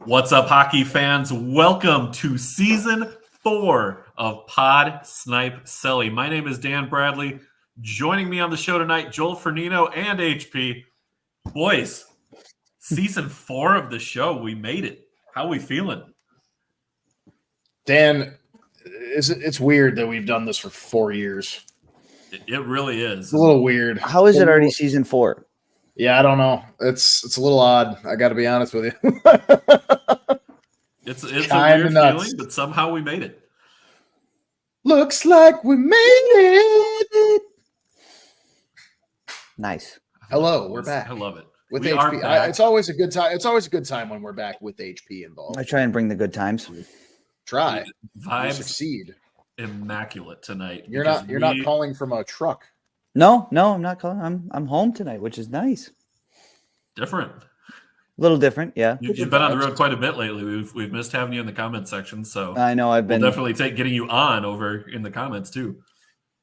What's up, hockey fans? Welcome to Season 4 of Pod Snipe Celly. My name is Dan Bradley. Joining me on the show tonight, Joel Fernino and HP. Boys, Season 4 of the show. We made it. How are we feeling? Dan, it's weird that we've done this for 4 years. It really is. It's a little weird. How is it already Season 4? Yeah, I don't know. It's a little odd. I got to be honest with you. It's a weird feeling, but somehow we made it. Looks like we made it. Nice. Hello, we're back. I love it. With we HP. It's always a good time. It's always a good time when we're back with HP involved. I try and bring the good times. Try. Vibes succeed. Immaculate tonight. You're not calling from a truck. No, I'm not calling. I'm home tonight, which is nice. Different. A little different, yeah. You've been on the road quite a bit lately. We've missed having you in the comments section, so I know we'll definitely take getting you on over in the comments too.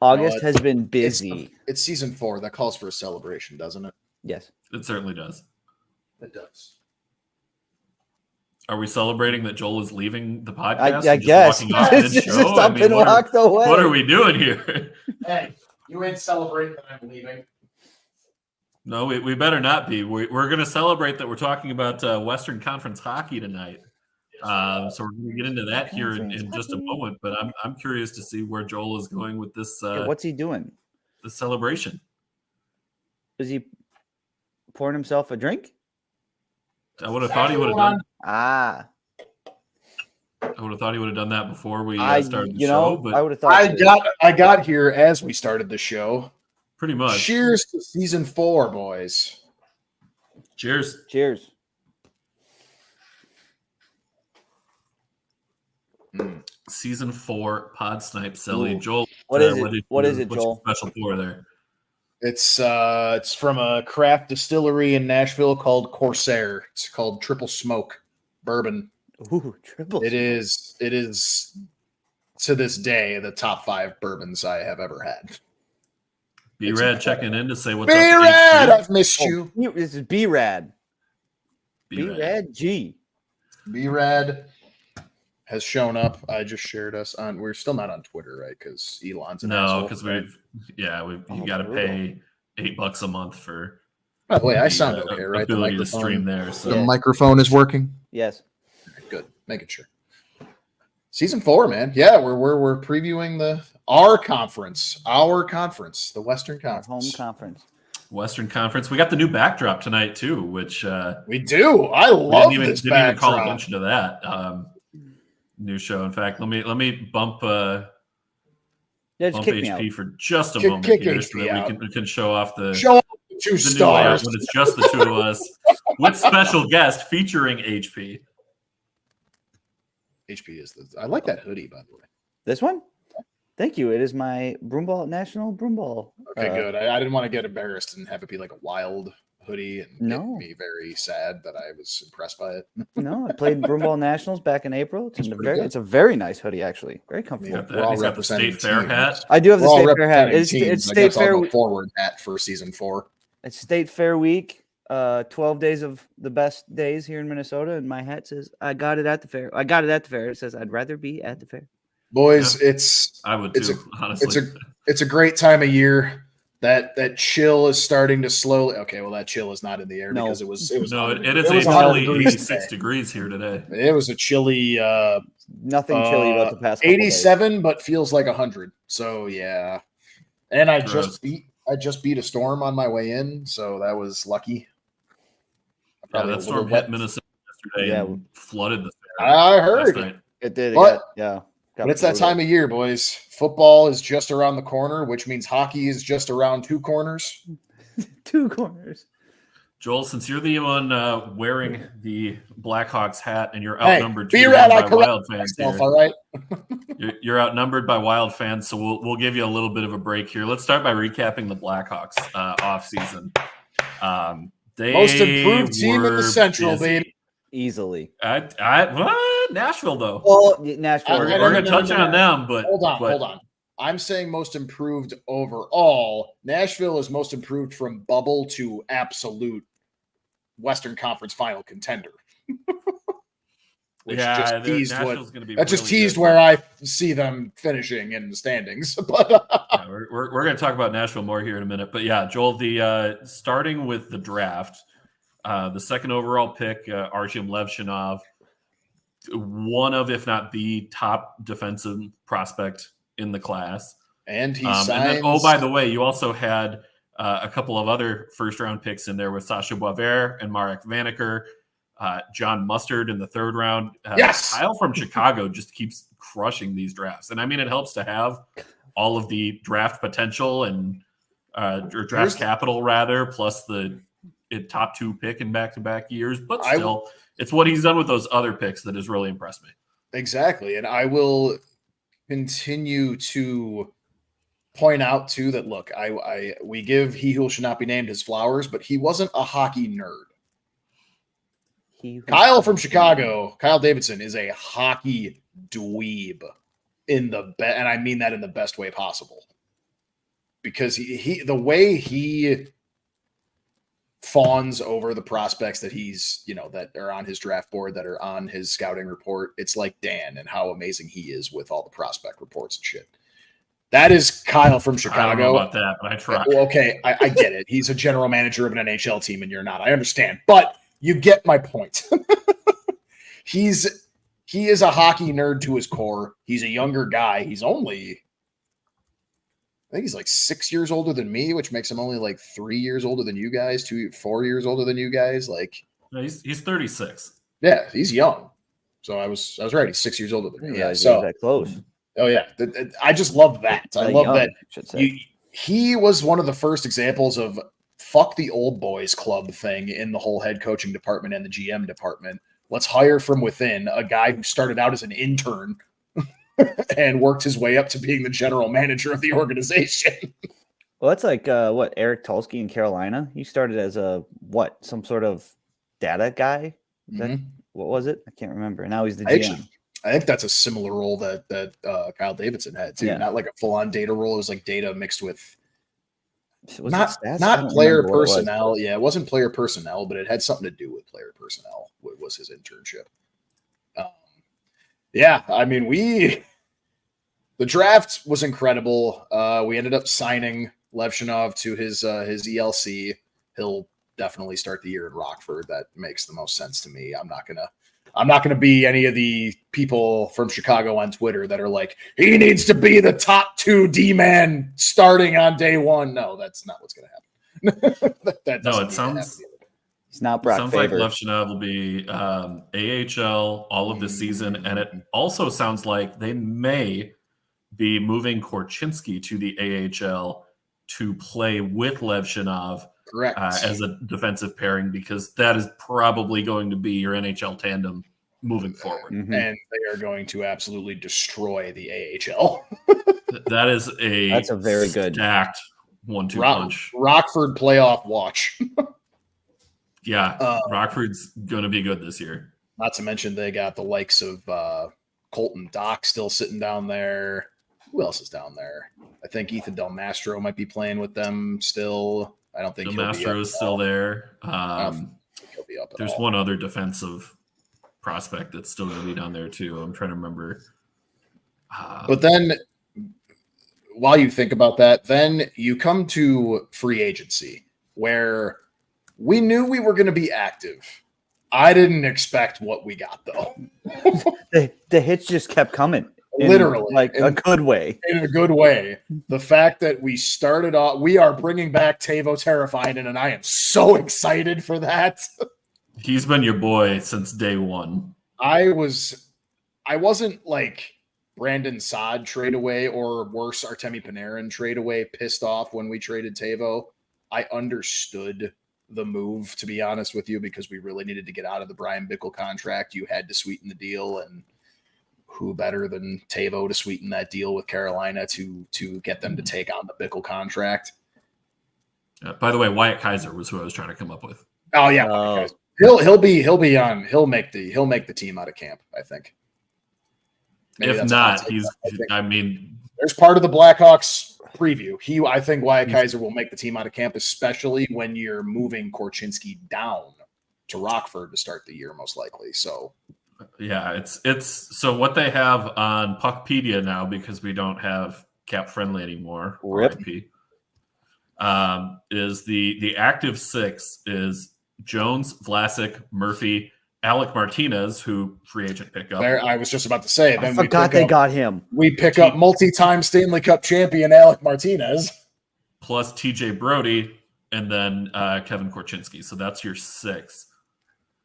August has been busy. It's Season 4. That calls for a celebration, doesn't it? Yes. It certainly does. It does. Are we celebrating that Joel is leaving the podcast? I guess. Walking off mid-show? What are we doing here? Hey, you ain't celebrating that I'm leaving. No, we better not be. We're going to celebrate that we're talking about Western Conference hockey tonight. So we're going to get into that here in just a moment. But I'm curious to see where Joel is going with this. What's he doing? The celebration. Is he pouring himself a drink? I would have thought he would have done. I would have thought he would have done that before we started the show. But I would have thought I got here as we started the show. Pretty much. Cheers to Season 4, boys. Cheers. Cheers. Season 4, Pod Snipe Celly. Joel, what is it? What is it, Joel? Special pour there. It's from a craft distillery in Nashville called Corsair. It's called Triple Smoke Bourbon. Ooh, triple. It is to this day the top 5 bourbons I have ever had. B-Rad checking in to say what's up. B-Rad, I've missed you. This is B-Rad. B-Rad G. B-Rad has shown up. I just shared us on. We're still not on Twitter, right? Because Elon's an asshole. No, because you got to pay $8 a month for. By the way, I sound okay, right? Ability to stream there. So the microphone is working. Yes. Good. Making sure. Season 4, man. Yeah, we're previewing our conference, the Western Conference, home conference. Western Conference. We got the new backdrop tonight too, which we do. I love this backdrop. Didn't even call attention to that new show. In fact, let me bump bump HP for just a moment here, so that we can show off the 2 stars when it's just the two of us with special guest featuring HP. HP is I like that hoodie, by the way. This one? Thank you. It is my National Broomball. Okay, good. I didn't want to get embarrassed and have it be like a wild hoodie and make me very sad that I was impressed by it. No, I played Broomball Nationals back in April. It's a very nice hoodie, actually. Very comfortable. He's got the State Fair hat. I do have the State Fair hat. It's State Fair forward hat for Season 4. It's State Fair week. 12 days of the best days here in Minnesota, and my hat says I got it at the fair. It says I'd rather be at the fair. Boys, I would too, honestly. It's a great time of year. That chill is starting to slowly. Okay, well, that chill is not in the air because it was. It is a chilly 86 degrees here today. It was a chilly. Nothing chilly about the past. 87, but feels like 100. So yeah, and I just beat a storm on my way in, so that was lucky. That storm hit Minnesota yesterday and flooded the fair. I heard it did. But But it's that time of year, boys. Football is just around the corner, which means hockey is just around 2 corners. 2 corners. Joel, since you're the one wearing the Blackhawks hat and you're outnumbered by Wild fans here, all right? you're outnumbered by Wild fans, so we'll give you a little bit of a break here. Let's start by recapping the Blackhawks offseason. Most improved team in the Central, baby. Easily. Nashville, though. Well, Nashville. We're going to touch on them, but hold on. I'm saying most improved overall. Nashville is most improved from bubble to absolute Western Conference final contender. which Yeah, just teased Nashville's going to be that just really teased good. where I see them finishing in the standings. But Yeah, we're going to talk about Nashville more here in a minute. But yeah, Joel, the starting with the draft, the second overall pick, Artyom Levshinov, one of, if not the top defensive prospect in the class. and he And signs. then, oh, by the way, you also had a couple of other first-round picks in there with Sasha Boisvert and Marek Vanaker, John Mustard in the third round. Yes! Kyle from Chicago just keeps crushing these drafts. And, I mean, it helps to have all of the draft potential and or draft capital, rather, plus the top 2 pick in back-to-back years. But still, it's what he's done with those other picks that has really impressed me. Exactly. And I will continue to point out too that look, we give he who should not be named his flowers, but he wasn't a hockey nerd. Kyle from Chicago, Kyle Davidson, is a hockey dweeb and I mean that in the best way possible. Because he the way he fawns over the prospects that he's, that are on his draft board, that are on his scouting report, it's like Dan and how amazing he is with all the prospect reports and shit. That is Kyle from Chicago. I don't know about that, but I try. Okay, I get it. He's a general manager of an NHL team, and you're not. I understand, but you get my point. He is a hockey nerd to his core. He's a younger guy. He's only, I think he's like 6 years older than me, which makes him only like 3 years older than you guys, 4 years older than you guys. Like, no, he's 36. Yeah, he's young. So I was right. He's 6 years older than me. Yeah, so that close. Oh yeah, I just love that. I love that. He was one of the first examples of fuck the old boys club thing in the whole head coaching department and the GM department. Let's hire from within a guy who started out as an intern and worked his way up to being the general manager of the organization. Well, that's like what Eric Tulsky in Carolina. He started as some sort of data guy. What was it? I can't remember. And now he's the GM. I think that's a similar role that Kyle Davidson had too. Yeah. Not like a full-on data role. It was like data mixed with not player personnel. Yeah, it wasn't player personnel, but it had something to do with player personnel. It was his internship. Yeah, I mean, the draft was incredible. We ended up signing Levshinov to his ELC. He'll definitely start the year in Rockford. That makes the most sense to me. I'm not gonna be any of the people from Chicago on Twitter that are like, he needs to be the top 2 D-man starting on day 1. No, that's not what's gonna happen. It sounds it's not Brock sounds Faber. Like Levshinov will be AHL all of the season, and it also sounds like they may be moving Korchinski to the AHL to play with Levshinov. Correct. As a defensive pairing, because that is probably going to be your NHL tandem moving forward. And they are going to absolutely destroy the AHL. That's a very good stacked 1-2 punch. Rockford playoff watch. Yeah, Rockford's going to be good this year. Not to mention they got the likes of Colton Dock still sitting down there. Who else is down there? I think Ethan Del Mastro might be playing with them still. I don't think Del Mastro is still there. He'll be up. There's one other defensive prospect that's still going to be down there too. I'm trying to remember. But then, while you think about that, then you come to free agency, where we knew we were going to be active. I didn't expect what we got though. The hits just kept coming. Literally, a good way. In a good way. The fact that we started off, we are bringing back Teuvo Teravainen, and I am so excited for that. He's been your boy since day one. I wasn't like Brandon Saad trade away, or worse, Artemi Panarin trade away, pissed off when we traded Teuvo. I understood the move, to be honest with you, because we really needed to get out of the Brian Bickle contract. You had to sweeten the deal, and who better than Teuvo to sweeten that deal with Carolina to get them to take on the Bickle contract? By the way, Wyatt Kaiser was who I was trying to come up with. Oh yeah, he'll be on. He'll make the team out of camp, I think. Maybe if not, I mean, there's part of the Blackhawks preview. I think Wyatt Kaiser will make the team out of camp, especially when you're moving Korchinski down to Rockford to start the year, most likely. So Yeah, it's so what they have on Puckpedia now, because we don't have Cap Friendly anymore. Rip. RIP. Is the active six is Jones, Vlasic, Murphy, Alec Martinez, who free agent pickup. There, I was just about to say. I Then forgot they got him. We pick up multi-time Stanley Cup champion Alec Martinez. Plus TJ Brody, and then Kevin Korchinski. So that's your six.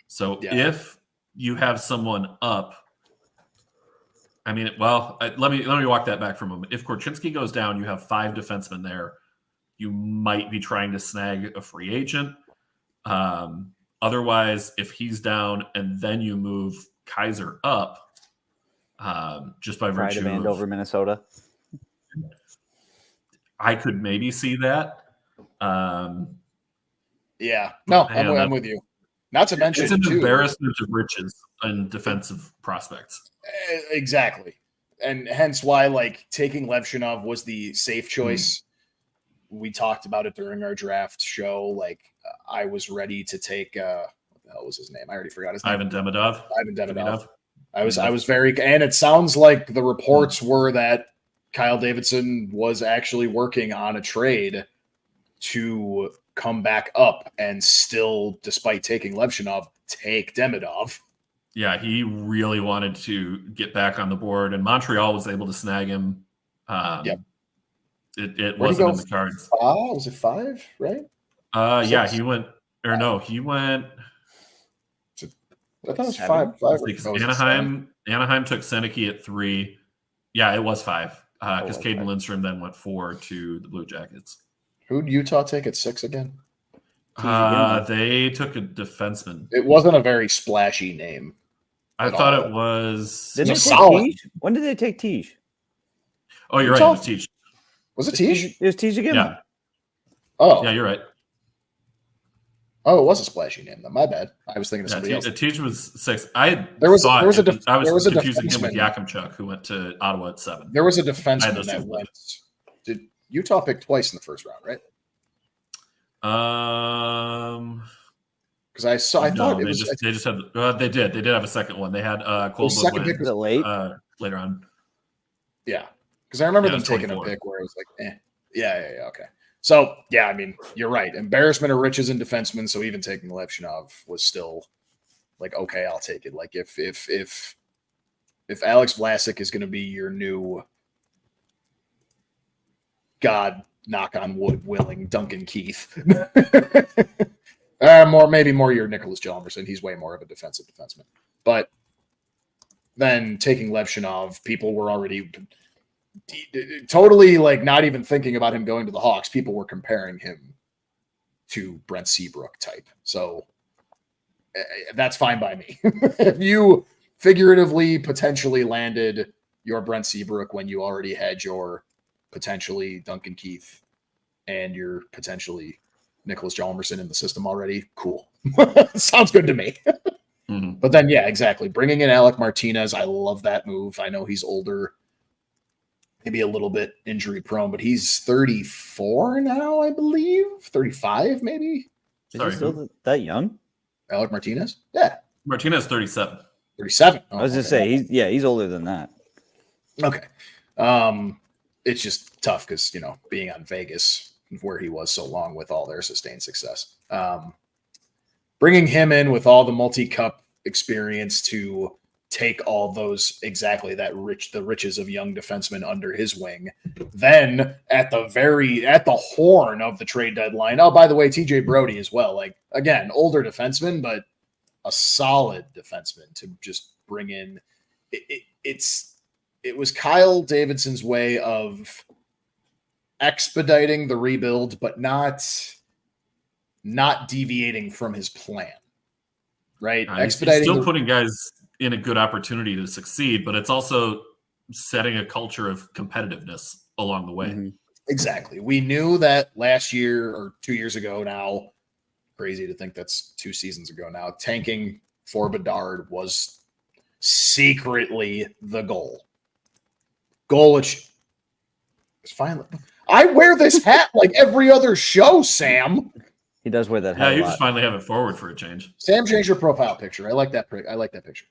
So if you have someone up, I mean, well, let me walk that back for a moment. If Korchinski goes down, you have 5 defensemen there. You might be trying to snag a free agent. Otherwise, if he's down and then you move Kaiser up, just by virtue of over Minnesota, I could maybe see that. Yeah, no, I'm with you. Not to mention, it's an embarrassment of riches in defensive prospects. Exactly, and hence why taking Levshunov was the safe choice. We talked about it during our draft show. I was ready to take what the hell was his name? I already forgot his name. Ivan Demidov. I was very, and it sounds like the reports were that Kyle Davidson was actually working on a trade to come back up and still, despite taking Levshunov, take Demidov. Yeah, he really wanted to get back on the board, and Montreal was able to snag him. It wasn't in the cards. Was it 5, right? Yeah, he went, or no, he went. I thought it was 5. Anaheim took Seneke at 3. Yeah, it was 5 because Caden Lindstrom then went 4 to the Blue Jackets. Who did Utah take at 6 again? They took a defenseman. It wasn't a very splashy name. I thought it was. Did they take Tej? When did they take Tej? Oh, you're right. It was Tej. Was it Tej? It was Tej again. Yeah. Oh, yeah, you're right. Oh, it was a splashy name. Then my bad. I was thinking of somebody else. Tej was 6. I was confusing him with Yakimchuk, who went to Ottawa at 7. There was a defenseman that went. Did Utah pick twice in the first round, right? Because I thought it was. They just had. They did have a second one. They had Cole second pick was late later on. Yeah, because I remember them taking 24. A pick where it was yeah, okay. So yeah, I mean, you're right. Embarrassment of riches in defensemen. So even taking Levshunov was still okay, I'll take it. If Alex Vlasic is going to be your new, God, knock on wood, willing Duncan Keith, maybe more your Nicholas Hjalmarsson. He's way more of a defensive defenseman. But then taking Levshunov, people were already totally not even thinking about him going to the Hawks. People were comparing him to Brent Seabrook type. So that's fine by me. If you figuratively potentially landed your Brent Seabrook when you already had your potentially Duncan Keith and your potentially Nicholas Hjalmarsson in the system already, cool. Sounds good to me. But then, yeah, exactly. Bringing in Alec Martinez, I love that move. I know he's older, maybe a little bit injury prone, but he's 34 now, I believe. 35, maybe. Is he still that young? Alec Martinez? Yeah. Martinez 37. 37. I was just say he's older than that. Okay. It's just tough because being on Vegas where he was so long with all their sustained success. Bringing him in with all the multi-cup experience to take all those the riches of young defensemen under his wing. Then at the horn of the trade deadline. Oh, by the way, TJ Brody as well. Again, older defenseman, but a solid defenseman to just bring in. It was Kyle Davidson's way of expediting the rebuild, but not deviating from his plan. Right? Expediting, still putting guys in a good opportunity to succeed, but it's also setting a culture of competitiveness along the way. Mm-hmm. Exactly. We knew that last year or 2 years ago now, crazy to think that's 2 seasons ago now, tanking for Bedard was secretly the goal. Goalich is finally. I wear this hat like every other show, Sam. He does wear that hat. Yeah, you just finally have it forward for a change. Sam, change your profile picture. I like that picture.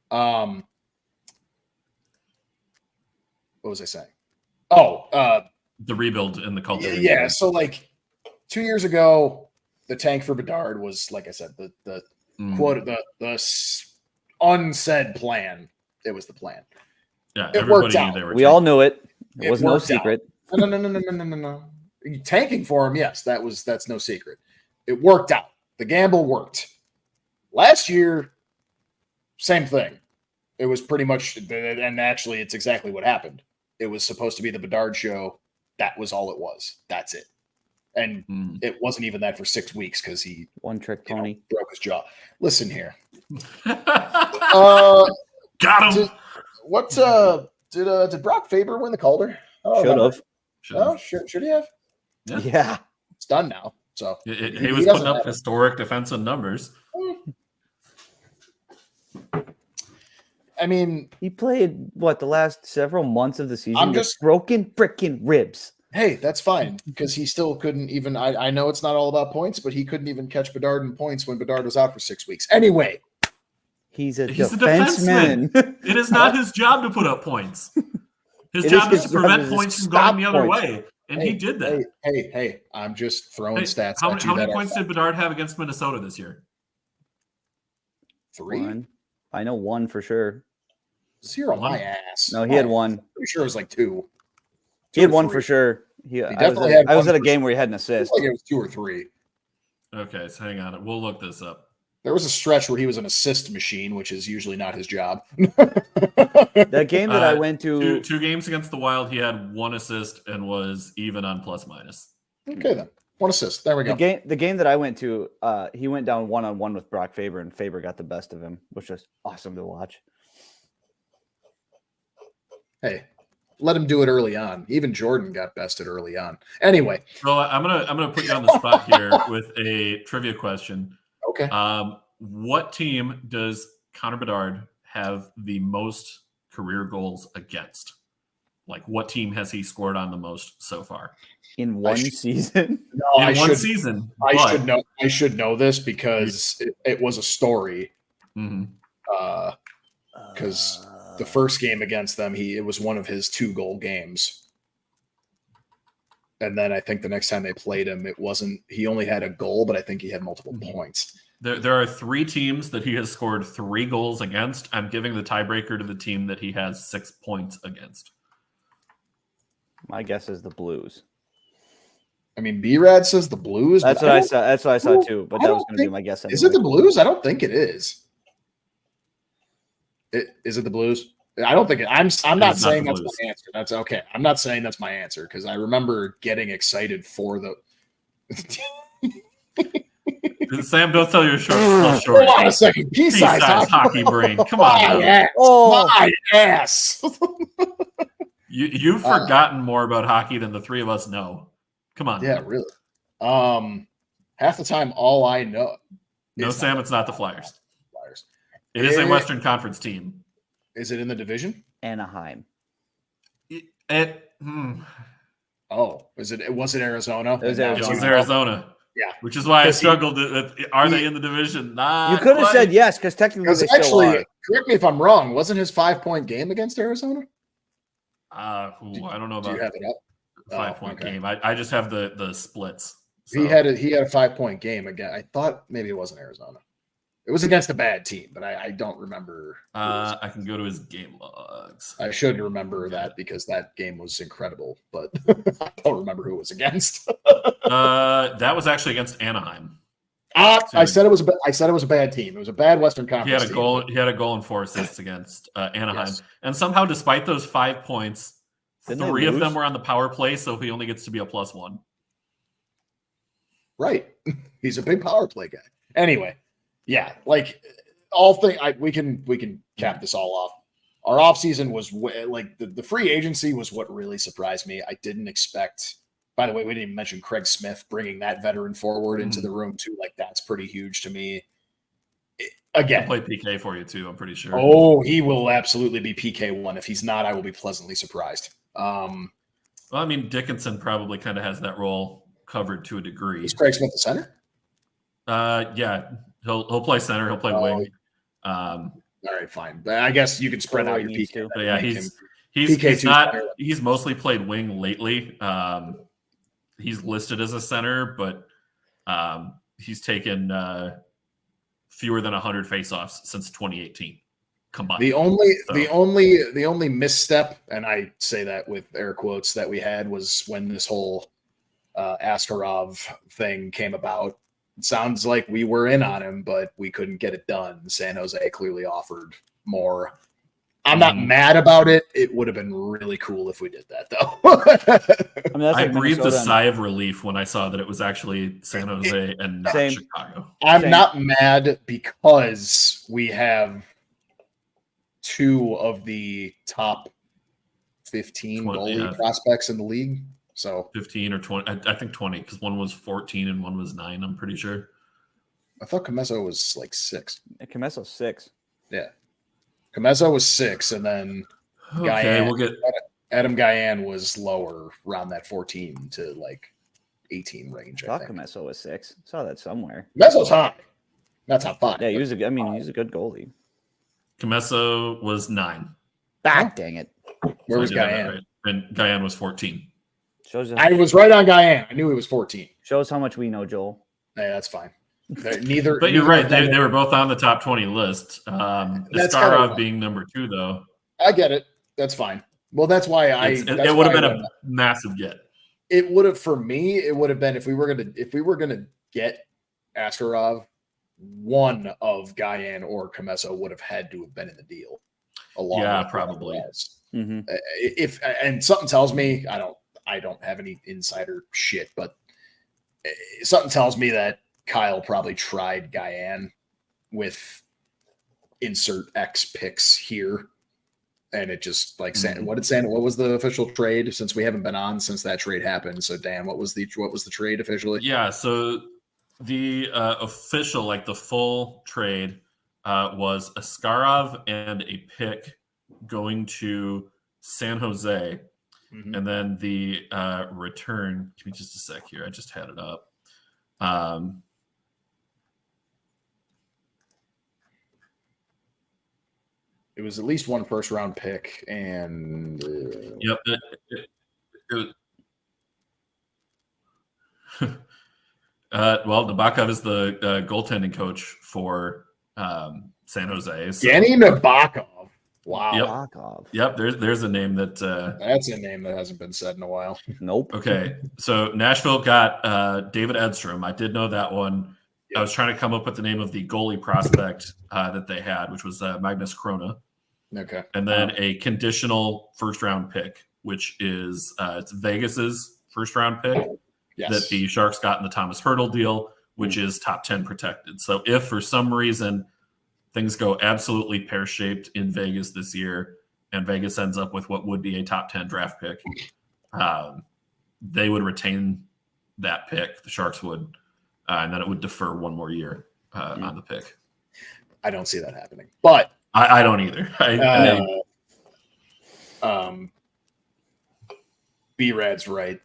What was I saying? Oh, the rebuild in the cultivation. yeah. So like 2 years ago, the tank for Bedard was, like I said, the quote, the unsaid plan. It was the plan. Yeah, It everybody worked knew out. they were. We all knew it. It was no worked out. secret. No. Tanking for him, yes, that's no secret. It worked out. The gamble worked. Last year, same thing. It was pretty much, and actually, it's exactly what happened. It was supposed to be the Bedard show. That was all it was. That's it. And it wasn't even that for 6 weeks because he One trick pony broke his jaw. Listen here. Got him. Did Brock Faber win the Calder? should have. Oh, should he have? Yeah. It's done now. So he was putting up historic defensive numbers. I mean, He played the last several months of the season. I'm with just broken freaking ribs. Hey, that's fine because he still couldn't even. I know it's not all about points, but he couldn't even catch Bedard in points when Bedard was out for 6 weeks. Anyway, he's a defenseman. It is not his job to put up points. His job is to prevent points from going the other way, and he did that. Hey! I'm just throwing stats. How many points did Bedard have against Minnesota this year? 3. One. I know one for sure. 0 on my ass. No, he had one. Pretty sure it was like 2. He had one for sure. I was at a game where he had an assist. Like it was 2 or 3. Okay, so hang on. We'll look this up. There was a stretch where he was an assist machine, which is usually not his job. That game that I went to, two games against the Wild, he had 1 assist and was even on plus minus. Okay, then 1 assist. There we go. The game that I went to, he went down 1-on-1 with Brock Faber, and Faber got the best of him, which was awesome to watch. Hey, let him do it early on. Even Jordan got bested early on. Anyway, so I'm gonna put you on the spot here with a trivia question. Okay. What team does Connor Bedard have the most career goals against? Like, what team has he scored on the most so far in one season? No, in one season. I should know this because it was a story. Because the first game against them, it was one of his 2-goal games. And then I think the next time they played him, he only had a goal, but I think he had multiple points. There are 3 teams that he has scored 3 goals against. I'm giving the tiebreaker to the team that he has 6 points against. My guess is the Blues. I mean, B-Rad says the Blues. That's what I saw. That's what I saw too. But that was going to be my guess. Anyway. Is it the Blues? I don't think it is. Is it the Blues? I don't think it. I'm not saying that's my answer. That's okay. I'm not saying that's my answer because I remember getting excited for the. Sam, don't tell your short. Hold on a second. Pea-sized hockey brain. Come on. My ass. You've forgotten more about hockey than the 3 of us know. Come on. Yeah, really. Half the time, all I know. No, Sam, it's not the Flyers. It is a Western Conference team. Is it in the division? Anaheim. Oh, was it Arizona? It was Arizona. Yeah. Which is why I struggled. Are they in the division? You could have said yes, because technically they still are. Correct me if I'm wrong. Wasn't his 5-point game against Arizona? I don't know about. Do you have it up? 5-point game. I just have the splits. So. He had a 5-point game again. I thought maybe it wasn't Arizona. It was against a bad team, but I don't remember. I can go to his game logs. I should remember that because that game was incredible, but I don't remember who it was against. That was actually against Anaheim. I said it was a bad team. It was a bad Western Conference. He had a goal and 4 assists against Anaheim, yes. And somehow, despite those 5 points, 3 of them were on the power play, so he only gets to be a +1. Right, he's a big power play guy. Anyway. Yeah, like we can cap this all off. Our offseason was like the free agency was what really surprised me. I didn't expect. By the way, we didn't even mention Craig Smith bringing that veteran forward into the room too. Like that's pretty huge to me. Again, He'll play PK for you too. I'm pretty sure. Oh, he will absolutely be PK1. If he's not, I will be pleasantly surprised. Well, I mean, Dickinson probably kind of has that role covered to a degree. Is Craig Smith the center? Yeah. He'll play center. He'll play wing. All right, fine. But I guess you can spread out your needs PK. to. But yeah, Make him- he's mostly played wing lately. He's listed as a center, but he's taken fewer than 100 faceoffs since 2018 combined. The only misstep, and I say that with air quotes, that we had was when this whole Askarov thing came about. It sounds like we were in on him, but we couldn't get it done. San Jose clearly offered more. I'm not mad about it. It would have been really cool if we did that, though. I mean, I breathed a sigh of relief when I saw that it was actually San Jose and not Chicago. I'm not mad because we have two of the top 15 goalie prospects in the league. So 15 or 20, I think 20, because one was 14 and one was 9, I'm pretty sure. I thought Comesso was like 6. Comesso's 6. Yeah. Comesso was 6, and then Adam Guyan was lower, around that 14 to like 18 range. I think Comesso was 6. Saw that somewhere. Comesso's high. That's top 5. Yeah, he's a good goalie. Comesso was 9. Dang it. Where was Guyan? Right. And Guyan was 14. I was right on Guyan. I knew he was 14. Shows how much we know, Joel. Yeah, that's fine. Neither. But you're right. They were both on the top 20 list. Askarov being number 2, though. I get it. That's fine. Well, that's why it would have been a massive get. It would have, for me, it would have been if we were gonna get Askarov, one of Guyan or Comesso would have had to have been in the deal. Probably. Mm-hmm. If and something tells me, I don't have any insider shit, but something tells me that Kyle probably tried Guyan with insert X picks here, and it just like what was the official trade, since we haven't been on since that trade happened? So Dan, what was the trade officially? Yeah, so the official, like the full trade, was Askarov and a pick going to San Jose. Mm-hmm. And then the return, give me just a sec here. I just had it up. It was at least one first round pick, and yep. Well, Nabokov is the goaltending coach for San Jose. So. Danny Nabokov. Wow. Yep. There's a name that that's a name that hasn't been said in a while. Nope. Okay. So Nashville got David Edstrom. I did know that one. Yep. I was trying to come up with the name of the goalie prospect that they had, which was Magnus Krona. Okay. And then a conditional first round pick, which is it's Vegas's first round pick that the Sharks got in the Thomas Hertl deal, which is top 10 protected. So if for some reason things go absolutely pear-shaped in Vegas this year, and Vegas ends up with what would be a top 10 draft pick, they would retain that pick. The Sharks would, and then it would defer one more year on the pick. I don't see that happening, but I don't either. B-Rad's right.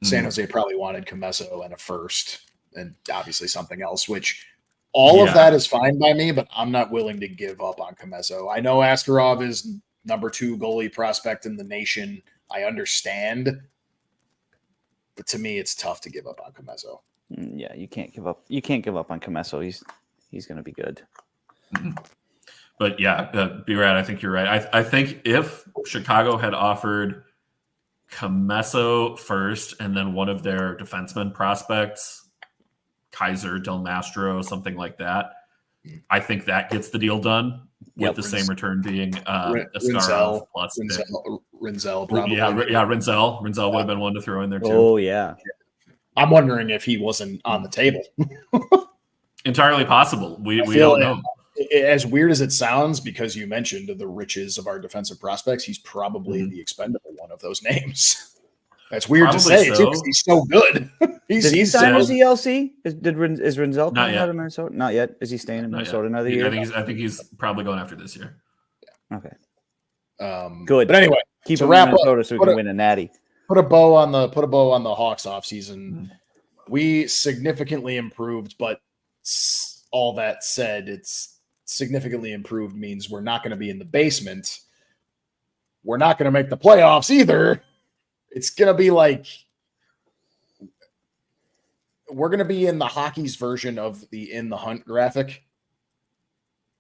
San Jose probably wanted Comesso and a first, and obviously something else, which all of that is fine by me, but I'm not willing to give up on Comesso. I know Askarov is number 2 goalie prospect in the nation. I understand, but to me, it's tough to give up on Comesso. Yeah, you can't give up. You can't give up on Comesso. He's going to be good. Mm-hmm. But yeah, B-Rad, I think you're right. I think if Chicago had offered Comesso first and then one of their defenseman prospects, Kaiser, Del Mastro, something like that, I think that gets the deal done with the same return being Askarov plus Rinzel probably. Yeah, Rinzel. Rinzel would have been one to throw in there too. Oh, yeah. I'm wondering if he wasn't on the table. Entirely possible. We don't know. As weird as it sounds, because you mentioned the riches of our defensive prospects, he's probably the expendable one of those names. That's weird to say, too, because he's so good. Did he sign his ELC? Is Rinzel coming out of Minnesota? Not yet. Is he staying in Minnesota another year? I think he's probably going after this year. Yeah. Okay. Good. But anyway, keep him in Minnesota so we can win a natty. Put a bow on the Hawks offseason. We significantly improved, but all that said, it's significantly improved means we're not going to be in the basement. We're not going to make the playoffs either. It's going to be like we're going to be in the hockey's version of the In the Hunt graphic.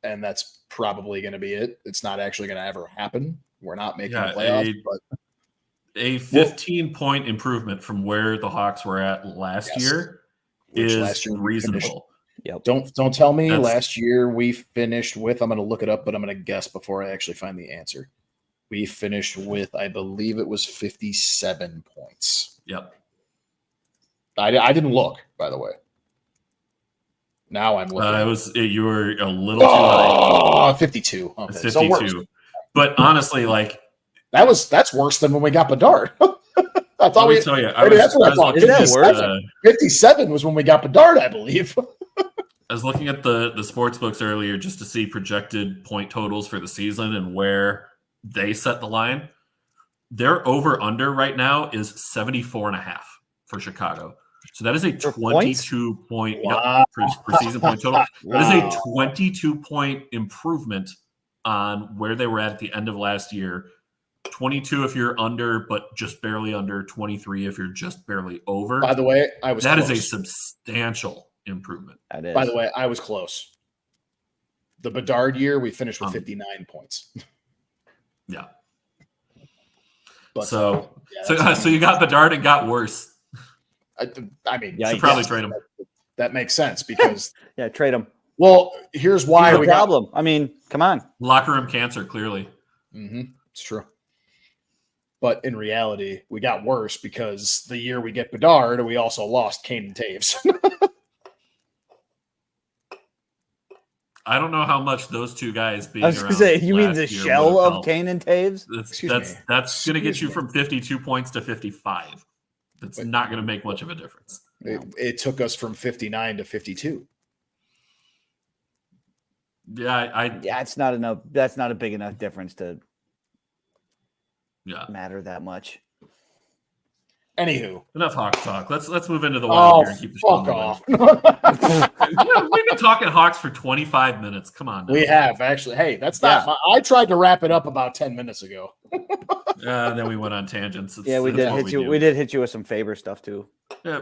And that's probably going to be it. It's not actually going to ever happen. We're not making the playoffs, but a 15-point improvement from where the Hawks were at last year is last year reasonable. Yep. Don't tell me last year we finished with, I'm going to look it up, but I'm going to guess before I actually find the answer. We finished with, I believe it was 57 points. Yep. I didn't look, by the way. Now I'm looking. You were a little too high. 52. Okay. 52. So worse. But honestly, like that's worse than when we got Bedard. I thought tell you, that's what I thought. Is that worse? 57 was when we got Bedard, I believe. I was looking at the sports books earlier just to see projected point totals for the season and where they set the line. Their over-under right now is 74.5 for Chicago. So that is a 22-point for season point total. That is a 22-point improvement on where they were at the end of last year. 22 if you're under, but just barely under. 23 if you're just barely over. By the way, that is a substantial improvement. That is. By the way, I was close. The Bedard year, we finished with 59 points. Yeah. But, so you got Bedard and got worse. I mean, you should probably trade him. That makes sense because trade him. Well, here's why we problem. I mean, come on, locker room cancer. Clearly, it's true. But in reality, we got worse because the year we get Bedard, we also lost Kane and Taves. I don't know how much those two guys being. I was going to say, you mean the shell of Kane and Taves? That's going to get you from 52 points to 55. That's not going to make much of a difference. It took us from 59 to 52. Yeah, it's not enough. That's not a big enough difference to matter that much. Anywho, enough Hawks talk. Let's move into the Wild here and keep the show moving. We've been talking Hawks for 25 minutes. Come on, now. We have actually. Hey, that's not. I tried to wrap it up about 10 minutes ago. Then we went on tangents. We did hit you. We did hit you with some Faber stuff too.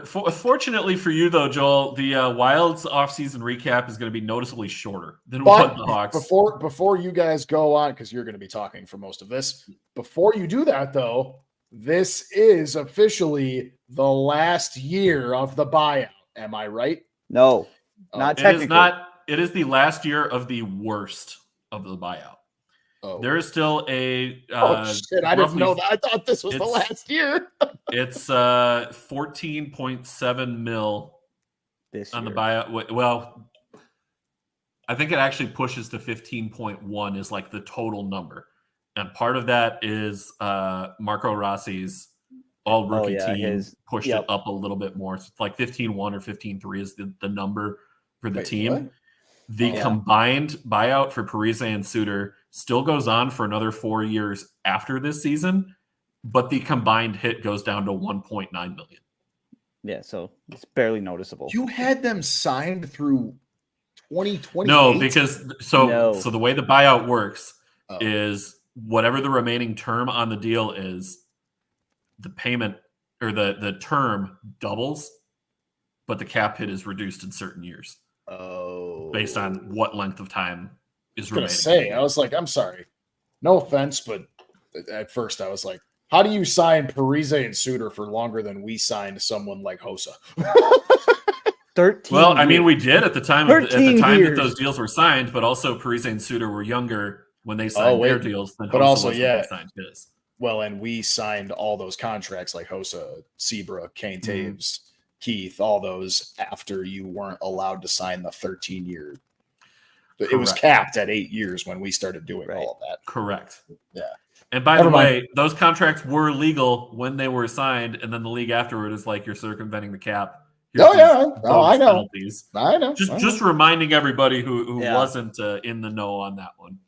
Fortunately for you, though, Joel, the Wild's offseason recap is going to be noticeably shorter than what the Hawks. Before you guys go on, because you're going to be talking for most of this. Before you do that, though. This is officially the last year of the buyout. Am I right? No, not technically. It is the last year of the worst of the buyout. Oh. There is still a. Shit! I didn't know that. I thought this was the last year. It's 14.7 mil this on year. The buyout. Well, I think it actually pushes to 15.1 is like the total number. And part of that is Marco Rossi's all-rookie team pushed it up a little bit more. So it's like 15.1 or 15.3 is the number for the team. What? The combined buyout for Parise and Suter still goes on for another 4 years after this season, but the combined hit goes down to 1.9 million. Yeah, so it's barely noticeable. You had them signed through 2020. No, because so the way the buyout works is whatever the remaining term on the deal is, the payment or the term doubles, but the cap hit is reduced in certain years. Oh, based on what length of time is remaining. I was like, I'm sorry, no offense, but at first I was like, how do you sign Parise and Suter for longer than we signed someone like Hossa? 13. Well, I mean, we did at the time that those deals were signed, but also Parise and Suter were younger when they signed their deals than but Hossa also was when they signed his. Well, and we signed all those contracts like Hossa, Seabrook, Kane Taves, Keith, all those after you weren't allowed to sign the 13-year. It was capped at 8 years when we started doing all of that. Correct. Yeah. And by the way, those contracts were legal when they were signed, and then the league afterward is like, you're circumventing the cap. I know. Penalties. I know. Just reminding everybody who wasn't in the know on that one.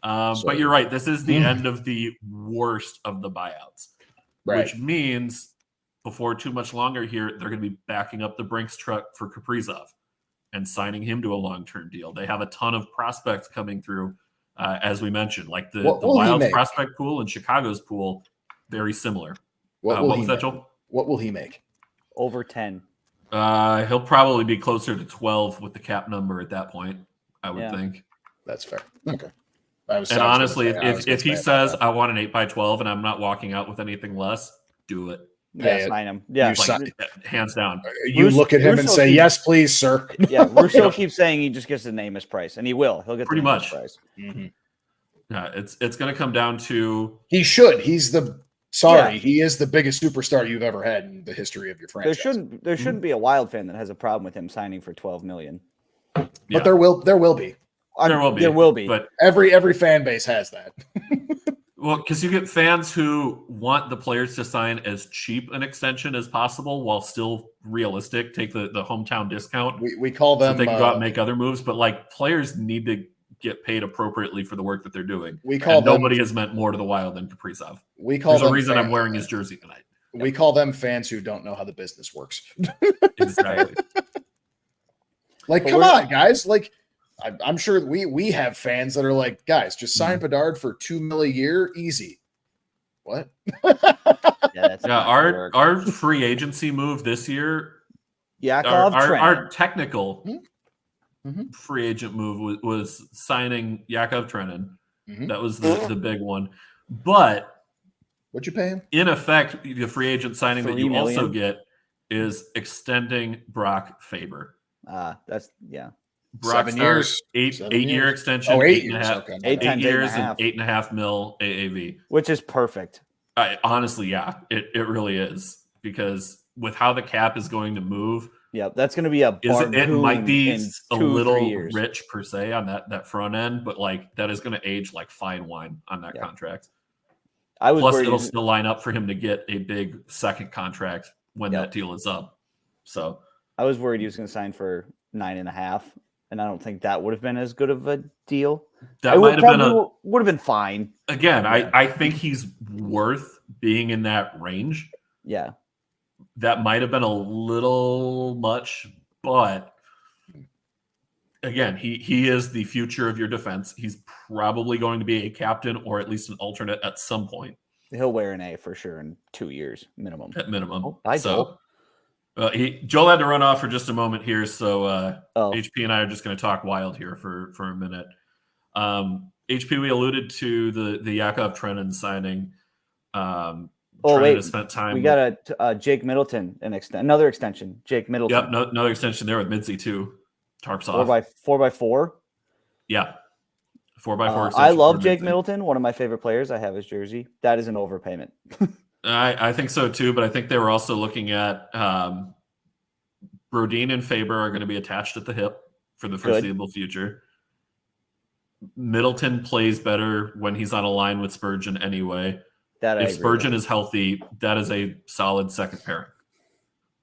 But you're right. This is the end of the worst of the buyouts, which means before too much longer here, they're going to be backing up the Brinks truck for Kaprizov. and signing him to a long-term deal. They have a ton of prospects coming through, as we mentioned, like the Wild's prospect pool and Chicago's pool, very similar. What was that, Joel? What will he make? Over 10. He'll probably be closer to 12 with the cap number at that point, I would think. That's fair. Okay. Honestly, if he says, I want an 8x12 and I'm not walking out with anything less, do it. Yeah, sign him. Yeah, hands down. You look at him and say, "Yes, please, sir." Yeah, Russo keeps saying he just gets to name his price, and he will. He'll get pretty much price. Mm-hmm. Yeah, it's going to come down to he should. He's the he is the biggest superstar you've ever had in the history of your franchise. There shouldn't be a Wild fan that has a problem with him signing for $12 million. But there will be. There will be. But every fan base has that. Well, because you get fans who want the players to sign as cheap an extension as possible while still realistic. Take the hometown discount. We call them. So they can go out and make other moves, but like players need to get paid appropriately for the work that they're doing. Nobody has meant more to the Wild than Kaprizov. There's a reason I'm wearing his jersey tonight. We call them fans who don't know how the business works. Exactly. Come on, guys. I'm sure we have fans that are like, guys, just sign Bedard for $2 million a year, easy. What? Our free agency move this year. Our technical free agent move was signing Yakov Trenin. Mm-hmm. That was the big one. But what'd you pay him? In effect, the free agent signing that you also get is extending Brock Faber. Brock 7 years, 8-year extension. Oh, 8 years. 8 years and $8.5 million AAV, which is perfect. Honestly, it really is, because with how the cap is going to move, that's going to be it might be a little rich per se on that front end, but that is going to age like fine wine on that contract. Plus, it'll still line up for him to get a big second contract when that deal is up. So I was worried he was going to sign for 9.5. And I don't think that would have been as good of a deal. That would have been fine. Again, I think he's worth being in that range. Yeah. That might have been a little much, but again, he is the future of your defense. He's probably going to be a captain or at least an alternate at some point. He'll wear an A for sure in 2 years minimum. At minimum. Joel. Joel had to run off for just a moment here, so HP and I are just going to talk Wild here for a minute. HP, we alluded to the Yakov Trenin signing. We got a Jake Middleton, another extension. Jake Middleton. Yep, another extension there with Midzi too. Tarps off. 4x4. Yeah, 4x4. I love Jake Middleton. One of my favorite players. I have his jersey. That is an overpayment. I think so too, but I think they were also looking at Brodin and Faber are going to be attached at the hip for the foreseeable future. Middleton plays better when he's on a line with Spurgeon anyway. If Spurgeon is healthy, that is a solid second pairing.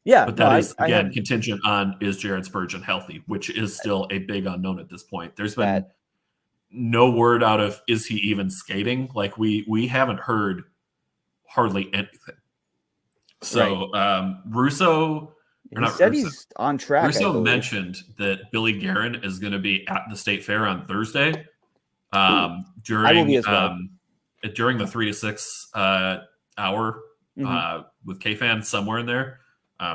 Yeah, but that is contingent on is Jared Spurgeon healthy, which is still a big unknown at this point. There's been no word out of is he even skating? We haven't heard hardly anything. So Russo, he's on track. Russo mentioned that Billy Guerin is going to be at the State Fair on Thursday during the 3 to 6 hour with K-Fans somewhere in there.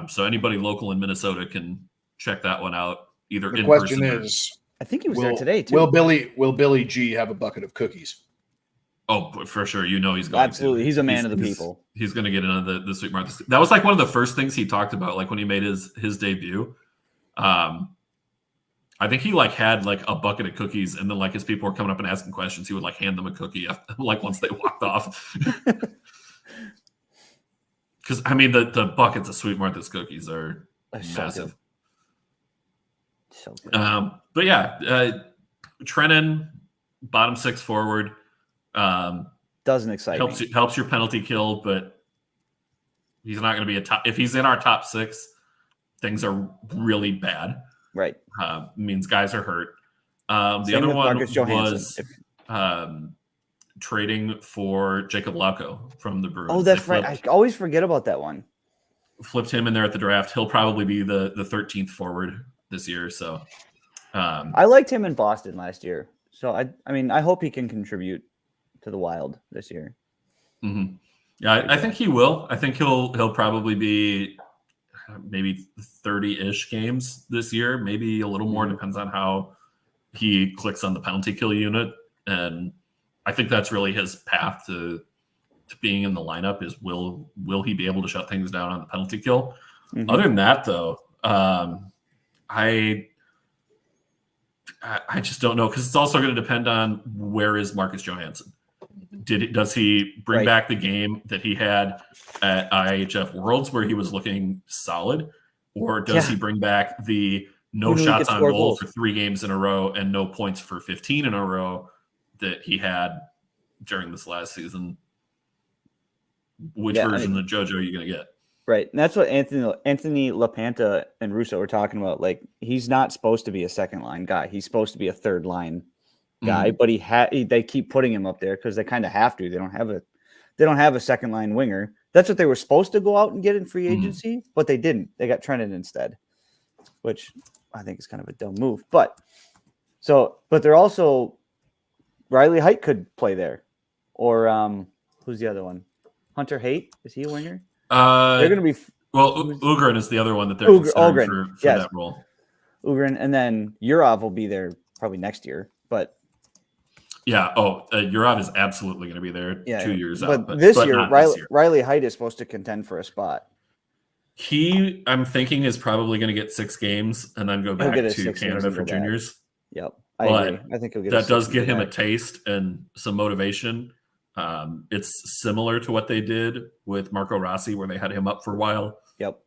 So anybody local in Minnesota can check that one out. Either the in question person is, I think he was there today too. Will Billy G have a bucket of cookies? Oh, for sure. He's going absolutely. He's a man of the people. He's going to get into the Sweet Martha. That was one of the first things he talked about, when he made his debut. I think he had a bucket of cookies, and then his people were coming up and asking questions, he would hand them a cookie once they walked off. Because the buckets of Sweet Martha's cookies are massive. So good. But Trenin, bottom six forward. Doesn't excite me. Helps your penalty kill, but he's not going to be a top. If he's in our top six, things are really bad. Right. Means guys are hurt. The other one was trading for Jacob Lauko from the Bruins. Oh, that's right. I always forget about that one. Flipped him in there at the draft. He'll probably be the 13th forward this year. So I liked him in Boston last year. So I mean, I hope he can contribute to the Wild this year. Mm-hmm. Yeah, I think he will. I think he'll probably be maybe 30-ish games this year, maybe a little more, depends on how he clicks on the penalty kill unit. And I think that's really his path to being in the lineup is will he be able to shut things down on the penalty kill? Mm-hmm. Other than that, though, I just don't know, because it's also going to depend on where is Marcus Johansson. Does he bring back the game that he had at IHF Worlds where he was looking solid, or does he bring back the no shots on goal for 3 games in a row and no points for 15 in a row that he had during this last season? Which version of JoJo are you going to get? Right. And that's what Anthony LaPanta and Russo were talking about. Like, he's not supposed to be a second line guy. He's supposed to be a third line guy, but they keep putting him up there because they kind of have to. They don't have a second line winger. That's what they were supposed to go out and get in free agency, but they didn't. They got Trenton instead, which I think is kind of a dumb move. But they're also Riley Heidt could play there, or who's the other one? Hunter Haight, is he a winger? They're going to be Ugrin is the other one that they're considering for that role. Ugrin, and then Urov will be there probably next year, but. Yeah. Urov is absolutely going to be there 2 years out. But this year, Riley Heidt is supposed to contend for a spot. I'm thinking, is probably going to get 6 games and then go back to Canada for juniors. Yep. I agree. I think he'll get that does get him a taste and some motivation. It's similar to what they did with Marco Rossi, where they had him up for a while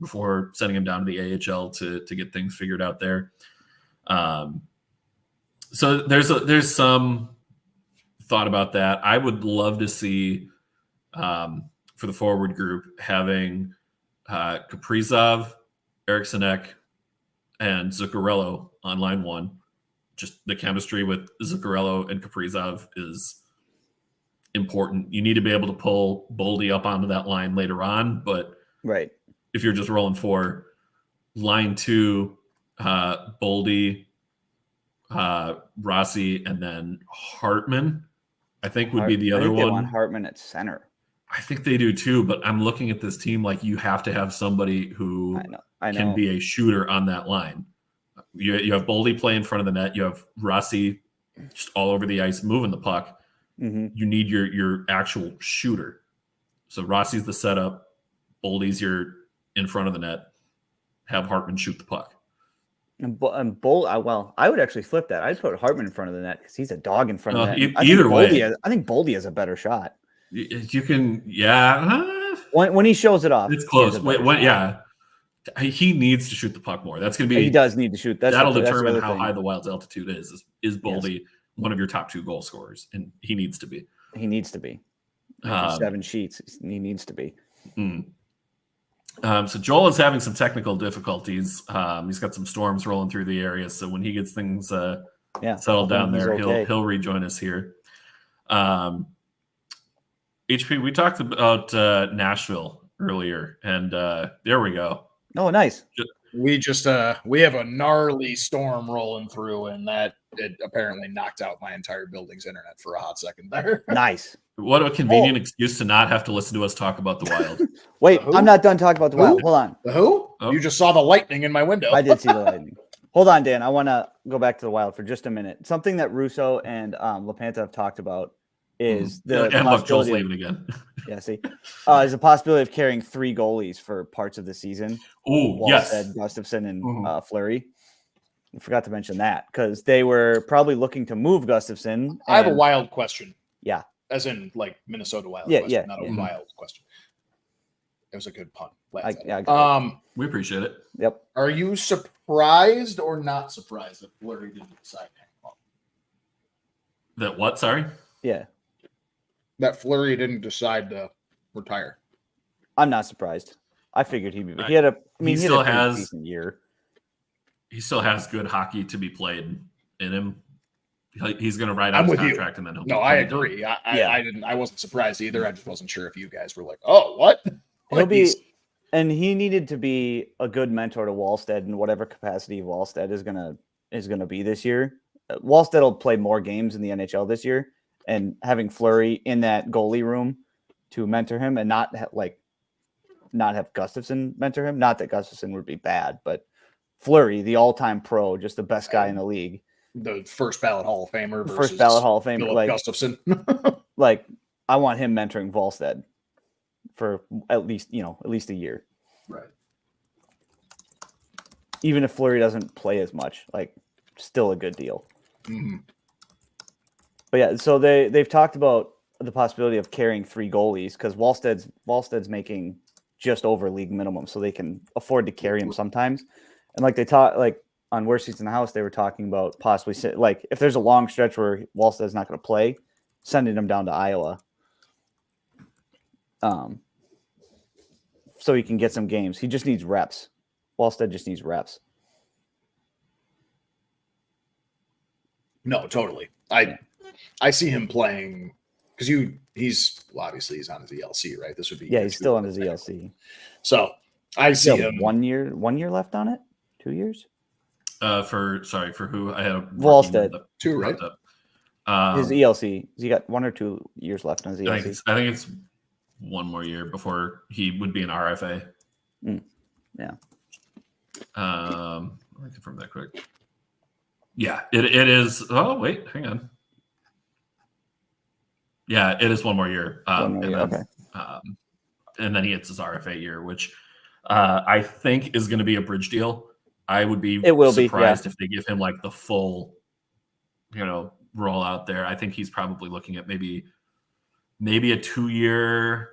before sending him down to the AHL to get things figured out there. So there's some thought about that. I would love to see for the forward group having Kaprizov, Erikssonek, and Zuccarello on line 1. Just the chemistry with Zuccarello and Kaprizov is important. You need to be able to pull Boldy up onto that line later on, but if you're just rolling 4, line 2, Boldy, Rossi, and then Hartman, I think would be the other one. They want Hartman at center. I think they do too, but I'm looking at this team like you have to have somebody who can be a shooter on that line. You have Boldy play in front of the net. You have Rossi just all over the ice moving the puck. Mm-hmm. You need your actual shooter. So Rossi's the setup. Boldy's your in front of the net. Have Hartman shoot the puck. I would actually flip that. I'd put Hartman in front of the net because he's a dog in front of the net. Either way. I think Boldy has a better shot. You can, When he shows it off. It's close. He needs to shoot the puck more. That's going to be. He does need to shoot. That'll determine how high the Wild's altitude is. Is Boldy one of your top 2 goal scorers? And he needs to be. He needs to be. After 7 sheets, he needs to be. So Joel is having some technical difficulties. He's got some storms rolling through the area. So when he gets things settled down there, he'll rejoin us here. HP, we talked about Nashville earlier, and there we go. Oh, nice. We have a gnarly storm rolling through, and that it apparently knocked out my entire building's internet for a hot second there. Nice. What a convenient excuse to not have to listen to us talk about the Wild. Wait, I'm not done talking about the Wild. Hold on. The who? Oh. You just saw the lightning in my window. I did see the lightning. Hold on, Dan. I want to go back to the Wild for just a minute. Something that Russo and LaPanta have talked about is the possibility. Joel's leaving again. Yeah, see, there's a possibility of carrying 3 goalies for parts of the season. Oh, yes. Gustafsson and Fleury. I forgot to mention that because they were probably looking to move Gustafsson. I have a Wild question. Yeah. As in, like, Minnesota Wild question, not a Wild question. It was a good pun. We appreciate it. Yep. Are you surprised or not surprised that Fleury didn't decide to hang on? That what? Sorry? Yeah. That Fleury didn't decide to retire. I'm not surprised. I figured he'd be. He had a decent year. He still has good hockey to be played in him. He's going to ride out his contract and then he'll. No, I agree. I wasn't surprised either. I just wasn't sure if you guys were like, oh, what? And he needed to be a good mentor to Wallstead in whatever capacity Wallstead is gonna be this year. Wallstead will play more games in the NHL this year, and having Fleury in that goalie room to mentor him and not have Gustafsson mentor him. Not that Gustafsson would be bad, but Fleury, the all-time pro, just the best guy in the league, The first ballot Hall of Famer versus first ballot Hall of Famer, Philip Gustafsson. I want him mentoring Wallstead for at least a year. Right. Even if Fleury doesn't play as much, still a good deal. Mm-hmm. But yeah, so they've talked about the possibility of carrying 3 goalies because Wallstead's making just over league minimum, so they can afford to carry him sometimes. And they talk on Worst Seats in the House, they were talking about possibly if there's a long stretch where Wallstead's not going to play, sending him down to Iowa. So he can get some games. He just needs reps. Wallstead just needs reps. No, totally. I see him playing because he's obviously he's on his ELC, right? This would be he's still on his ELC. So I see him 1 year left on it. 2 years. For who? I had a Wallstead. 2, right? His ELC. He got 1 or 2 years left on his ELC. I think it's 1 more year before he would be an RFA. Yeah. Let me confirm that quick. Yeah, it is. Oh, wait, hang on. Yeah, it is 1 more year. Okay. And then he hits his RFA year, which I think is going to be a bridge deal. I would be surprised if they give him the full, roll out there. I think he's probably looking at maybe a 2-year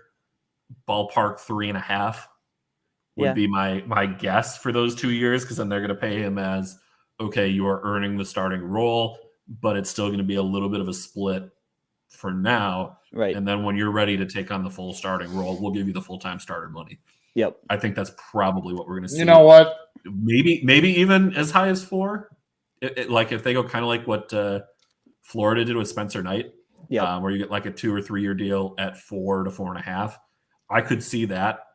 ballpark 3.5 would be my guess for those 2 years, because then they're going to pay him as, okay, you are earning the starting role, but it's still going to be a little bit of a split for now. Right. And then when you're ready to take on the full starting role, we'll give you the full-time starter money. Yep. I think that's probably what we're going to see. You know what? Maybe even as high as 4. If they go kind of like what Florida did with Spencer Knight, where you get a 2 or 3 year deal at 4 to 4.5. I could see that.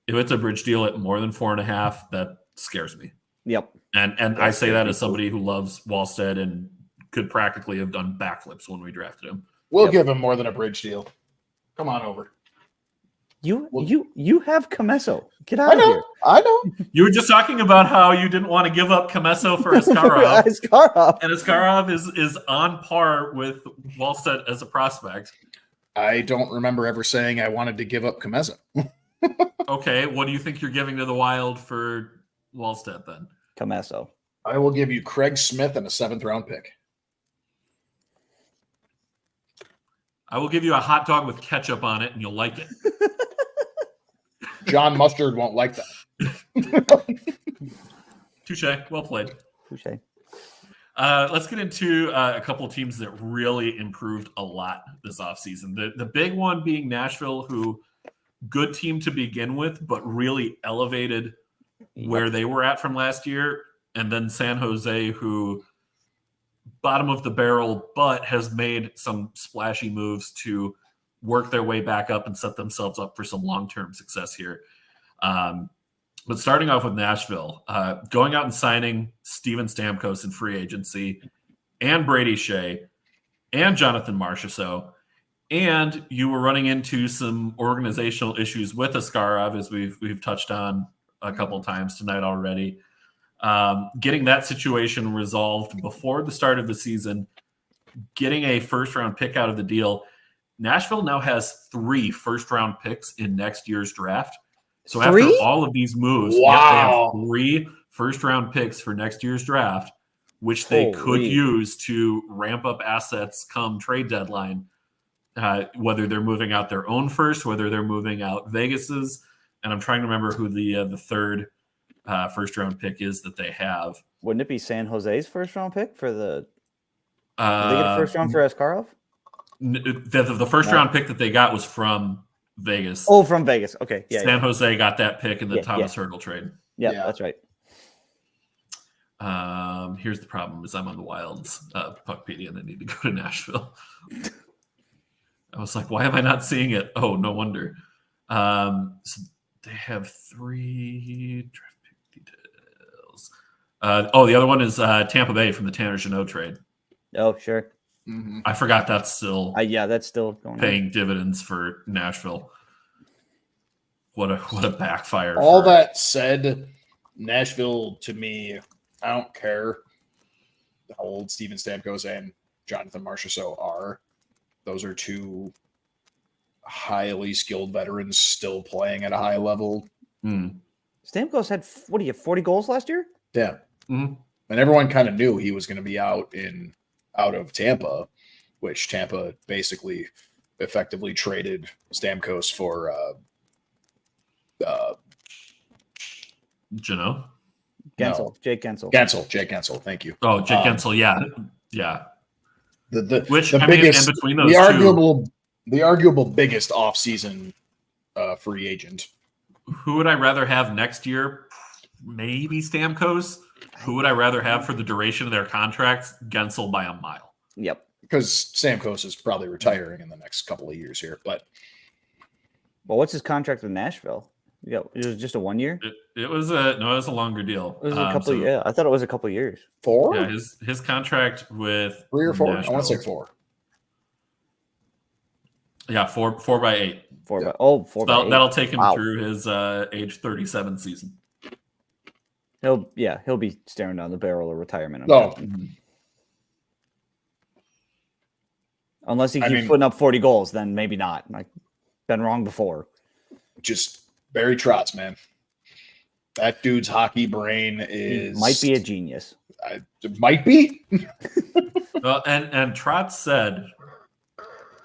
If it's a bridge deal at more than 4.5, that scares me. Yep. And I say that as somebody who loves Wallstead and could practically have done backflips when we drafted him. We'll give him more than a bridge deal. Come on over. You have Comesso. Get out of here. I know. You were just talking about how you didn't want to give up Comesso for Askarov. And Askarov is on par with Wallstead as a prospect. I don't remember ever saying I wanted to give up Comesso. Okay, what do you think you're giving to the Wild for Wallstead then? Comesso. I will give you Craig Smith and a 7th round pick. I will give you a hot dog with ketchup on it, and you'll like it. John Mustard won't like that. Touche. Well played. Touche. Let's get into a couple of teams that really improved a lot this offseason. The big one being Nashville, who good team to begin with, but really elevated where they were at from last year. And then San Jose, who bottom of the barrel, but has made some splashy moves to work their way back up and set themselves up for some long-term success here. But starting off with Nashville, going out and signing Steven Stamkos in free agency and Brady Shea and Jonathan Marchessault, and you were running into some organizational issues with Askarov, as we've touched on a couple of times tonight already. Getting that situation resolved before the start of the season, getting a first-round pick out of the deal. Nashville now has 3 first-round picks in next year's draft. So after all of these moves, they have 3 first-round picks for next year's draft, which they could use to ramp up assets come trade deadline, whether they're moving out their own first, whether they're moving out Vegas's. And I'm trying to remember who the third first-round pick is that they have. Wouldn't it be San Jose's first-round pick for the? Did they get a first round for Askarov? The first-round pick that they got was from Vegas. Oh, from Vegas. Okay, yeah. San Jose got that pick in the Thomas Hertl trade. Yeah, that's right. Here's the problem: is I'm on the Wild's Puckpedia, and I need to go to Nashville. I was like, why am I not seeing it? Oh, no wonder. So They have 3 draft pick details. The other one is Tampa Bay from the Tanner Jeannot trade. Oh, sure. Mm-hmm. I forgot that's still That's still going paying dividends for Nashville. What a backfire. All that said, Nashville, to me, I don't care how old Steven Stamkos and Jonathan Marchessault are. Those are 2 highly skilled veterans still playing at a high level. Stamkos had 40 goals last year? Yeah. Mm-hmm. And everyone kind of knew he was going to be out of Tampa, which Tampa basically effectively traded Stamkos for Jeannot? Gensel. No. Jake Gensel. Jake Gensel. Thank you. Oh, Jake Gensel. Yeah. The biggest, in between those the arguable biggest offseason free agent. Who would I rather have next year? Maybe Stamkos. Who would I rather have for the duration of their contracts? Gensel by a mile. Yep. Because Stamkos is probably retiring in the next couple of years here. But what's his contract with Nashville? Yeah, it was just a 1 year. It was a longer deal. It was a couple. Yeah, I thought it was a couple of years. 4? Yeah, his contract with 3 or 4. Nashville. I want to say 4. Yeah, 4 by 8. 4 by 8. That'll take him through his age 37 season. He'll be staring down the barrel of retirement. Unless he keeps putting up 40 goals, then maybe not. Like, been wrong before. Just Barry Trotz, man. That dude's hockey brain might be a genius. It might be. Well, and Trotz said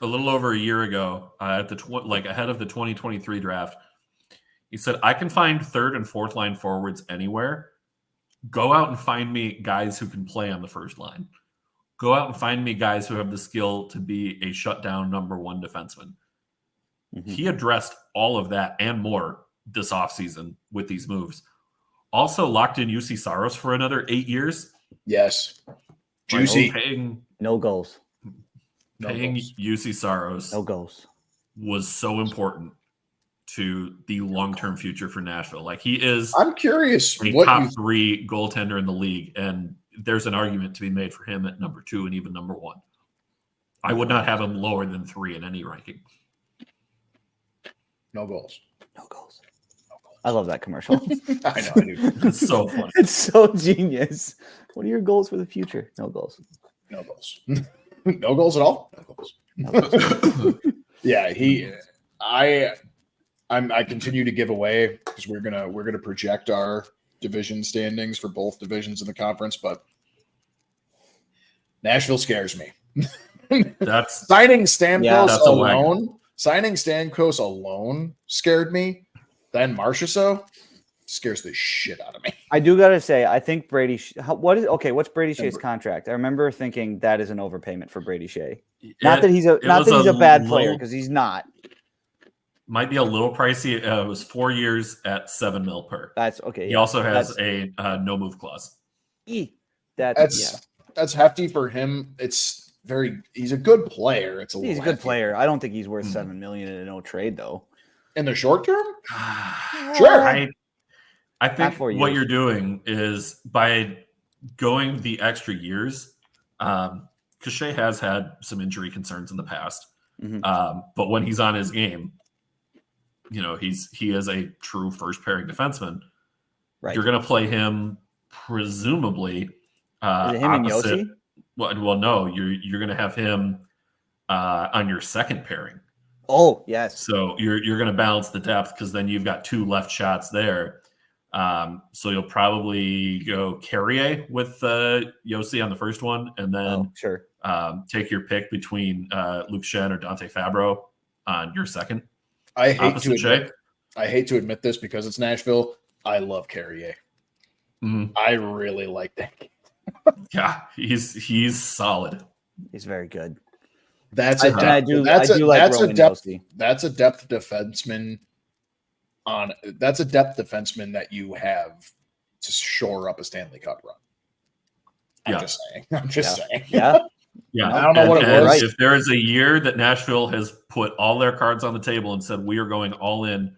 a little over a year ago, at ahead of the 2023 draft, he said, "I can find 3rd and 4th line forwards anywhere. Go out and find me guys who can play on the first line. Go out and find me guys who have the skill to be a shutdown number 1 defenseman." Mm-hmm. He addressed all of that and more this offseason with these moves. Also locked in UC Saros for another 8 years. Yes. Juicy. No goals. Paying UC Saros no goals was so important to the long-term future for Nashville. Like, he is I'm curious a top 3 goaltender in the league, and there's an argument to be made for him at number 2 and even number 1. I would not have him lower than 3 in any ranking. No goals. I love that commercial. I know, I do. It's so funny. It's so genius. What are your goals for the future? No goals. No goals. No goals at all? No goals. Yeah, I continue to give away because we're gonna project our division standings for both divisions in the conference, but Nashville scares me. That's signing Stamkos alone. Signing Stamkos alone scared me. Then Marchessault scares the shit out of me. I do gotta say, I think Brady. What's Brady Shea's contract? I remember thinking that is an overpayment for Brady Shea. Not that he's a bad player, because he's not. Might be a little pricey. It was 4 years at $7 million per. That's okay. He also has a no move clause. That's hefty for him. He's a good player. He's a good player. I don't think he's worth $7 million in a no trade though. In the short term, sure. I think what you're doing is by going the extra years, because Shea has had some injury concerns in the past. Mm-hmm. But when he's on his game, he is a true first pairing defenseman. Right. You're going to play him presumably is it him opposite. And Yossi? Well, no, you're going to have him on your second pairing. Oh, yes. So you're going to balance the depth, because then you've got 2 left shots there. So you'll probably go Carrier with Yossi on the first one, and then take your pick between Luke Shen or Dante Fabro on your second. I hate to admit this because it's Nashville. I love Carrier. Mm-hmm. I really like that. Yeah, he's solid. He's very good. That's a depth defenseman. That's a depth defenseman that you have to shore up a Stanley Cup run. I'm just saying. Yeah. I don't know what it was. If there is a year that Nashville has put all their cards on the table and said we are going all in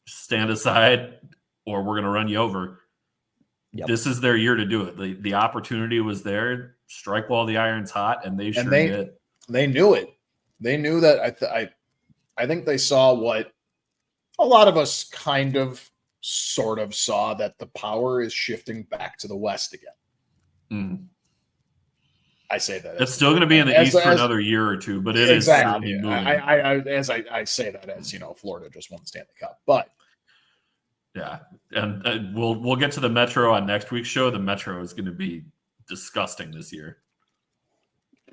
stand aside or we're going to run you over. Yep. This is their year to do it. The opportunity was there. Strike while the iron's hot, and they sure did. They knew it. They knew that. I think they saw what a lot of us kind of sort of saw, that the power is shifting back to the West again. Mm. I say that it's still going to be in the East for another year or two, but it exactly. is moving. I say that as Florida just won the Stanley Cup, but yeah, and we'll get to the Metro on next week's show. The Metro is going to be disgusting this year.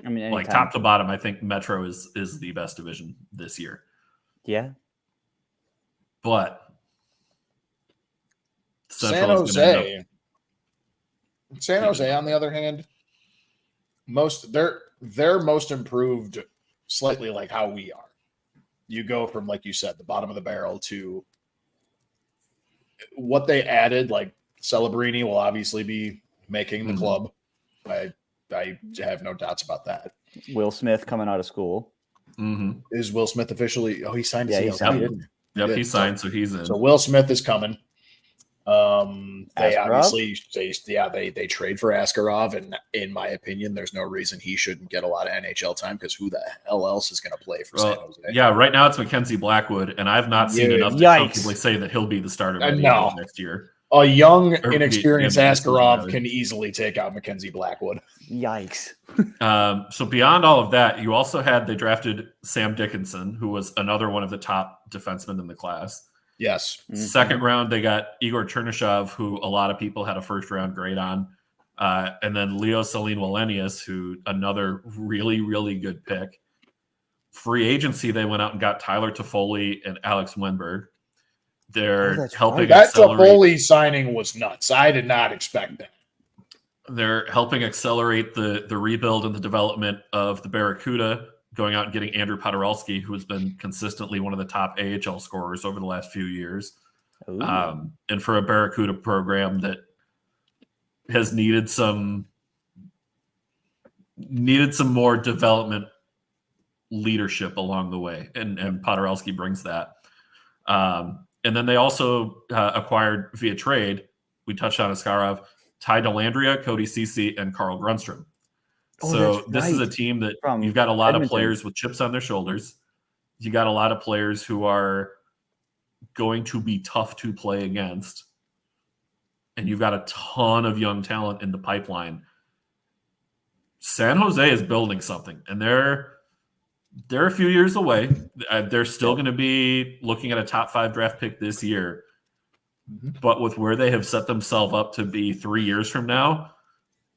I mean, like top to bottom, I think Metro is the best division this year. Yeah, but San Jose, on the other hand, they're most improved, slightly like how we are. You go from, like you said, the bottom of the barrel to what they added. Like Celebrini will obviously be making the club. I have no doubts about that. Will Smith coming out of school. Mm-hmm. Is Will Smith officially? Oh, he signed. Yeah, he signed. Yep, he signed, so he's in. So Will Smith is coming. They Askarov? obviously they trade for Askarov, and in my opinion, there's no reason he shouldn't get a lot of NHL time, because who the hell else is going to play for San Jose? Yeah, right now it's Mackenzie Blackwood, and I've not seen enough to comfortably say that he'll be the starter by the end of next year. A young, inexperienced Askarov can easily take out Mackenzie Blackwood. Yikes. So beyond all of that, you also they drafted Sam Dickinson, who was another one of the top defensemen in the class. Yes. Mm-hmm. Second round, they got Igor Chernyshov, who a lot of people had a first round grade on. And then Leo Saline-Wallenius, who another really, really good pick. Free agency, they went out and got Tyler Toffoli and Alex Wenberg. They're helping accelerate. That Toffoli signing was nuts. I did not expect that. They're helping accelerate the rebuild and the development of the Barracuda, going out and getting Andrew Podorowski, who has been consistently one of the top AHL scorers over the last few years. And for a Barracuda program that has needed some more development leadership along the way, and Podorowski brings that. And then they also acquired via trade, we touched on Askarov, Ty Dellandrea, Cody Ceci, and Carl Grunstrom. So this is a team that you've got a lot of players with chips on their shoulders. You got a lot of players who are going to be tough to play against. And you've got a ton of young talent in the pipeline. San Jose is building something, and they're a few years away. They're still going to be looking at a top 5 draft pick this year. But with where they have set themselves up to be 3 years from now,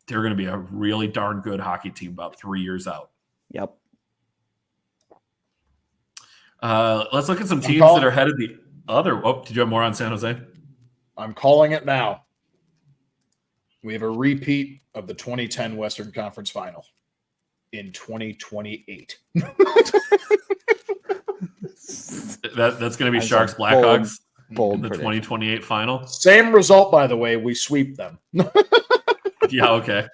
they're going to be a really darn good hockey team about 3 years out. Yep. Let's look at some teams that are headed the other. Oh, did you have more on San Jose? I'm calling it now. We have a repeat of the 2010 Western Conference Final in 2028. That's going to be Sharks Blackhawks in the 2028 final. Same result, by the way. We sweep them. Yeah. Okay.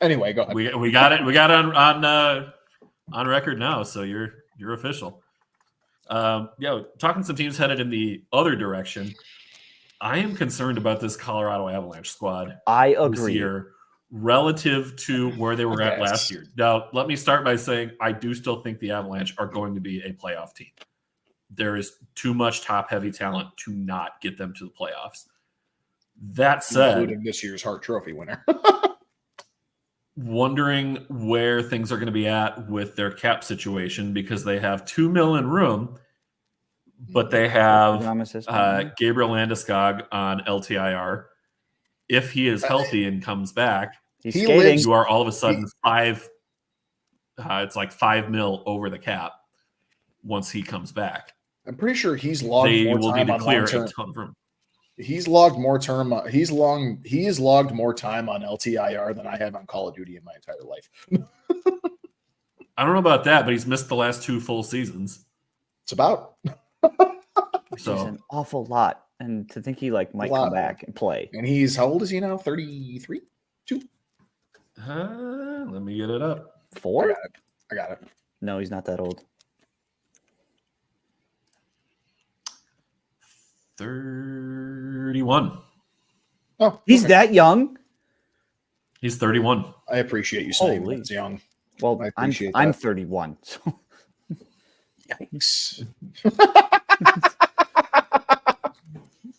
Anyway, go ahead. We got it. We got it on record now, so you're official. Talking some teams headed in the other direction. I am concerned about this Colorado Avalanche squad. I agree. This year, relative to where they were at last year. Now, let me start by saying I do still think the Avalanche are going to be a playoff team. There is too much top-heavy talent to not get them to the playoffs. That said, including this year's Hart Trophy winner. Wondering where things are going to be at with their cap situation, because they have $2 million in room, but they have Gabriel Landeskog on LTIR. If he is healthy and comes back, you are all of a sudden it's like $5 million over the cap once he comes back. I'm pretty sure he's logged more time on long-term. He's logged more time. He has logged more time on LTIR than I have on Call of Duty in my entire life. I don't know about that, but he's missed the last 2 full seasons. It's about. Which is an awful lot, and to think he might come back and play. And how old is he now? 33, 2. Let me get it up. 4. I got it. No, he's not that old. 31. Oh, He's okay. that young. He's 31. I appreciate you saying Holy. that's young. Well, I appreciate I'm that. 31. So Yikes.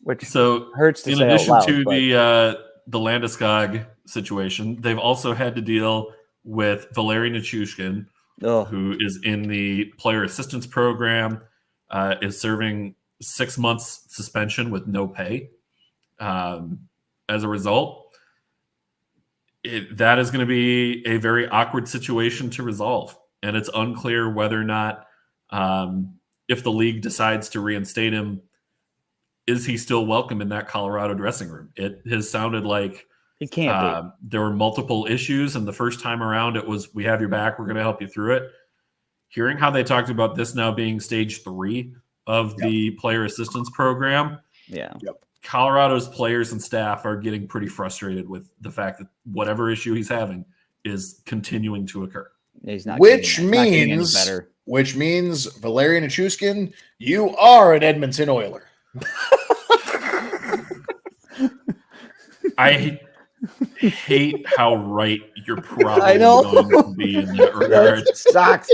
which So, hurts to in say out addition loud, to but the Landeskog situation, they've also had to deal with Valeri Nichushkin, ugh, who is in the player assistance program, is serving 6 months suspension with no pay. As a result, that is going to be a very awkward situation to resolve. And it's unclear whether or not, if the league decides to reinstate him, is he still welcome in that Colorado dressing room? It has sounded like he can't be. there were multiple issues, and the first time around it was, we have your back, we're going to help you through it. Hearing how they talked about this now being stage 3 of the player assistance program, Yeah. Colorado's players and staff are getting pretty frustrated with the fact that whatever issue he's having is continuing to occur. He's not Which getting, not getting any means better. Valerian Nichushkin, you are an Edmonton Oiler. I hate how right you're probably I know. going to be in that regard. That sucks.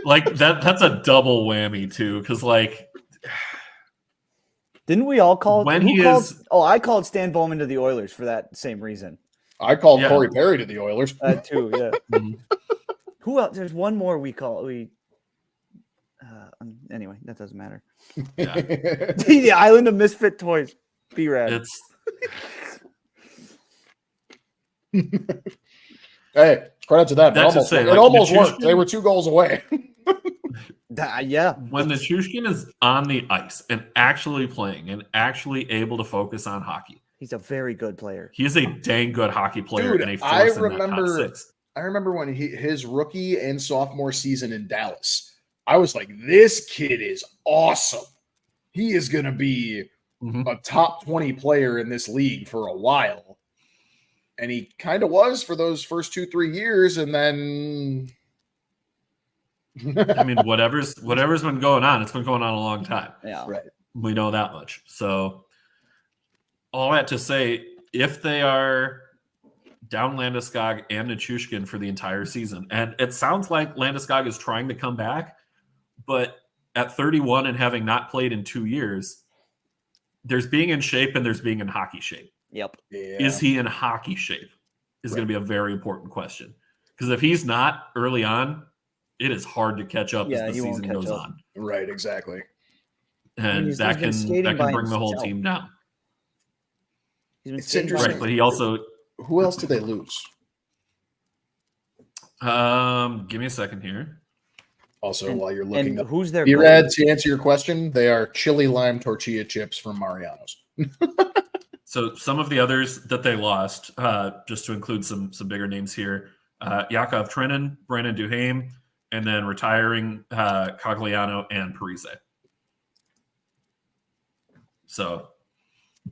Like that's a double whammy too, because like Didn't we all call? When who he called, is- Oh, I called Stan Bowman to the Oilers for that same reason. I called Yeah. Corey Perry to the Oilers. That too, yeah. Mhm. Who else? There's one more we call. Anyway, that doesn't matter. Yeah. The Island of Misfit Toys. Be rad. It's Hey, credit to them. That's to say, it like, almost Nichushkin- worked. They were 2 goals away. Yeah. when Nichushkin is on the ice and actually playing and actually able to focus on hockey. He's a very good player. He is a dang good hockey player Dude, and a force I in that remember- top 6. I remember when his rookie and sophomore season in Dallas, I was like, this kid is awesome. He is going to be Mhm. a top 20 player in this league for a while. And he kind of was for those first 2-3 years. And then I mean, whatever's been going on, it's been going on a long time. Yeah. right. We know that much. So all that to say, if they are down Landeskog and Nichushkin for the entire season, and it sounds like Landeskog is trying to come back, but at 31 and having not played in 2 years, there's being in shape and there's being in hockey shape. Yep. Yeah. Is he in hockey shape? Is going to be a very important question. Because if he's not early on, it is hard to catch up Yeah, as he the won't season catch goes up. on. Right, exactly. And he's that been can skating by bring the whole himself. team down. He's been It's skating by interesting. Right, but he also Who else did they lose? give me a second here. Also, And- while you're looking And up, who's their Brad, goalie? to answer your question, they are chili lime tortilla chips from Mariano's. So some of the others that they lost, just to include some bigger names here, Yakov Trenin, Brandon Duhaime, and then retiring Cogliano and Parise. So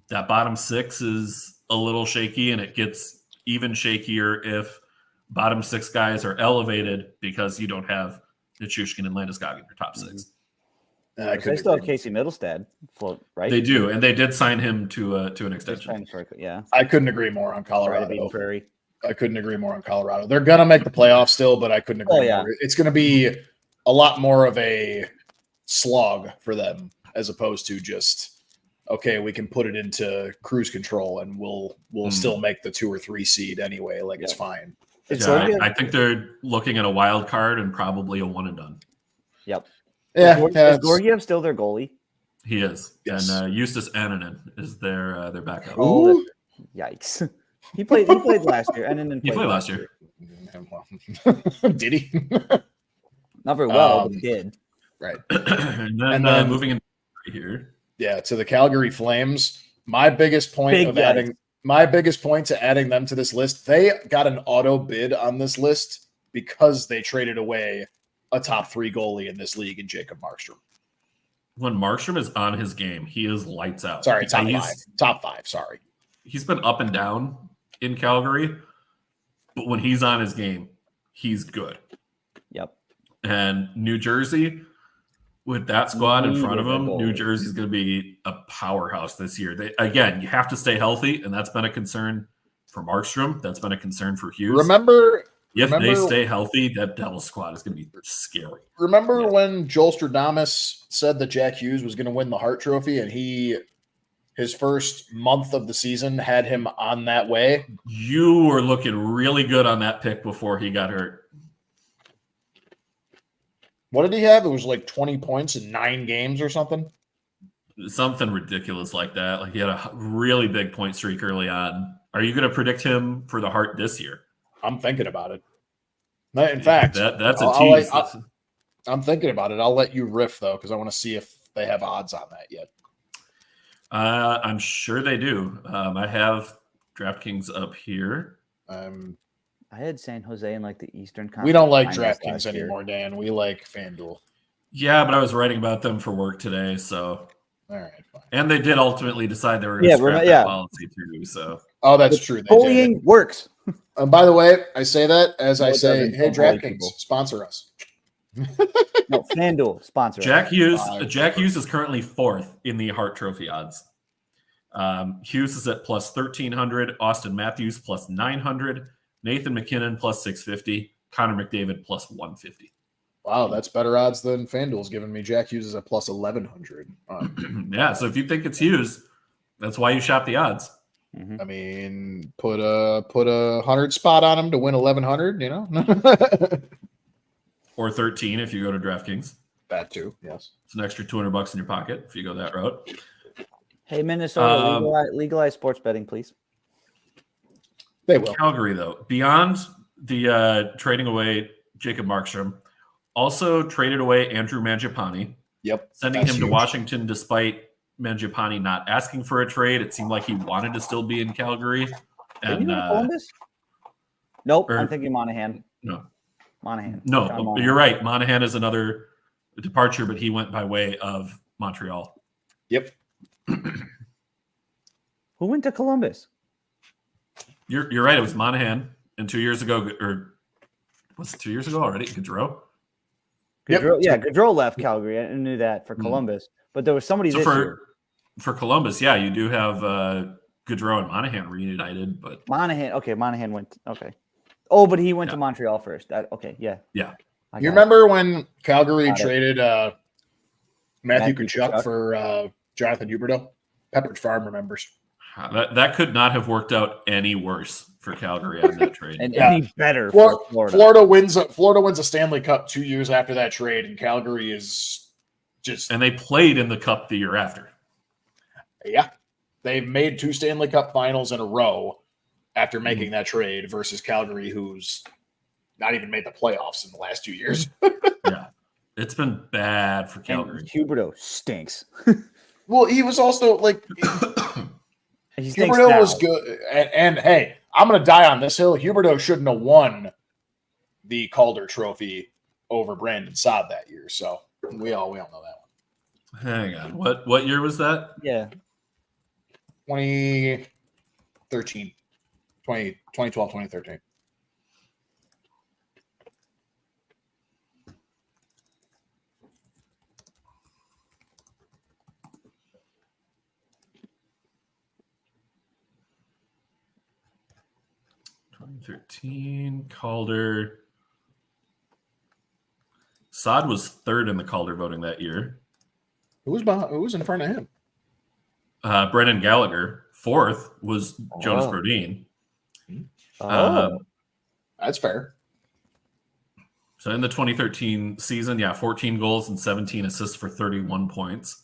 that bottom 6 is a little shaky, and it gets even shakier if bottom 6 guys are elevated because you don't have Nichushkin and Landeskog in your top 6. I They couldn't still have agree- Casey Middlestad float, right? They do, and they did sign him to an They're extension. trying for- Yeah. I couldn't agree more on Try to beat Colorado. Prairie. I couldn't agree more on Colorado. They're gonna make the playoffs still, but I couldn't agree Oh, yeah. more. It's gonna be a lot more of a slog for them as opposed to just okay, we can put it into cruise control and we'll still make the 2 or 3 seed anyway. Like it's Yeah. fine. It's Yeah, Georgia. I think they're looking at a wild card and probably a one and done. Yep. Yeah, Is it's- Georgiev still their goalie? He is, Yes. and Eustace Annanen is their backup. Ooh. Yikes. He played last year, and then He played last year. Did he? Not very well, Um, but he did. Right. and then, And then- moving in here. Yeah, to the Calgary Flames. My biggest point Big of yikes. adding them to this list, they got an auto bid on this list because they traded away a top 3 goalie in this league in Jacob Markstrom. When Markstrom is on his game, he is lights out. Sorry, top He's- 5. Top 5, sorry. He's been up and down in Calgary, but when he's on his game, he's good. Yep. And New Jersey, with that squad in front of Needed a them, New goalie. Jersey's going to be a powerhouse this year. Again, you have to stay healthy, and that's been a concern for Markstrom. That's been a concern for Hughes. Remember if they stay healthy, that Devils squad is going to be scary. Remember when Joel Stradamus said that Jack Hughes was going to win the Hart Trophy, and his first month of the season had him on that way? You were looking really good on that pick before he got hurt. What did he have? It was like 20 points in 9 games or something. Something ridiculous like that. Like he had a really big point streak early on. Are you going to predict him for the Hart this year? I'm thinking about it. In fact, that's a tease. I'm thinking about it. I'll let you riff though, because I want to see if they have odds on that yet. I'm sure they do. I have DraftKings up here. I had San Jose in like the Eastern Conference. We don't like DraftKings anymore, Dan. We like FanDuel. Yeah, but I was writing about them for work today, so. All right, fine. And they did ultimately decide they were going to scrap that policy too. So. Oh, that's true. Bullying works. And by the way, I say that as I say, hey, DraftKings, sponsor us. No, FanDuel sponsor. Jack Hughes is currently 4th in the Hart Trophy odds. Hughes is at plus 1,300. Austin Matthews plus 900. Nathan McKinnon plus 650. Connor McDavid plus 150. Wow, that's better odds than FanDuel's giving me. Jack Hughes is at plus 1,100. Yeah, so if you think it's Hughes, that's why you shop the odds. Mm-hmm. I mean, put a 100 spot on him to win 1,100. You know, or 13 if you go to DraftKings. That too, yes. It's an extra $200 in your pocket if you go that route. Hey, Minnesota, legalize sports betting, please. They will. Calgary, though, beyond the trading away Jacob Markstrom, also traded away Andrew Mangiapane. Yep. Sending him to Washington despite Mangiapane not asking for a trade. It seemed like he wanted to still be in Calgary. And Columbus? Nope, I'm thinking Monahan. No. Monahan. No, you're right. Monahan is another departure, but he went by way of Montreal. Yep. Who went to Columbus? You're right. It was Monahan. And 2 years ago, or was it 2 years ago already? Gaudreau? Gaudreau, yeah, Gaudreau left Calgary. I knew that for Columbus. But there was somebody this year. For Columbus, yeah, you do have Gaudreau and Monahan reunited. But Monahan went. Okay. Oh, but he went to Montreal first. Yeah. Yeah. You remember when Calgary traded Matthew Tkachuk for Jonathan Huberdeau? Pepperidge Farm remembers. That could not have worked out any worse for Calgary on that trade. And any better for Florida. Florida wins a Stanley Cup 2 years after that trade, and Calgary is just... And they played in the Cup the year after. Yeah. They've made 2 Stanley Cup finals in a row after making that trade versus Calgary, who's not even made the playoffs in the last 2 years. Yeah. It's been bad for Calgary. And Huberdeau stinks. Well, he was also like... Huberdeau was good. And hey, I'm going to die on this hill. Huberdeau shouldn't have won the Calder Trophy over Brandon Saad that year. So we all know that one. Hang on. What year was that? Yeah. 2013. 2012, 2013. Calder. Saad was 3rd in the Calder voting that year. Who was in front of him? Brendan Gallagher. 4th was Jonas Brodin. That's fair. So in the 2013 season, 14 goals and 17 assists for 31 points.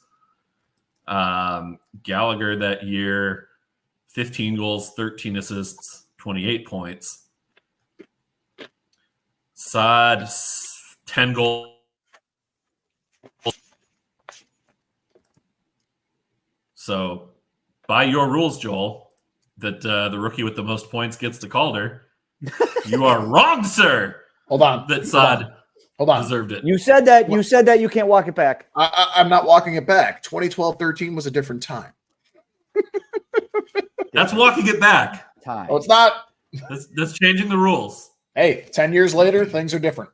Gallagher that year, 15 goals, 13 assists, 28 points. Saad, 10 goals. So, by your rules, Joel, that the rookie with the most points gets the Calder, you are wrong, sir. Hold on. That Saad deserved it. You said that. You said that you can't walk it back. I'm not walking it back. 2012-13 was a different time. That's walking it back. Oh, it's not. That's changing the rules. Hey, 10 years later, things are different.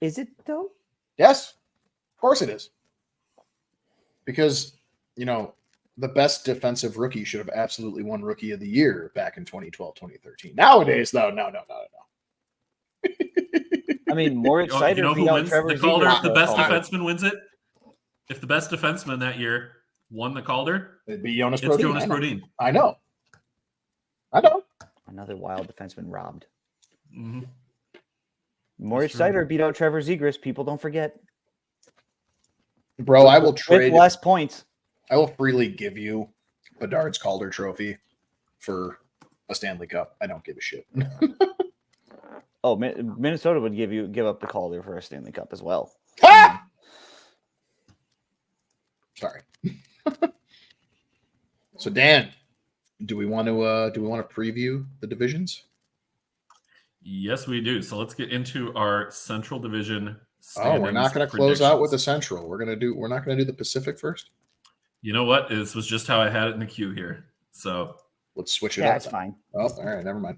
Is it though? Yes, of course it is. Because, the best defensive rookie should have absolutely won Rookie of the Year back in 2012, 2013. Nowadays, though, no. I mean, Moritz You Seider know beat who out wins Trevor the Calder Zegras if the for best Calder. defenseman wins it? If the best defenseman that year won the Calder, It'd be Jonas it's Brodin. Jonas Brodin. I know. Another wild defenseman robbed. Mm-hmm. Moritz true. Seider beat out Trevor Zegras. People don't forget. Bro, I will With trade. less points. I will freely give you Bedard's Calder trophy for a Stanley Cup. I don't give a shit. Oh, Minnesota would give up the Calder for a Stanley Cup as well. Ha! Sorry. So Dan, do we want to preview the divisions? Yes, we do. So let's get into our Central Division. Oh, we're not going to close out with the Central. We're not going to do the Pacific first. You know what? This was just how I had it in the queue here. So let's switch it up. Yeah, it's fine. Oh, all right, never mind.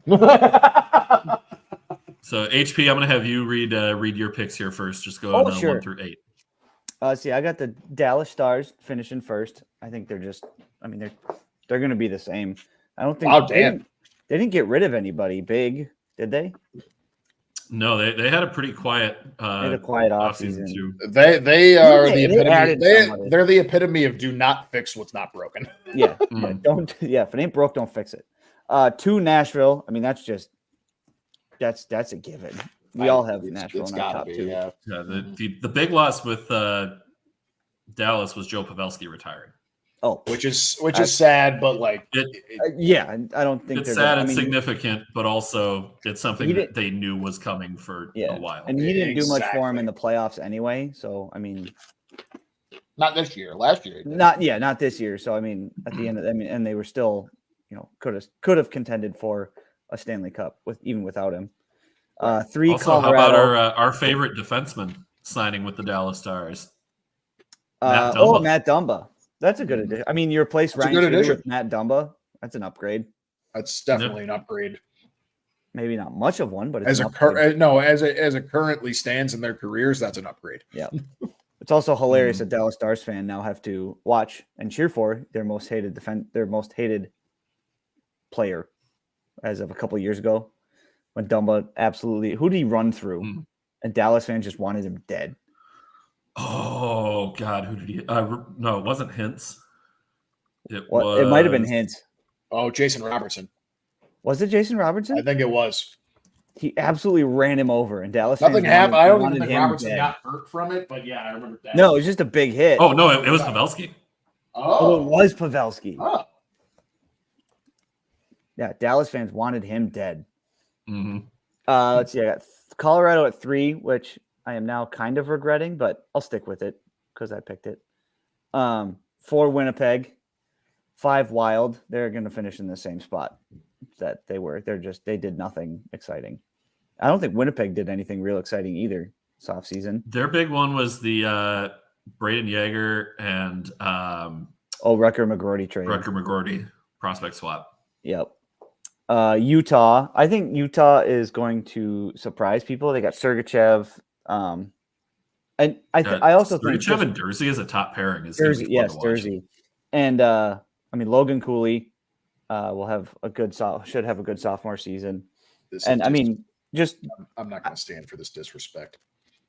So HP, I'm going to have you read your picks here first. Just go on sure. 1 through 8. See, I got the Dallas Stars finishing first. I think they're going to be the same. I don't think. Wow, Dan. They didn't get rid of anybody big, did they? No, they had a pretty quiet They had a quiet offseason too. They are the They added epitome. They're the epitome of do not fix what's not broken. Yeah, don't. Yeah, if it ain't broke, don't fix it. 2 Nashville. I mean, that's a given. We all have Nashville in our top 2. Yeah. Yeah, the big loss with Dallas was Joe Pavelski retiring. Oh, which is sad, but like yeah, I don't think it's sad and significant, but also it's something that they knew was coming for a while. And he didn't do much for him in the playoffs anyway. So I mean, not this year. Last year, not this year. So I mean, at the end of and they were still, could have contended for a Stanley Cup even without him. 3 also, Colorado. how about our favorite defenseman signing with the Dallas Stars? Matt Dumba. That's a good addition. I mean, you replace Ryan Suter with Matt Dumba. That's an upgrade. That's definitely an upgrade. Maybe not much of one, but it's as it currently stands in their careers, that's an upgrade. Yeah. It's also hilarious that Dallas Stars fans now have to watch and cheer for their most hated player as of a couple of years ago when Dumba who did he run through? And Dallas fans just wanted him dead. Oh God, who did he? No, it wasn't Hintz. It might have been Hintz. Oh, Jason Robertson. Was it Jason Robertson? I think it was. He absolutely ran him over, and Dallas. Nothing happened. I don't even think Robertson got hurt from it, but yeah, I remember that. No, it was just a big hit. Oh no, it was Pavelski. Oh, it was Pavelski. Oh. Yeah, Dallas fans wanted him dead. Mm-hmm. Let's see. I got Colorado at 3, which I am now kind of regretting, but I'll stick with it because I picked it. 4 Winnipeg, 5 Wild. They're going to finish in the same spot that they were. They did nothing exciting. I don't think Winnipeg did anything real exciting either this offseason. Their big one was the Braden Yeager and Rucker McGroarty trade. Rucker McGroarty prospect swap. Yep. Utah. I think Utah is going to surprise people. They got Sergachev. And I also think Sergachev and Dursey is a top pairing. Dursey, yes, Dursey. And Logan Cooley should have a good sophomore season. I'm not going to stand for this disrespect.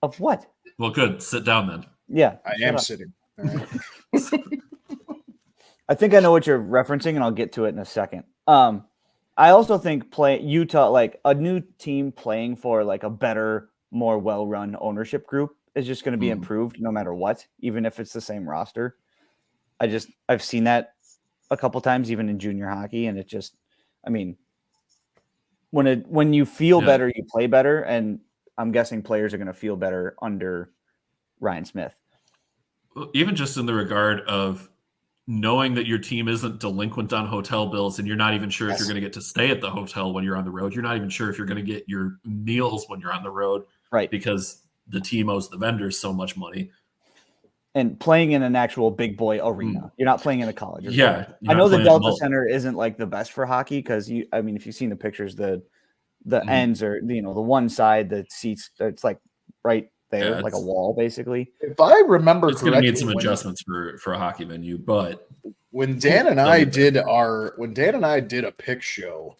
Of what? Well, good. Sit down then. Yeah, I am sitting. All right. I think I know what you're referencing, and I'll get to it in a second. I also think Utah, like a new team playing for like a better, more well-run ownership group, is just going to be improved no matter what, even if it's the same roster. I've seen that a couple times, even in junior hockey, and when you feel better, you play better, and I'm guessing players are going to feel better under Ryan Smith. Even just in the regard of knowing that your team isn't delinquent on hotel bills and you're not even sure if you're going to get to stay at the hotel when you're on the road. You're not even sure if you're going to get your meals when you're on the road. Right. Because the team owes the vendors so much money. And playing in an actual big boy arena. You're not playing in a college. Yeah. I know the Delta Center isn't like the best for hockey because if you've seen the pictures, the ends are, the one side, the seats, it's like right there, like a wall, basically. If I remember it's going to correctly, need some adjustments for a hockey venue, but when Dan and I did a pick show,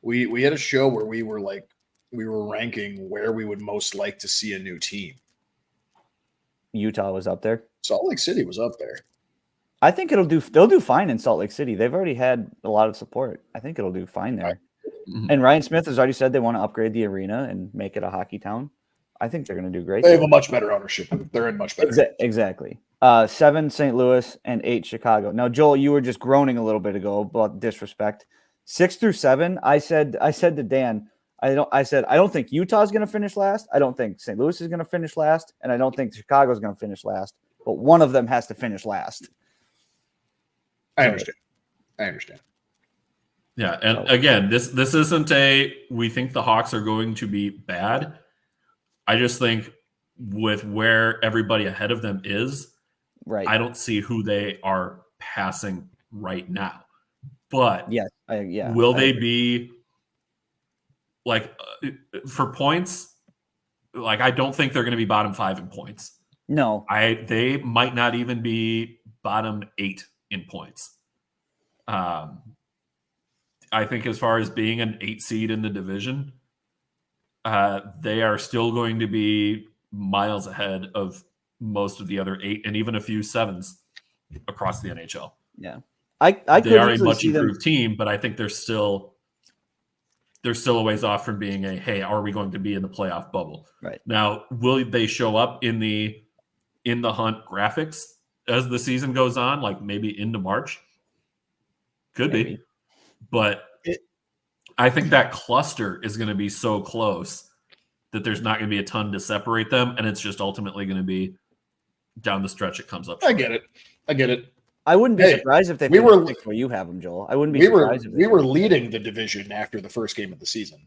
we had a show where we were ranking where we would most like to see a new team. Utah was up there. Salt Lake City was up there. I think they'll do fine in Salt Lake City. They've already had a lot of support. I think it'll do fine there. And Ryan Smith has already said they want to upgrade the arena and make it a hockey town. I think they're going to do great. They have a much better ownership. They're in much better. Exactly. 7 St. Louis and 8 Chicago. Now, Joel, you were just groaning a little bit ago about disrespect. 6 through 7. I said to Dan, I don't think Utah's going to finish last. I don't think St. Louis is going to finish last, and I don't think Chicago's going to finish last. But one of them has to finish last. I understand. Yeah, and again, this isn't we think the Hawks are going to be bad. I just think with where everybody ahead of them is, right, I don't see who they are passing right now. But will they be like for points? Like, I don't think they're going to be bottom 5 in points. No, they might not even be bottom 8 in points. I think as far as being an 8 seed in the division, they are still going to be miles ahead of most of the other 8 and even a few 7s across the NHL. Yeah, they are a much improved team, but I think they're still a ways off from being hey, are we going to be in the playoff bubble? Right. Now, will they show up in the hunt graphics as the season goes on, like maybe into March? Could be. But I think that cluster is going to be so close that there's not going to be a ton to separate them, and it's just ultimately going to be down the stretch it comes up short. I get it. I wouldn't be surprised if they where you have them, Joel. I wouldn't be surprised if we were leading the division after the first game of the season.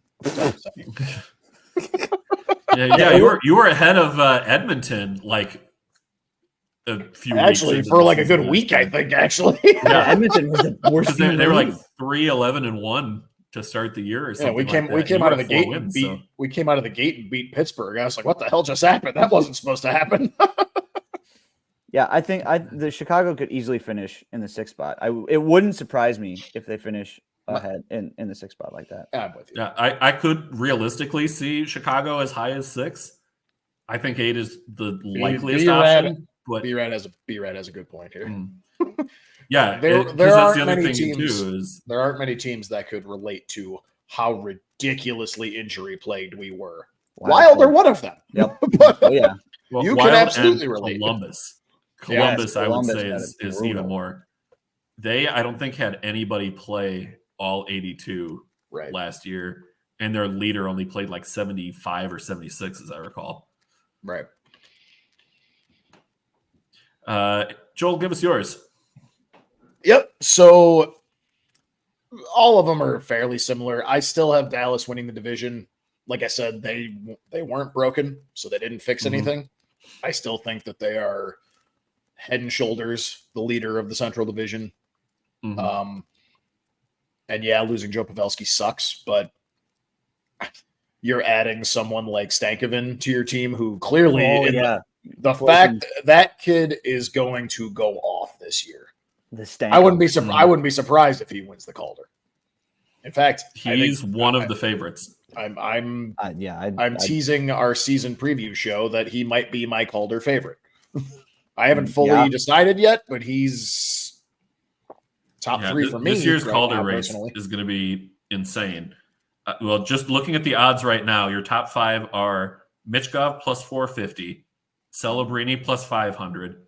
you were ahead of Edmonton like a few weeks for like a good week, I think. Actually, Edmonton was the worst. They were like 3-11-1 to start the year or something. We came out of the gate and beat Pittsburgh. I was like, what the hell just happened? That wasn't supposed to happen. Yeah, I think the Chicago could easily finish in the 6th spot. It wouldn't surprise me if they finish ahead in the 6th spot like that. I'm with you. Yeah, I could realistically see Chicago as high as 6. I think 8 is the likeliest option. But B-Rad has a good point here. Yeah, there that's aren't the other many thing teams. too is there aren't many teams that could relate to how ridiculously injury plagued we were. Wild are one of them. Yep. But, yeah. Well, you Wild can absolutely and relate. Columbus, I would say, is brutal. even more. I don't think had anybody play all 82 last year, and their leader only played like 75 or 76, as I recall. Right. Joel, give us yours. Yep. So all of them are fairly similar. I still have Dallas winning the division. Like I said, they weren't broken, so they didn't fix anything. I still think that they are head and shoulders the leader of the Central Division. And yeah, losing Joe Pavelski sucks, but you're adding someone like Stankoven to your team who clearly the fact that kid is going to go off this year. I wouldn't be surprised if he wins the Calder. In fact, he's one of the favorites. I'm teasing our season preview show that he might be my Calder favorite. I haven't fully decided yet, but he's top 3 for me. This year's Calder race is going to be insane. Well, just looking at the odds right now, your top 5 are Michkov plus 450, Celebrini plus 500,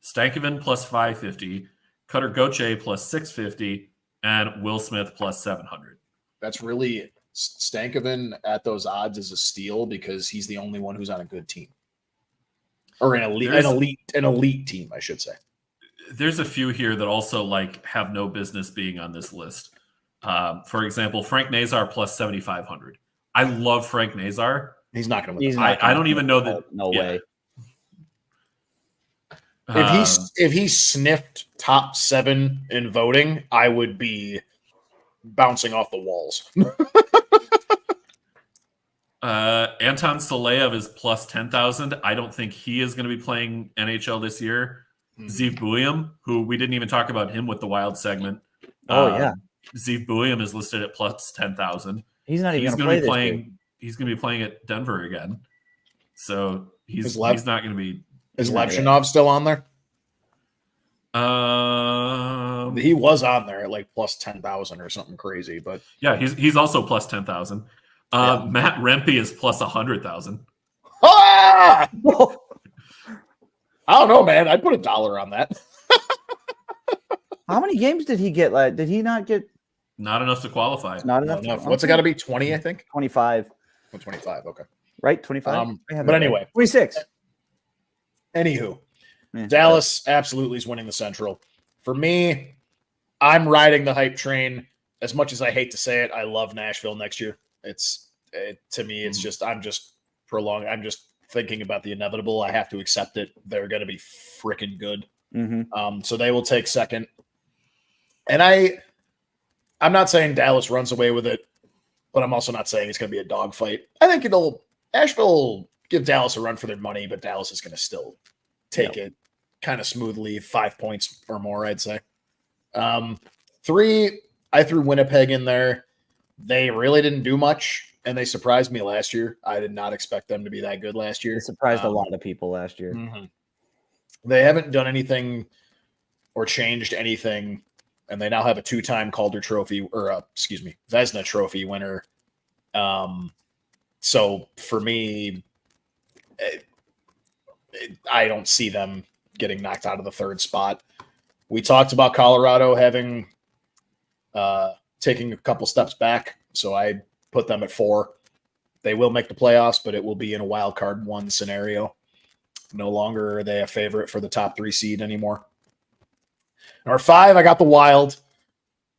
Stankoven plus 550, Cutter Gauthier plus 650, and Will Smith plus 700. That's really Stankoven at those odds is a steal because he's the only one who's on a good team. Or an elite team, I should say. There's a few here that also have no business being on this list. For example, Frank Nazar plus 7,500. I love Frank Nazar. He's not going to win. I don't even know that. No way. If he sniffed top 7 in voting, I would be bouncing off the walls. Anton Saleyev is plus 10,000. I don't think he is going to be playing NHL this year. Zeev Buium, who we didn't even talk about him with the Wild segment. Oh, yeah. Zeev Buium is listed at plus 10,000. He's not even going to play this year. He's going to be playing at Denver again. So he's not going to be. Is Levshinov still on there? He was on there at like plus 10,000 or something crazy, but yeah, he's also plus 10,000. Matt Rempe is plus 100,000. Ah! I don't know, man. I'd put $1 on that. How many games did he get? Like, did he not get? Not enough to qualify. Not enough. What's it got to be? 20, I think. 25. 25. Okay. Right, 25. But anyway, 26. Anywho, Dallas absolutely is winning the Central. For me, I'm riding the hype train. As much as I hate to say it, I love Nashville next year. To me, it's just I'm just thinking about the inevitable. I have to accept it. They're going to be freaking good. So they will take second. And I'm not saying Dallas runs away with it, but I'm also not saying it's going to be a dogfight. I think Nashville will give Dallas a run for their money, but Dallas is going to still take it kind of smoothly, 5 points or more, I'd say. 3, I threw Winnipeg in there. They really didn't do much, and they surprised me last year. I did not expect them to be that good last year. It surprised a lot of people last year. They haven't done anything or changed anything, and they now have a 2-time Calder Trophy, or Vezina Trophy winner. So for me, I don't see them getting knocked out of the 3rd spot. We talked about Colorado having taking a couple steps back, so I put them at 4. They will make the playoffs, but it will be in a wild card 1 scenario. No longer are they a favorite for the top 3 seed anymore. Number 5, I got the Wild.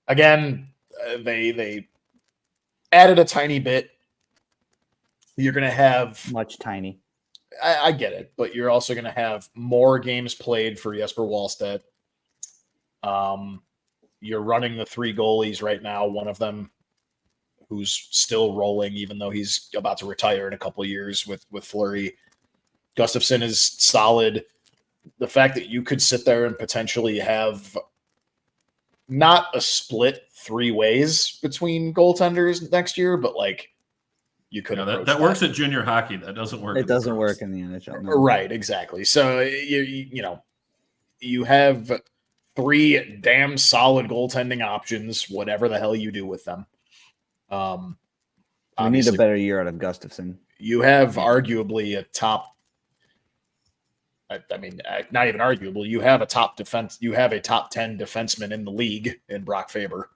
Again, they added a tiny bit. You're going to have much tiny. I get it, but you're also going to have more games played for Jesper Wallstedt. You're running the 3 goalies right now. One of them who's still rolling, even though he's about to retire in a couple of years with Fleury. Gustafsson is solid. The fact that you could sit there and potentially have not a split 3 ways between goaltenders next year, but like you could that works at junior hockey. That doesn't work. It doesn't work in the NHL. No. Right, exactly. So you have 3 damn solid goaltending options, whatever the hell you do with them. We need a better year out of Gustafsson. You have arguably a top. I mean, not even arguable. You have a top defense. You have a top 10 defenseman in the league in Brock Faber.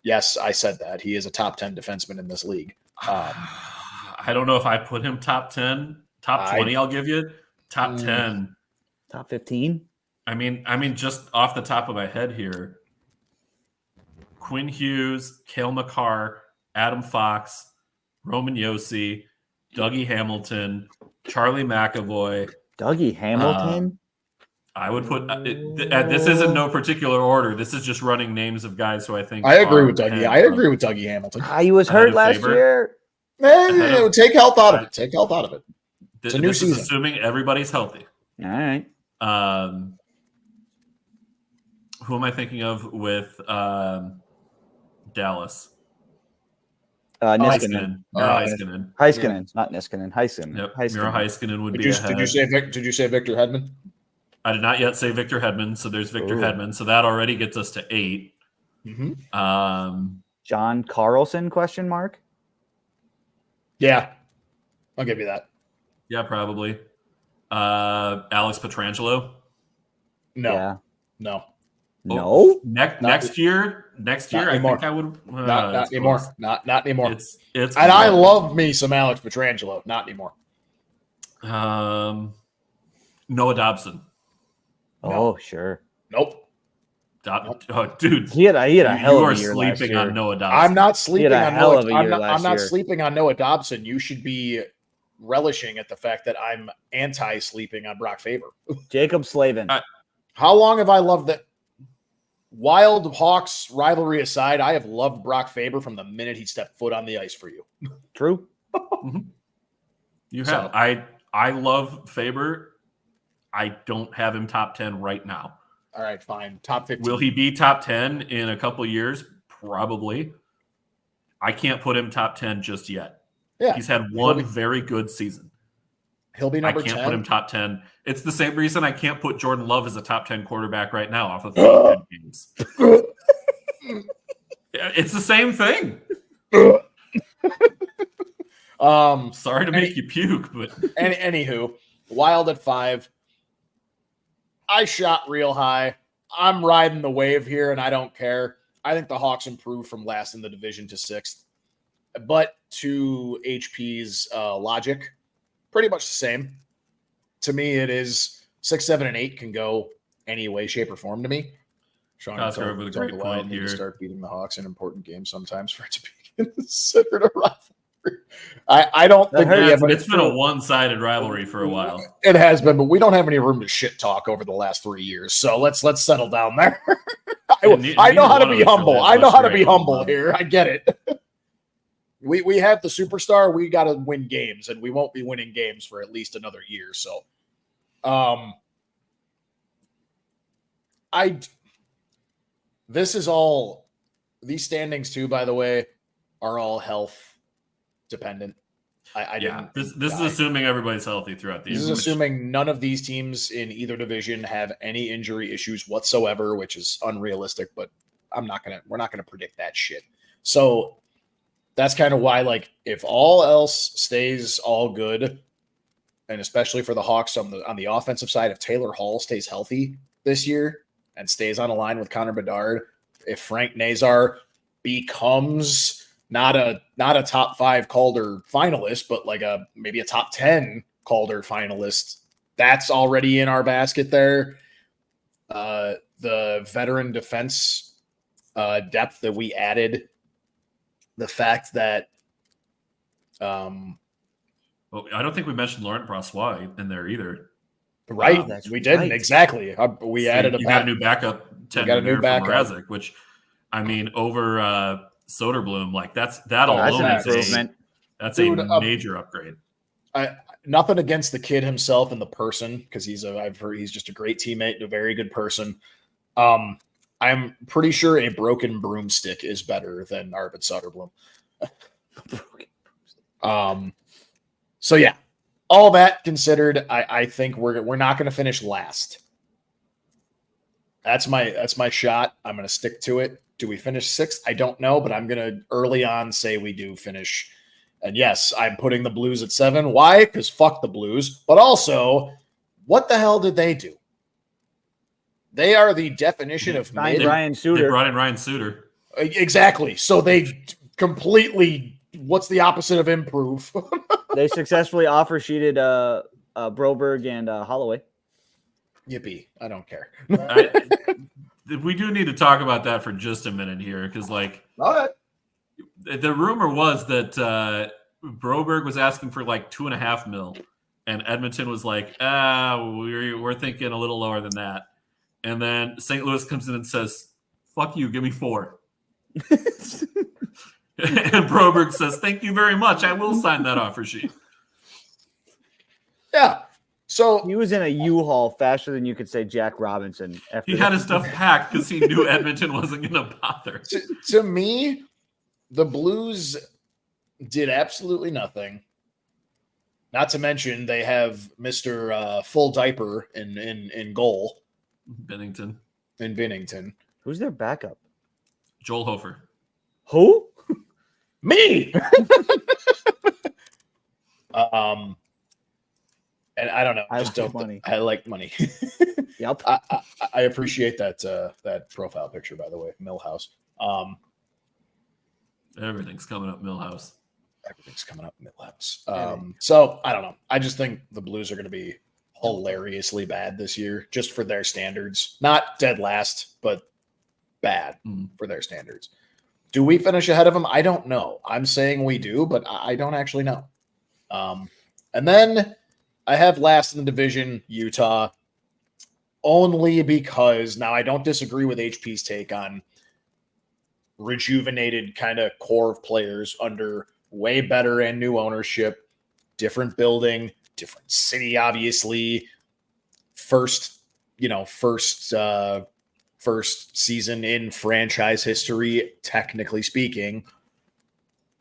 Yes, I said that. He is a top 10 defenseman in this league. I don't know if I put him top 10, top 20. I'll give you top 10, top 15. I mean, just off the top of my head here, Quinn Hughes, Cale Makar, Adam Fox, Roman Josi, Dougie Hamilton, Charlie McAvoy. Dougie Hamilton? I would put this is in no particular order. This is just running names of guys who I think. I agree with Dougie. I agree with Dougie Hamilton. He was hurt last year. Man, take health out of it. Take health out of it. It's a new season. Is assuming everybody's healthy. All right. Who am I thinking of with Dallas? Niskanen. Heiskanen, not Niskanen. Heiskanen. Yep. Miro Heiskanen would be ahead. Did you say Victor Hedman? I did not yet say Victor Hedman, so there's Victor Hedman. So that already gets us to 8. John Carlson, question mark? Yeah. I'll give you that. Yeah, probably. Alex Pietrangelo? No. Yeah. No. No? Next year, I think I would. Not anymore. Not anymore. It's and I love me some Alex Pietrangelo. Not anymore. Noah Dobson. Oh, sure. Nope. Oh, dude, he had a hell of a year. You are sleeping on Noah Dobson. I'm not sleeping on Noah. I'm not year. sleeping on Noah Dobson. You should be relishing at the fact that I'm anti-sleeping on Brock Faber. Jacob Slavin. How long have I loved that? Wild Hawks rivalry aside, I have loved Brock Faber from the minute he stepped foot on the ice for you. True. You So- have. I love Faber. I don't have him top 10 right now. All right, fine. Top 15. Will he be top 10 in a couple of years? Probably. I can't put him top 10 just yet. Yeah, He's had one very good season. he'll be I number can't 10. put him top 10. It's the same reason I can't put Jordan Love as a top 10 quarterback right now off of 3 good games. It's the same thing. Sorry to make you puke, but Anywho, Wild at 5. I shot real high. I'm riding the wave here, and I don't care. I think the Hawks improved from last in the division to 6th. But to HP's logic, pretty much the same. To me, it is 6, 7, and 8 can go any way, shape, or form to me. Sean, Oscar with a great point need here. to start beating the Hawks in important games sometimes for it to be considered a rivalry. I don't think it's been a one-sided rivalry for a while. It has been, but we don't have any room to shit talk over the last 3 years. So let's settle down there. I know how to be humble. I know how to be humble here. I get it. We have the superstar. We got to win games, and we won't be winning games for at least another year. So, this is all, these standings too, by the way, are all health dependent. This is assuming everybody's healthy throughout the year. This is assuming none of these teams in either division have any injury issues whatsoever, which is unrealistic, but we're not gonna predict that shit. So that's kind of why, like, if all else stays all good, and especially for the Hawks on the offensive side, if Taylor Hall stays healthy this year and stays on a line with Connor Bedard, if Frank Nazar becomes not a top 5 Calder finalist, but like maybe a top 10 Calder finalist, that's already in our basket there. The veteran defense depth that we added, the fact that well, I don't think we mentioned Laurent Brossois in there either. Right, we didn't exactly. We added got a new backup. We got a new backup, Mrazek, which I mean over Soderblom, like that alone is a major upgrade. Nothing against the kid himself and the person, because I've heard he's just a great teammate and a very good person. I'm pretty sure a broken broomstick is better than Arvid Soderblom. So yeah, all that considered, I think we're not going to finish last. That's my shot. I'm going to stick to it. Do we finish 6th? I don't know, but I'm going to early on say we do finish. And yes, I'm putting the Blues at 7. Why? Because fuck the Blues. But also, what the hell did they do? They are the definition of mid. They brought in Ryan Suter. Exactly. So they completely, what's the opposite of improve? They successfully offer sheeted Broberg and Holloway. Yippee. I don't care. We do need to talk about that for just a minute here, because like the rumor was that Broberg was asking for like $2.5 million, and Edmonton was like, we're thinking a little lower than that. And then St. Louis comes in and says, fuck you, give me 4. And Broberg says, thank you very much. I will sign that offer sheet. Yeah. So he was in a U-Haul faster than you could say Jack Robinson. He had his stuff packed because he knew Edmonton wasn't going to bother. To me, the Blues did absolutely nothing. Not to mention they have Mr. Full Diaper in goal. Binnington. Who's their backup? Joel Hofer. Who? Me. And I don't know. I like money. Yep. I appreciate that profile picture, by the way. Millhouse. Everything's coming up Millhouse. So I don't know. I just think the Blues are going to be hilariously bad this year, just for their standards. Not dead last, but bad for their standards. Do we finish ahead of them? I don't know. I'm saying we do, but I don't actually know. And then I have last in the division, Utah, only because now I don't disagree with HP's take on rejuvenated kind of core of players under way better and new ownership. different building, different city, obviously. First season in franchise history, technically speaking,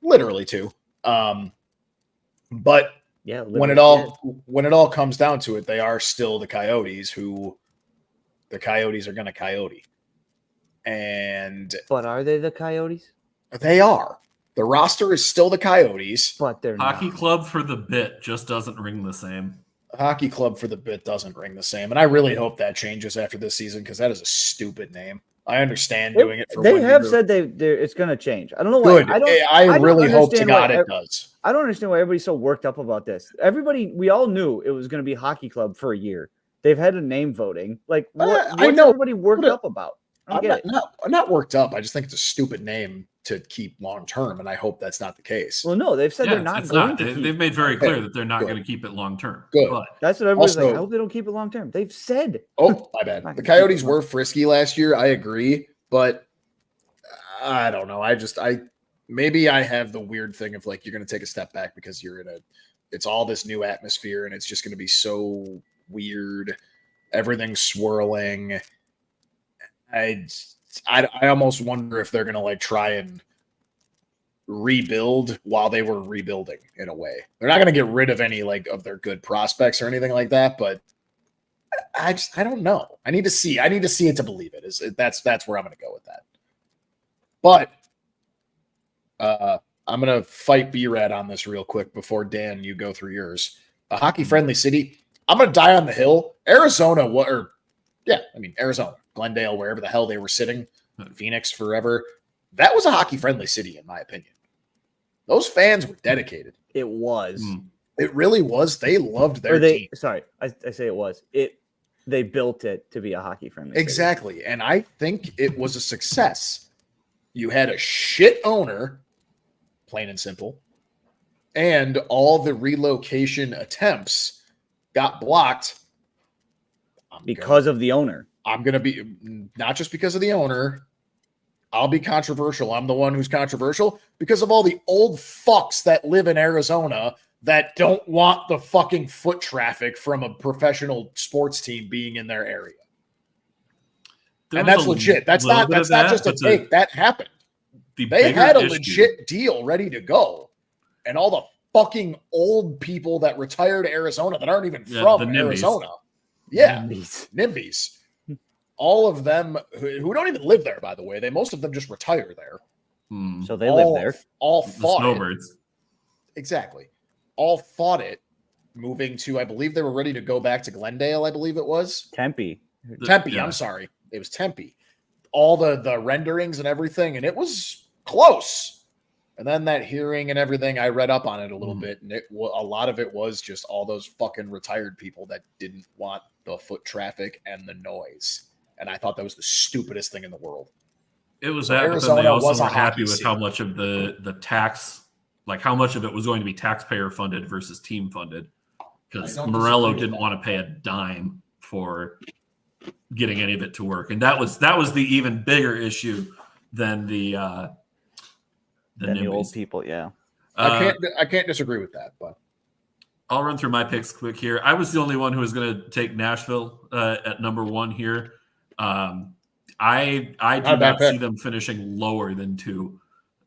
literally too. But Yeah, when it all comes down to it, they are still the Coyotes, who the Coyotes are going to coyote. And But are they the Coyotes? they are. The roster is still the Coyotes. But they're Hockey not. club for the bit just doesn't ring the same. Hockey club for the bit doesn't ring the same. And I really hope that changes after this season because that is a stupid name. I understand doing it for they 1 have year. said it's going to change. I don't know why. Good. I really hope to God it does. I don't understand why everybody's so worked up about this. We all knew it was going to be hockey club for a year. They've had a name voting. Like, what's everybody worked up about? I'm not worked up. I just think it's a stupid name to keep long term, and I hope that's not the case. Well, no, they've said they're not going to. They've made very clear that they're not going to keep it long term. Good. But that's what everybody's like. I hope they don't keep it long term. They've said. Oh, my bad. The Coyotes were frisky last year. I agree, but I don't know. Maybe I have the weird thing of like you're going to take a step back because it's all this new atmosphere, and it's just going to be so weird. Everything's swirling. I almost wonder if they're going to like try and rebuild while they were rebuilding in a way. They're not going to get rid of any like of their good prospects or anything like that, but I don't know. I need to see it to believe it. That's where I'm going to go with that. But I'm going to fight B-Rad on this real quick before Dan, you go through yours. A hockey friendly city. I'm going to die on the hill. Arizona, Arizona, Glendale, wherever the hell they were sitting, Phoenix forever. That was a hockey friendly city, in my opinion. Those fans were dedicated. It was. It really was. They loved their team. Sorry, I say it was. They built it to be a hockey friendly. Exactly. City. And I think it was a success. You had a shit owner, plain and simple, and all the relocation attempts got blocked because of the owner. I'm going to be not just because of the owner. I'll be controversial. I'm the one who's controversial because of all the old fucks that live in Arizona that don't want the fucking foot traffic from a professional sports team being in their area. And that's legit. That's not just a take. That happened. They had a legit deal ready to go. And all the fucking old people that retired to Arizona that aren't even from Arizona. Yeah. NIMBYs. All of them who don't even live there, by the way. Most of them just retire there. So they live there. All fought snowbirds. Exactly. All fought it, moving to, I believe they were ready to go back to Glendale, I believe it was. Tempe. I'm sorry. It was Tempe. All the renderings and everything, and it was close. And then that hearing and everything, I read up on it a little bit, and a lot of it was just all those fucking retired people that didn't want the foot traffic and the noise. And I thought that was the stupidest thing in the world. It was that, but then they also weren't happy with how much of the tax, like how much of it was going to be taxpayer funded versus team funded. Because Morello didn't want to pay a dime for getting any of it to work. And that was the even bigger issue than the old people, yeah. I can't disagree with that, but I'll run through my picks quick here. I was the only one who was going to take Nashville at number 1 here. I do not see them finishing lower than 2,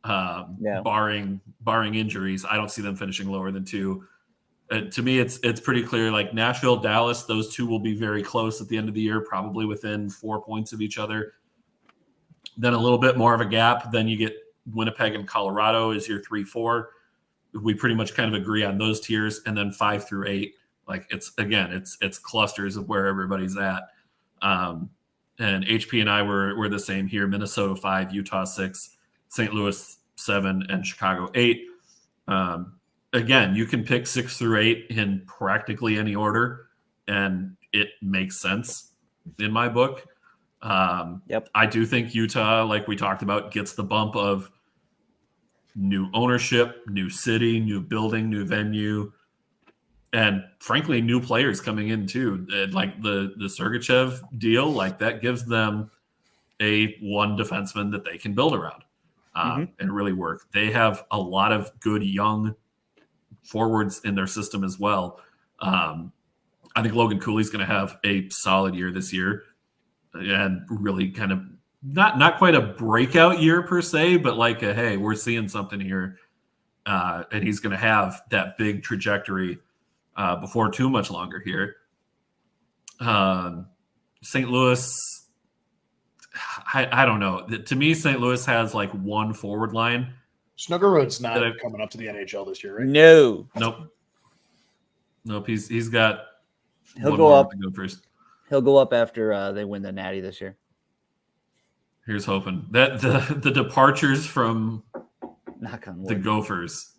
barring injuries. I don't see them finishing lower than 2. To me, it's pretty clear. Like Nashville, Dallas, those 2 will be very close at the end of the year, probably within 4 points of each other. Then a little bit more of a gap. Then you get Winnipeg and Colorado is your 3-4. We pretty much kind of agree on those tiers, and then 5 through 8. Like it's clusters of where everybody's at. And HP and I were the same here. Minnesota 5, Utah 6, St. Louis 7, and Chicago 8. Again, you can pick 6 through 8 in practically any order, and it makes sense in my book. I do think Utah, like we talked about, gets the bump of new ownership, new city, new building, new venue, and frankly, new players coming in too. Like the Sergachev deal, like that gives them one defenseman that they can build around and really work. They have a lot of good young forwards in their system as well. I think Logan Cooley's going to have a solid year this year, and really kind of not quite a breakout year per se, but like hey, we're seeing something here, and he's going to have that big trajectory before too much longer here. St. Louis, I don't know. To me, St. Louis has like one forward line. Snuggerud's not coming up to the NHL this year, right? No. Nope. He's got. He'll go up. To go first. He'll go up after they win the Natty this year. Here's hoping that the departures from Knock on wood. the Gophers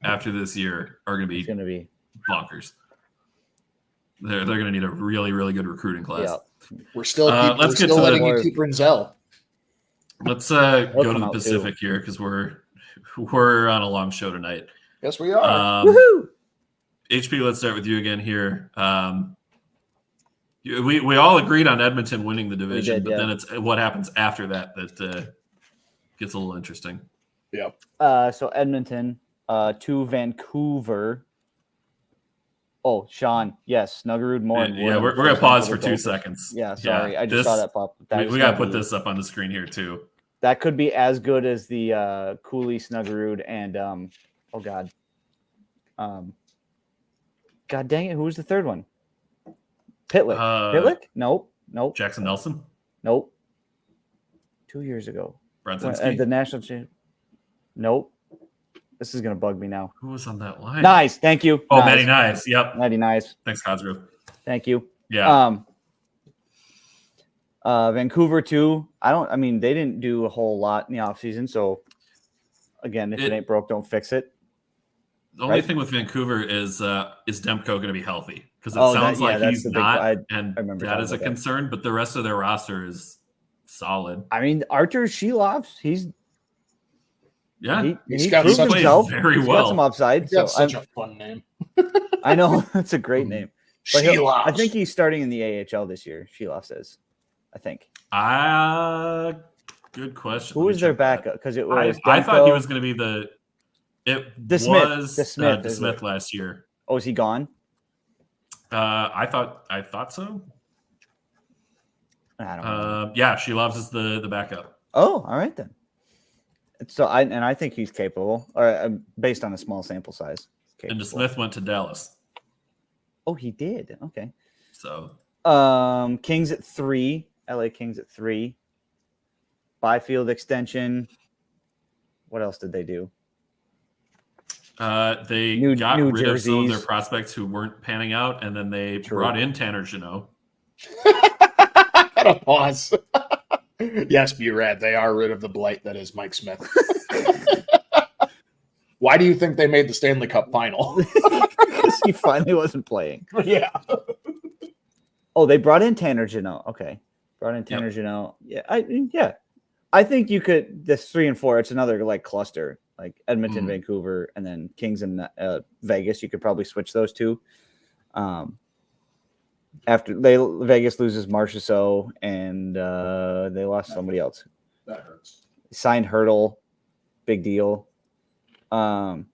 after this year are going to be bonkers. They're going to need a really, really good recruiting class. Yeah. We're still letting you keep Rinzel. Let's go to the Pacific here because we're on a long show tonight. Yes, we are. Woohoo! HP, let's start with you again here. We all agreed on Edmonton winning the division, but then it's what happens after that gets a little interesting. Yeah. So Edmonton to Vancouver. Oh, Sean, yes, Snuggerud more. Yeah, we're going to pause for 2 seconds. Yeah, sorry. I just saw that pop. We got to put this up on the screen here, too. That could be as good as the Cooley, Snuggerud, and, God dang it, who was the third one? Pitlick. Pitlick? Nope. Jackson Nelson? Nope. 2 years ago. Brodzinski? The national champ. Nope. This is going to bug me now. Who was on that line? Nice. Thank you. Oh, Matty Nice. Yep. Matty Nice. Thanks, Cosgrove. Thank you. Yeah. Vancouver too. They didn't do a whole lot in the offseason. So again, if it ain't broke, don't fix it. The only thing with Vancouver is Demko going to be healthy? Because it sounds like he's not, and that is a concern. But the rest of their roster is solid. I mean, Artur Shelovs, he's got himself very well. He's got some upside. He's got such a fun name. I know it's a great name. Shelovs. I think he's starting in the AHL this year. Shelovs says, I think. Good question. Who was their backup? Because it was. I thought he was going to be the Smith last year. Oh, is he gone? I thought so. I don't know. Yeah, Shelovs is the backup. Oh, all right then. So I think he's capable, or based on a small sample size. And the Smith went to Dallas. Oh, he did. Okay. So, Kings at 3, LA Kings at 3. Byfield extension. What else did they do? They got rid of some of their prospects who weren't panning out, and then they brought in Tanner Jeannot. Gotta pause. Yes, Burad, they are rid of the blight that is Mike Smith. Why do you think they made the Stanley Cup final? Because he finally wasn't playing. Yeah. Oh, they brought in Tanner Jeannot. Okay. Brought in Tanner Jeannot. Yeah. I think you could, this 3 and 4, it's another like cluster, like Edmonton, Vancouver, and then Kings and Vegas. You could probably switch those two. After Vegas loses Marchessault and they lost somebody else. That hurts. Signed Hurdle, big deal. 5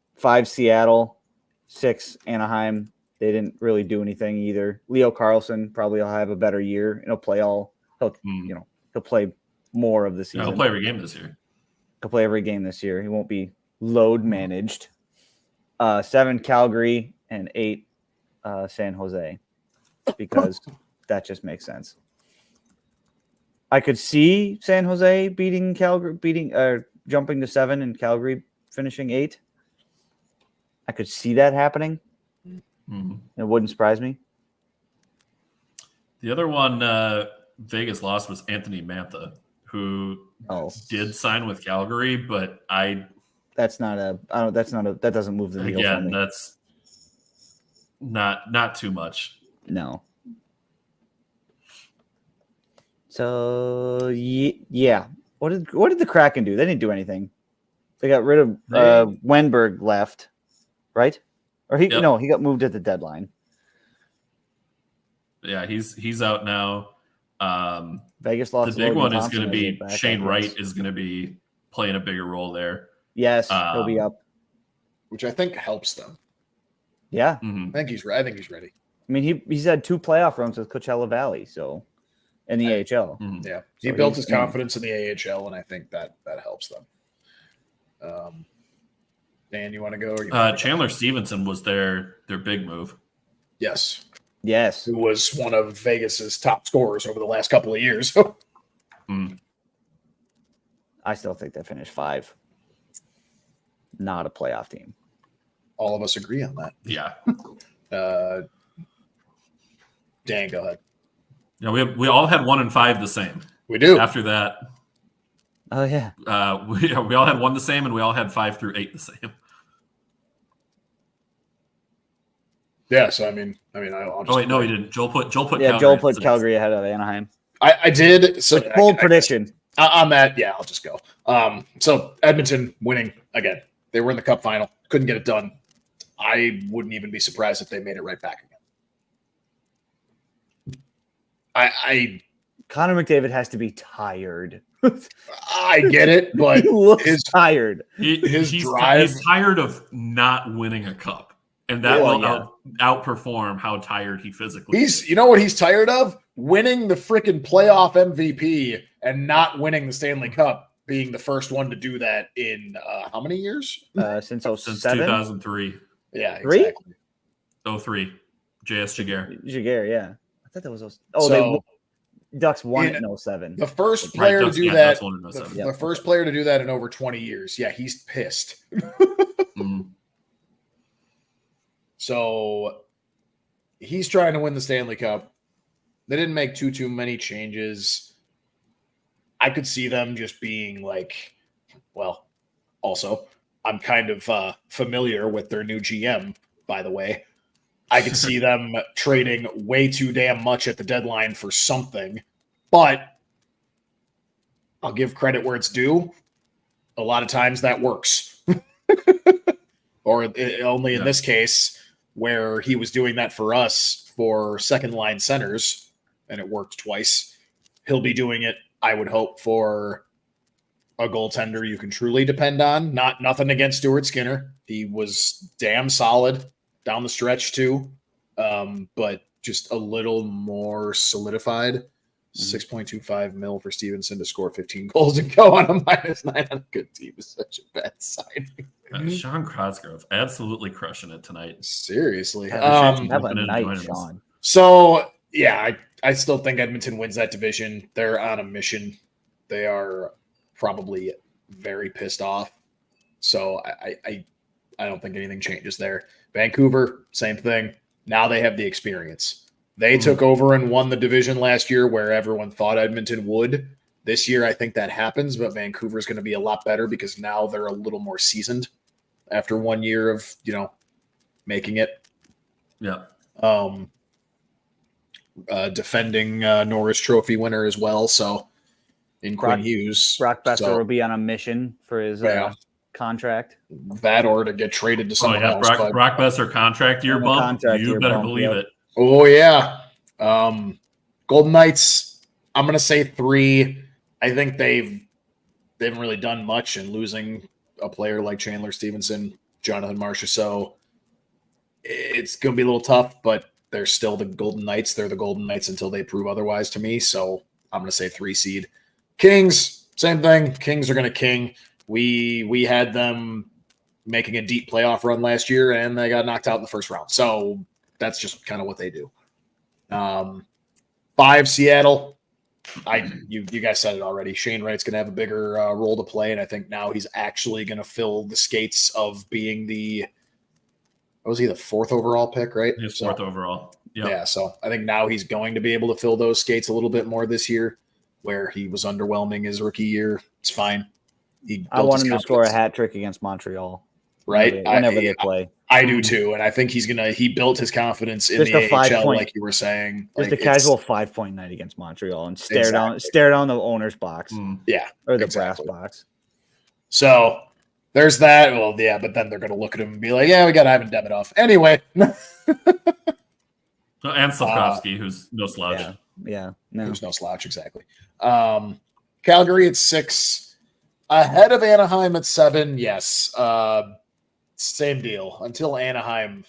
Seattle, 6 Anaheim. They didn't really do anything either. Leo Carlson probably will have a better year. He'll play he'll play more of the season. He'll play every game this year. He'll play every game this year. He won't be load managed. 7 Calgary and 8 San Jose. Because that just makes sense. I could see San Jose beating Calgary, jumping to 7 and Calgary finishing 8. I could see that happening. Mm-hmm. It wouldn't surprise me. The other one Vegas lost was Anthony Mantha, who did sign with Calgary, but that doesn't move the needle for me. That's not too much. No. So yeah, what did the Kraken do? They didn't do anything. They got rid of Wenberg left, right? Or he got moved at the deadline. Yeah, he's out now. Vegas lost. The big one is going to be Shane Wright is going to be playing a bigger role there. Yes, he'll be up, which I think helps them. Yeah. Mhm. I think he's ready. I mean, he's had 2 playoff runs with Coachella Valley, so in the AHL. Mhm. Yeah, he So built his you know. confidence in the AHL, and I think that helps them. Dan, you want to go? Or you want me to go? Chandler Stevenson was their big move. Yes, Yes. who was one of Vegas's top scorers over the last couple of years. Mm. I still think they finished 5. Not a playoff team. All of us agree on that. Yeah. Dan, go ahead. Yeah, we all had 1 and 5 the same. We do. After that, Oh, yeah. we all had 1 the same, and we all had 5 through 8 the same. Yeah, so I mean, I'll just. Oh wait, no, he didn't. Joel put Yeah, Calgary Joel at put 6. Calgary ahead of Anaheim. I did. So Bold prediction. On that, yeah, I'll just go. So Edmonton winning again. They were in the Cup final, couldn't get it done. I wouldn't even be surprised if they made it right back again. Connor McDavid has to be tired. I get it, but he looks tired. His drive. He's tired of not winning a cup, and that will outperform how tired he physically is. You know what he's tired of? Winning the freaking playoff MVP and not winning the Stanley Cup, being the first one to do that in how many years? Since 2003. Yeah, exactly. 03. JS Jaguar. Jaguar, yeah. I thought that was Ducks won it in 07. The first player to do that. The first player to do that in over 20 years. Yeah, he's pissed. So he's trying to win the Stanley Cup. They didn't make too many changes. I could see them just being like, well, also, I'm kind of familiar with their new GM, by the way. I could see them trading way too damn much at the deadline for something, but I'll give credit where it's due. A lot of times that works. Or only in this case, where he was doing that for us for second line centers, and it worked twice. He'll be doing it, I would hope, for a goaltender you can truly depend on. Nothing against Stuart Skinner. He was damn solid down the stretch too, but just a little more solidified. 6.25 mil for Stevenson to score 15 goals and go on a -9 on a good team is such a bad signing. Sean Crosgrove absolutely crushing it tonight. Seriously. Have a night, Sean. So, yeah, I still think Edmonton wins that division. They're on a mission. They are probably very pissed off. So I don't think anything changes there. Vancouver, same thing. Now they have the experience. They took over and won the division last year where everyone thought Edmonton would. This year, I think that happens, but Vancouver is going to be a lot better because now they're a little more seasoned after 1 year of, making it. Yeah. Defending Norris Trophy winner as well. So in Quinn Hughes. Brock Besser will be on a mission for his contract. That or to get traded to someone else. Brock Besser contract year bump. You better believe it. Oh, yeah. Golden Knights, I'm going to say 3. I think they haven't really done much, and losing a player like Chandler Stevenson, Jonathan Marchessault, it's going to be a little tough, but they're still the Golden Knights. They're the Golden Knights until they prove otherwise to me, so I'm going to say 3 seed. Kings, same thing. Kings are going to king. We had them making a deep playoff run last year, and they got knocked out in the first round. So that's just kind of what they do. 5, Seattle. You guys said it already. Shane Wright's going to have a bigger role to play, and I think now he's actually going to fill the skates of being the 4th overall pick, right? He's 4th overall. Yep. Yeah, so I think now he's going to be able to fill those skates a little bit more this year, where he was underwhelming his rookie year. It's fine. I want him to score a hat trick against Montreal. Right? Whenever they play. I do too, and I think he built his confidence in the AHL, like you were saying. Just a casual 5-point night against Montreal and stare down the owner's box. Yeah. Or the brass box. So there's that. Well, yeah, but then they're going to look at him and be like, yeah, we got Ivan Demidov. Anyway. And Slavkovsky, who's no slouch. Yeah. No. Who's no slouch, exactly. Calgary at 6. Ahead of Anaheim at 7, yes. Same deal. Until Anaheim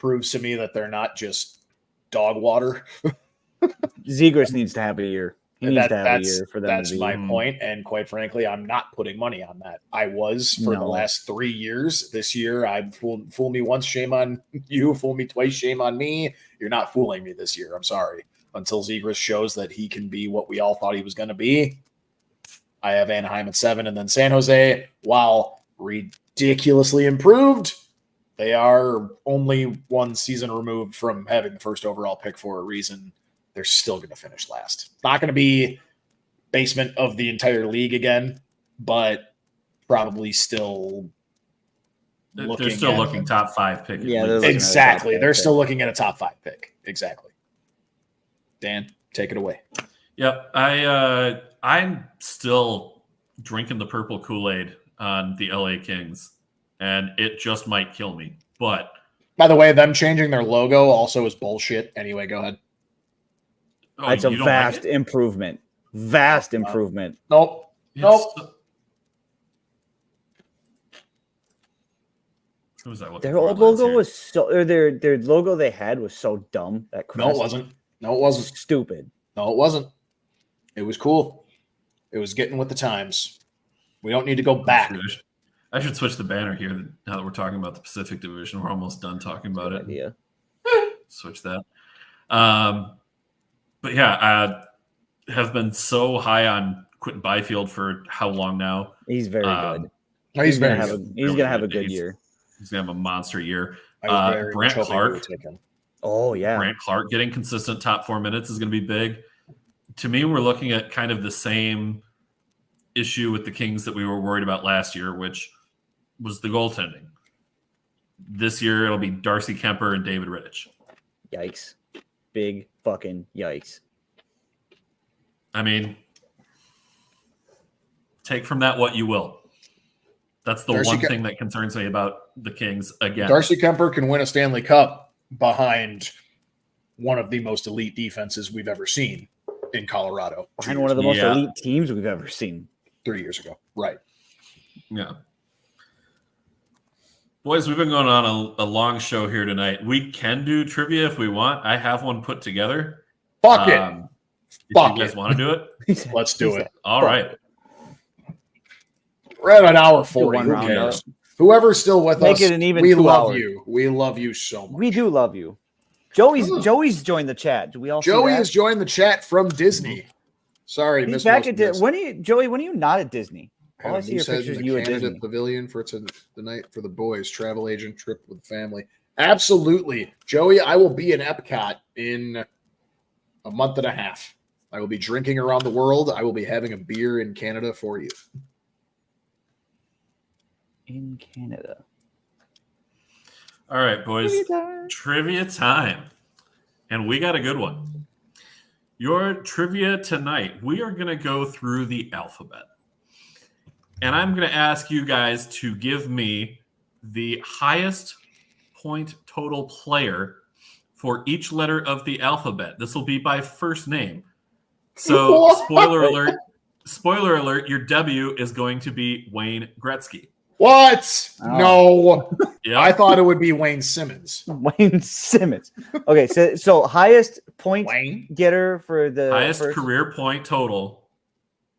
proves to me that they're not just dog water. Zegras needs to have a year. He needs to have a That's year for them that's to be. my point, and quite frankly, I'm not putting money on that. I was for the No. last 3 years. This year, I fool me once, shame on you. Fool me twice, shame on me. You're not fooling me this year. I'm sorry. Until Zegras shows that he can be what we all thought he was going to be, I have Anaheim at 7, and then San Jose, while ridiculously improved, they are only one season removed from having the first overall pick for a reason. They're still going to finish last. Not going to be basement of the entire league again, but probably still looking. They're still looking top 5 pick. Yeah, they're looking Exactly. at a top They're 5 still pick. looking at a top 5 pick. Exactly. Dan, take it away. Yep. I'm still drinking the purple Kool-Aid on the LA Kings, and it just might kill me. But By the way, them changing their logo also is bullshit. Anyway, go ahead. It's a you don't vast like it? improvement. Vast improvement. Nope. It's- Who was I looking Their for? old logo was so, or their logo they had was so dumb. That No, it crest wasn't. No, it wasn't. stupid. No, it wasn't. It was cool. It was getting with the times. We don't need to go back. I should switch the banner here now that we're talking about the Pacific Division. We're almost done talking about it. Idea. Switch that. But yeah, I have been so high on Quentin Byfield for how long now? He's very good. No, he's gonna very have good. he's gonna have a good year. He's gonna have a monster year. I was very Brant much hoping Clark. you would take him. Oh yeah. Brant Clark getting consistent top 4 minutes is going to be big. To me, we're looking at kind of the same issue with the Kings that we were worried about last year, which was the goaltending. This year, it'll be Darcy Kemper and David Rittich. Yikes. Big fucking yikes. I mean, take from that what you will. That's the one thing that concerns me about the Kings again. Darcy Kemper can win a Stanley Cup behind one of the most elite defenses we've ever seen in Colorado. Behind one of the most elite teams we've ever seen. 3 years ago. Right. Yeah. Boys, we've been going on a long show here tonight. We can do trivia if we want. I have one put together. Fuck it. If you guys want to do it? Let's do it. All right. We're at an hour 40. one Who round cares? up. Whoever's still with Make us, it an even we 2 love hours. you. We love you so much. We do love you. Joey's joined the chat. Do we all? Joey see that? has joined the chat from Disney. Sorry, He's missed back most at of this. when are you, Joey? When are you not at Disney? All I Adam, see you are said pictures in of the you at Canada Disney. Pavilion for the night for the boys. Travel agent trip with the family. Absolutely, Joey. I will be in Epcot in a month and a half. I will be drinking around the world. I will be having a beer in Canada for you. In Canada. All right, boys. Trivia time. And we got a good one. Your trivia tonight, we are going to go through the alphabet. And I'm going to ask you guys to give me the highest point total player for each letter of the alphabet. This will be by first name. So, What? spoiler alert, your W is going to be Wayne Gretzky. What? Oh. No. Yeah. I thought it would be Wayne Simmons. Wayne Simmons. Okay, so highest point Wayne getter for the Highest first- career point total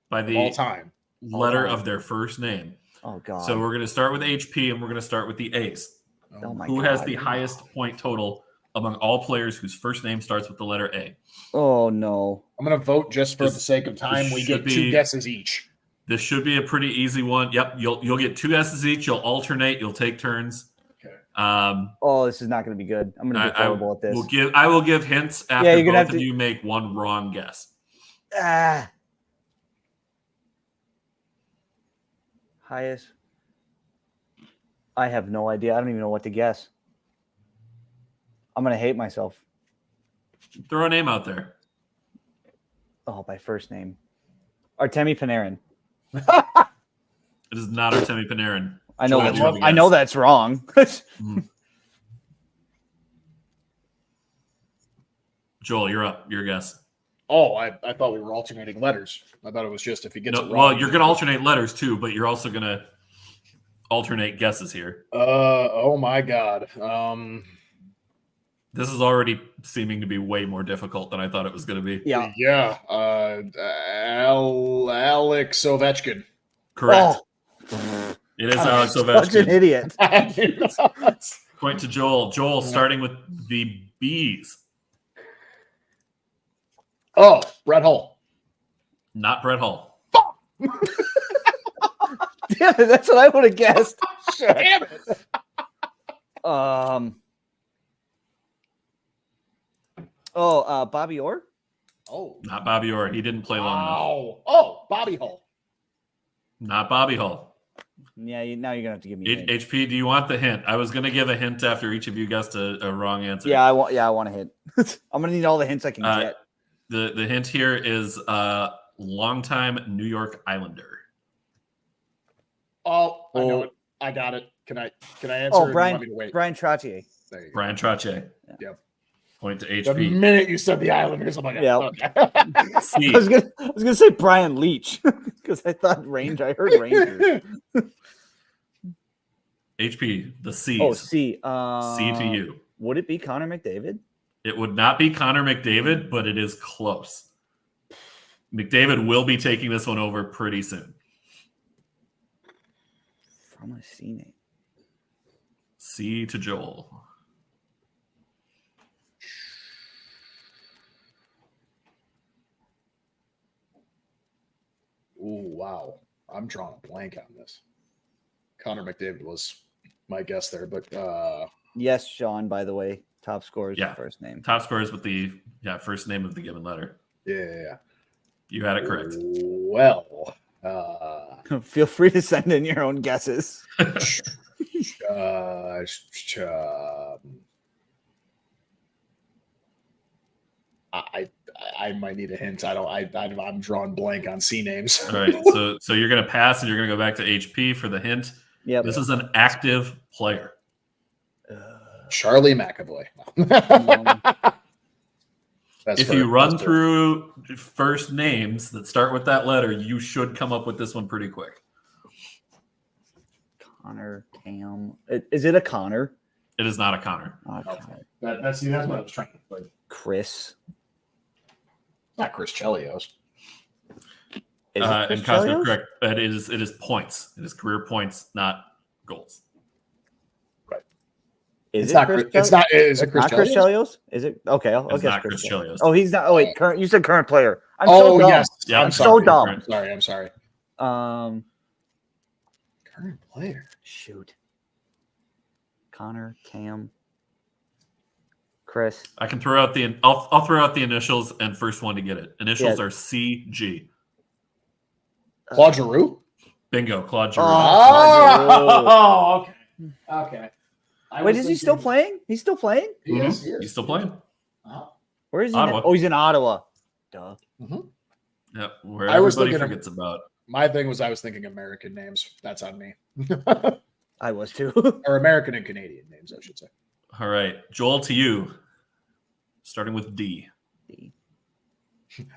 by the all time. letter of their first name. Oh god. So we're going to start with HP and we're going to start with the Ace. oh my Who god. has the highest point total among all players whose first name starts with the letter A? Oh no. I'm going to vote just for the sake of time. this We should get 2 be- guesses each. This should be a pretty easy one. Yep, you'll get 2 guesses each. You'll alternate. You'll take turns. Okay. Oh, this is not going to be good. I'm going to be horrible at this. I will give hints after you're gonna both have of to- you make one wrong guess. Highest. I have no idea. I don't even know what to guess. I'm going to hate myself. Throw a name out there. Oh, by first name. Artemi Panarin. It is not Artemi Panarin. I know. Joel, you have a I know guess. that's wrong. Joel, you're up. Your guess. Oh, I thought we were alternating letters. I thought it was just if he gets No, it wrong. well, you're going to alternate letters too, but you're also going to alternate guesses here. Oh my God. This is already seeming to be way more difficult than I thought it was going to be. Yeah. Yeah. Alex Ovechkin. Correct. Oh, It is I'm Alex such Ovechkin. an idiot. Point to Joel. Joel, starting with the B's. Oh, Brett Hull. Not Brett Hull. Damn it, that's what I would have guessed. Damn it. Bobby Orr? Oh. Not Bobby Orr. He didn't play long enough. Oh, Bobby Hull. Not Bobby Hull. Yeah, now you're gonna have to give me a hint. HP, do you want the hint? I was going to give a hint after each of you guessed a wrong answer. Yeah, I want a hint. I'm gonna need all the hints I can get. The hint here is longtime New York Islander. Oh, I know it. I got it. Can I answer? Oh, or do you Brian want me to wait? Trottier. There you go. Brian Trottier. Yep. Point to The HP. minute you said the Islanders, I'm like, Yeah. okay. C. I was gonna say Brian Leach because I thought I heard Rangers. HP, the C's. Oh, C. C to you. Would it be Connor McDavid? It would not be Connor McDavid, but it is close. McDavid will be taking this one over pretty soon. From a C name. C to Joel. Ooh, wow. I'm drawing a blank on this. Connor McDavid was my guess there, but Yes, Sean, by the way. Top scorer is Yeah. the first name. Top scores with the first name of the given letter. yeah. You had it correct. Well, Feel free to send in your own guesses. I might need a hint. I'm drawing blank on C names. All right. So you're going to pass and you're going to go back to HP for the hint. Yep. This is an active player. Charlie McAvoy. If you run through first names that start with that letter, you should come up with this one pretty quick. Connor, Cam. Is it a Connor? It is not a Connor. Not a Okay. Connor. That's what I was trying to play. Chris. Not Chris Chelios. Is it Chris And Cosmo Chelios? correct. But it is points. It is career points, not goals. Is It's it not. Chris It's not. Is it It's Chris not Chris Chelios? Chelios? Is it? Okay, I'll It's guess not Chris Chris Chelios. Chelios. Oh, he's not. Oh, wait. Current. You said current player. I'm Oh so dumb. yes. Yeah, I'm sorry. so dumb. I'm sorry. Current player. Shoot. Connor, Cam, Chris. I can throw out the. I'll throw out the initials and first one to get it. Initials Yeah. are CG. Claude Giroux. Bingo. Claude Giroux. Oh, okay. Okay. Wait, is he still playing? He's still playing? Yes, he He's is. still playing. Where is he? Ottawa. Now? Oh, he's in Ottawa. Duh. Yeah, where I was everybody thinking of- forgets about. My thing was I was thinking American names. That's on me. I was too. Or American and Canadian names, I should say. All right, Joel, to you. Starting with D.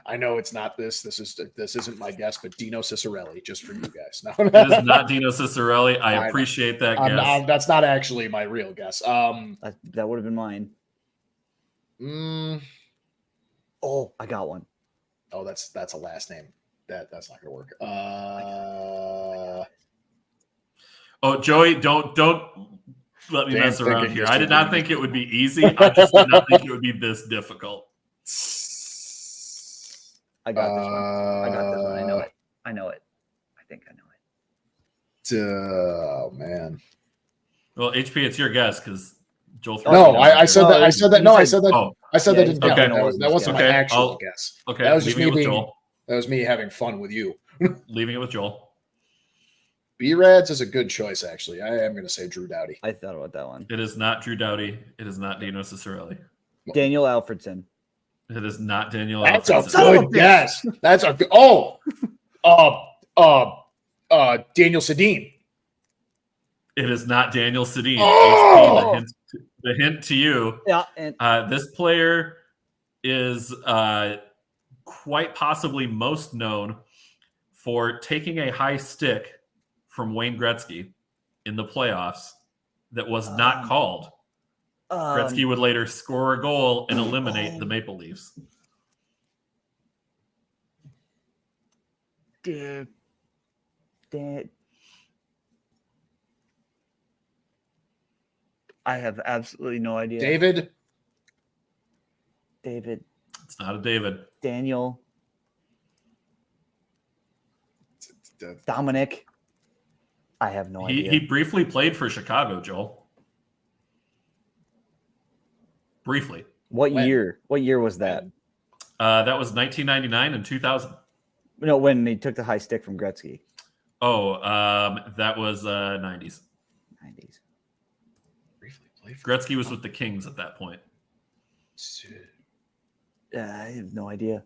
I know it's not this. This isn't my guess, but Dino Ciccarelli, just for you guys. No, It is not Dino Ciccarelli. I I know. appreciate that guess. that's not actually my real guess. That would have been mine. Oh, I got one. Oh, that's a last name. That's not gonna work. Oh, Joey, don't let me Dan's mess around thinking here. this I too did not deep. think it would be easy. I just did not think it would be this difficult. I got this one. I got this one. I know it. I know it. I think I know it. Oh man. Well, HP, it's your guess because Joel. No, I said that. I said that. No, I said that. Oh, I said Yeah, that didn't okay. count. That wasn't Okay, my actual I'll- guess. okay. That was just leaving me it with being- Joel. That was me having fun with you. Leaving it with Joel. B-Rads is a good choice, actually. I am going to say Drew Doughty. I thought about that one. It is not Drew Doughty. It is not Dino Ciccarelli. Daniel Alfredson. It is not Daniel That's a Alfredson. Son of a good bitch. guess. That's a good. Daniel Sedin. It is not Daniel Sedin. Oh! HP, the hint to you. Yeah, and This player is quite possibly most known for taking a high stick from Wayne Gretzky in the playoffs that was not called Gretzky would later score a goal and eliminate the Maple Leafs. Dude. I have absolutely no idea. David. It's not a David. Daniel. Dominic. I have no idea. He briefly played for Chicago, Joel. Briefly. What year? What year was that? That was 1999 and 2000. No, when they took the high stick from Gretzky. Oh, that was 90s. 90s. Briefly played for Gretzky was with the Kings at that point. I have no idea.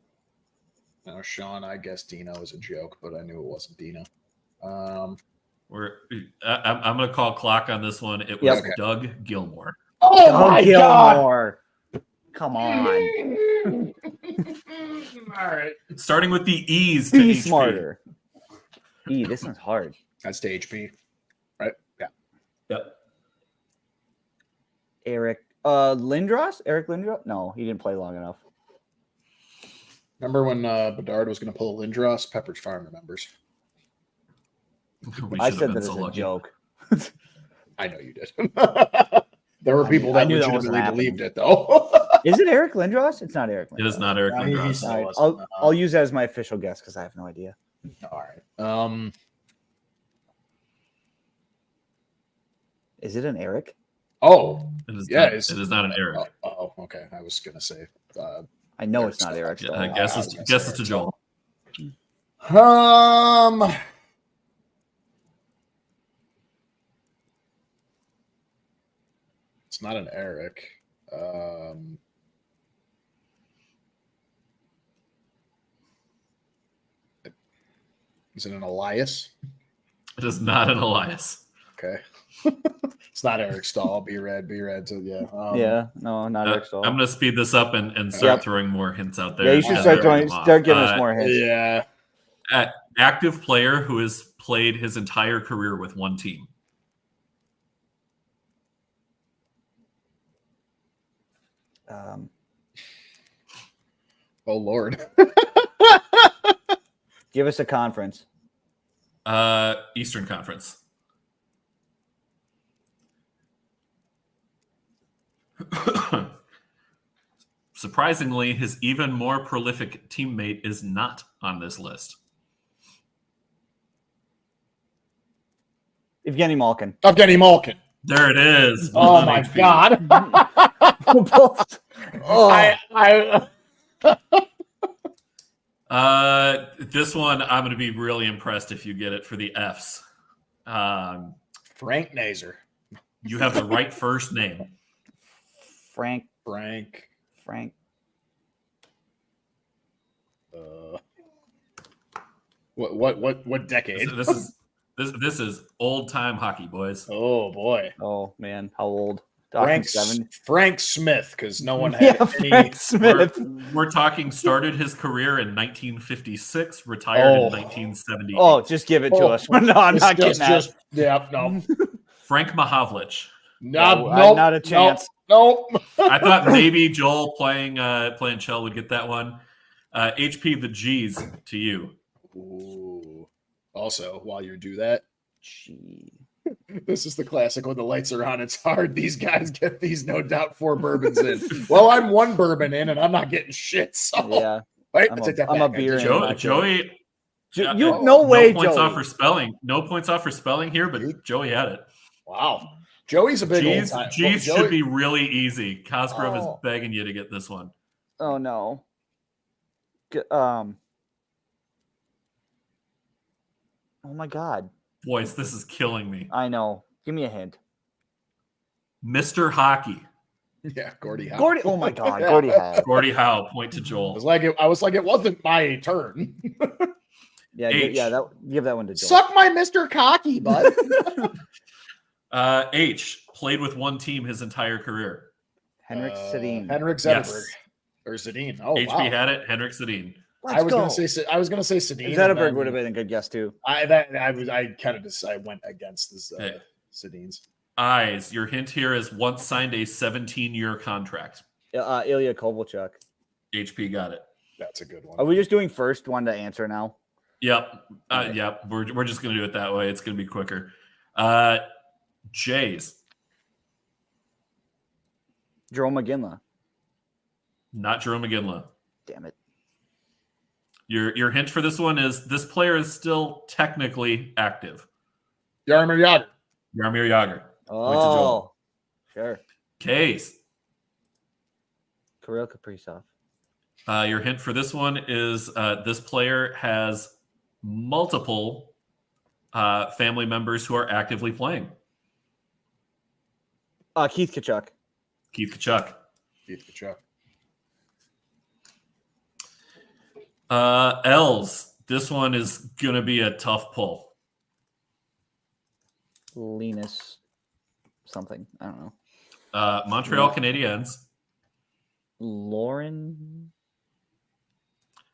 No, Sean, I guess Dino was a joke, but I knew it wasn't Dino. I'm going to call clock on this one. It was Okay. Doug Gilmour. Oh my God! Come on. All right. Starting with the E's to Be HP. smarter. This one's hard. That's to HP, right? Yeah. Yep. Eric Lindros? Eric Lindros? No, he didn't play long enough. Remember when Bedard was going to pull a Lindros? Pepperidge Farm remembers. We I should have said been that as so a lucky. joke. I know you did. There were people I that knew that wasn't legitimately happening. believed it, though. Is it Eric Lindros? It's not Eric Lindros. It is not Eric No, he- Lindros. he's- All right, wasn't, I'll use that as my official guess because I have no idea. All right. Is it an Eric? Oh, It is yeah. not, it is not an Eric. Oh, okay. I was going to say. I know Eric it's not Stahl. Eric. Yeah, Stahl. I guess I was it's gonna guess say it's to Eric Joel. It's not an Eric. Is it an Elias? It is not an Elias. Okay. It's not Eric Stahl. Be red. So yeah. Yeah, no, not Eric Stahl. I'm going to speed this up and start Yep. throwing more hints out there. Yeah, you should because start I going. read them off. Start giving us more hints. Yeah. Active player who has played his entire career with one team. Oh Lord. Give us a conference. Eastern Conference. Surprisingly, his even more prolific teammate is not on this list. Evgeny Malkin. Evgeny Malkin. There it is. Oh One my HP. God. This one, I'm going to be really impressed if you get it for the Fs. Frank Nazer. You have the right first name. Frank. What decade? This is old time hockey, boys. Oh boy. Oh man, how old? Talking Frank Smith, because no one had Yeah, any. Frank Smith. We're talking started his career in 1956, retired in 1970. Oh, just give it to us. No, I'm not getting that. No. Frank Mahovlich. No, not a chance. Nope. I thought maybe Joel playing Chell would get that one. HP the G's to you. Ooh. Also, while you do that, Gee. this is the classic when the lights are on. It's hard. These guys get these no doubt 4 bourbons in. Well, I'm 1 bourbon in, and I'm not getting shit. So Yeah. wait, I'm take that a back. beer in. Joey. No way, no points Joey. off for spelling. No points off for spelling here, but Joey had it. Wow. Joey's a big old time. G's should be really easy. Cosgrove is Oh. begging you to get this one. Oh no. Oh my God. Boys, this is killing me. I know. Give me a hint. Mr. Hockey. Yeah, Gordie Howe. Gordie. Oh my God. Gordie Howe. Gordie Howe, point to I Joel. was like, it wasn't my turn. Yeah. H. Give that one to Joel. Suck my Mr. Cocky, bud. H, played with one team his entire career. Henrik Sedin. Henrik Zetterberg. Yes. Or Sedin. Oh, HB wow. had it. Henrik Sedin. I was gonna say Sedin. Zetterberg would have been a good guess too. I went against this Hey. Sedin's. Eyes. Your hint here is once signed a 17-year contract. Ilya Kovalchuk. HP got it. That's a good one. Are we just doing first one to answer now? Yep. Okay. Yep. We're just going to do it that way. It's going to be quicker. Jays. Jerome McGinley. Not Jerome McGinley. Damn it. Your hint for this one is this player is still technically active. Jaromir Jagr. Jaromir Jagr. Oh, sure. Case. Kirill Kaprizov. Your hint for this one is this player has multiple family members who are actively playing. Keith Kachuk. Keith Kachuk. Keith Kachuk. Els. This one is going to be a tough pull. Linus. Something. I don't know. Montreal Canadiens. Lauren.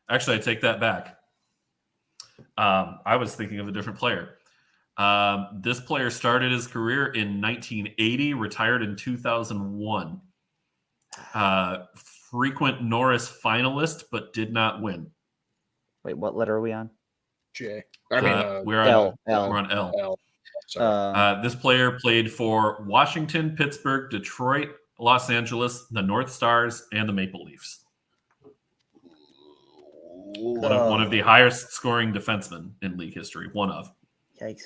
Actually, I take that back. I was thinking of a different player. This player started his career in 1980, retired in 2001. Frequent Norris finalist, but did not win. Wait, what letter are we on? J. We're on L. We're on L. L. Sorry. This player played for Washington, Pittsburgh, Detroit, Los Angeles, the North Stars, and the Maple Leafs. One of the highest scoring defensemen in league history. One of. Yikes.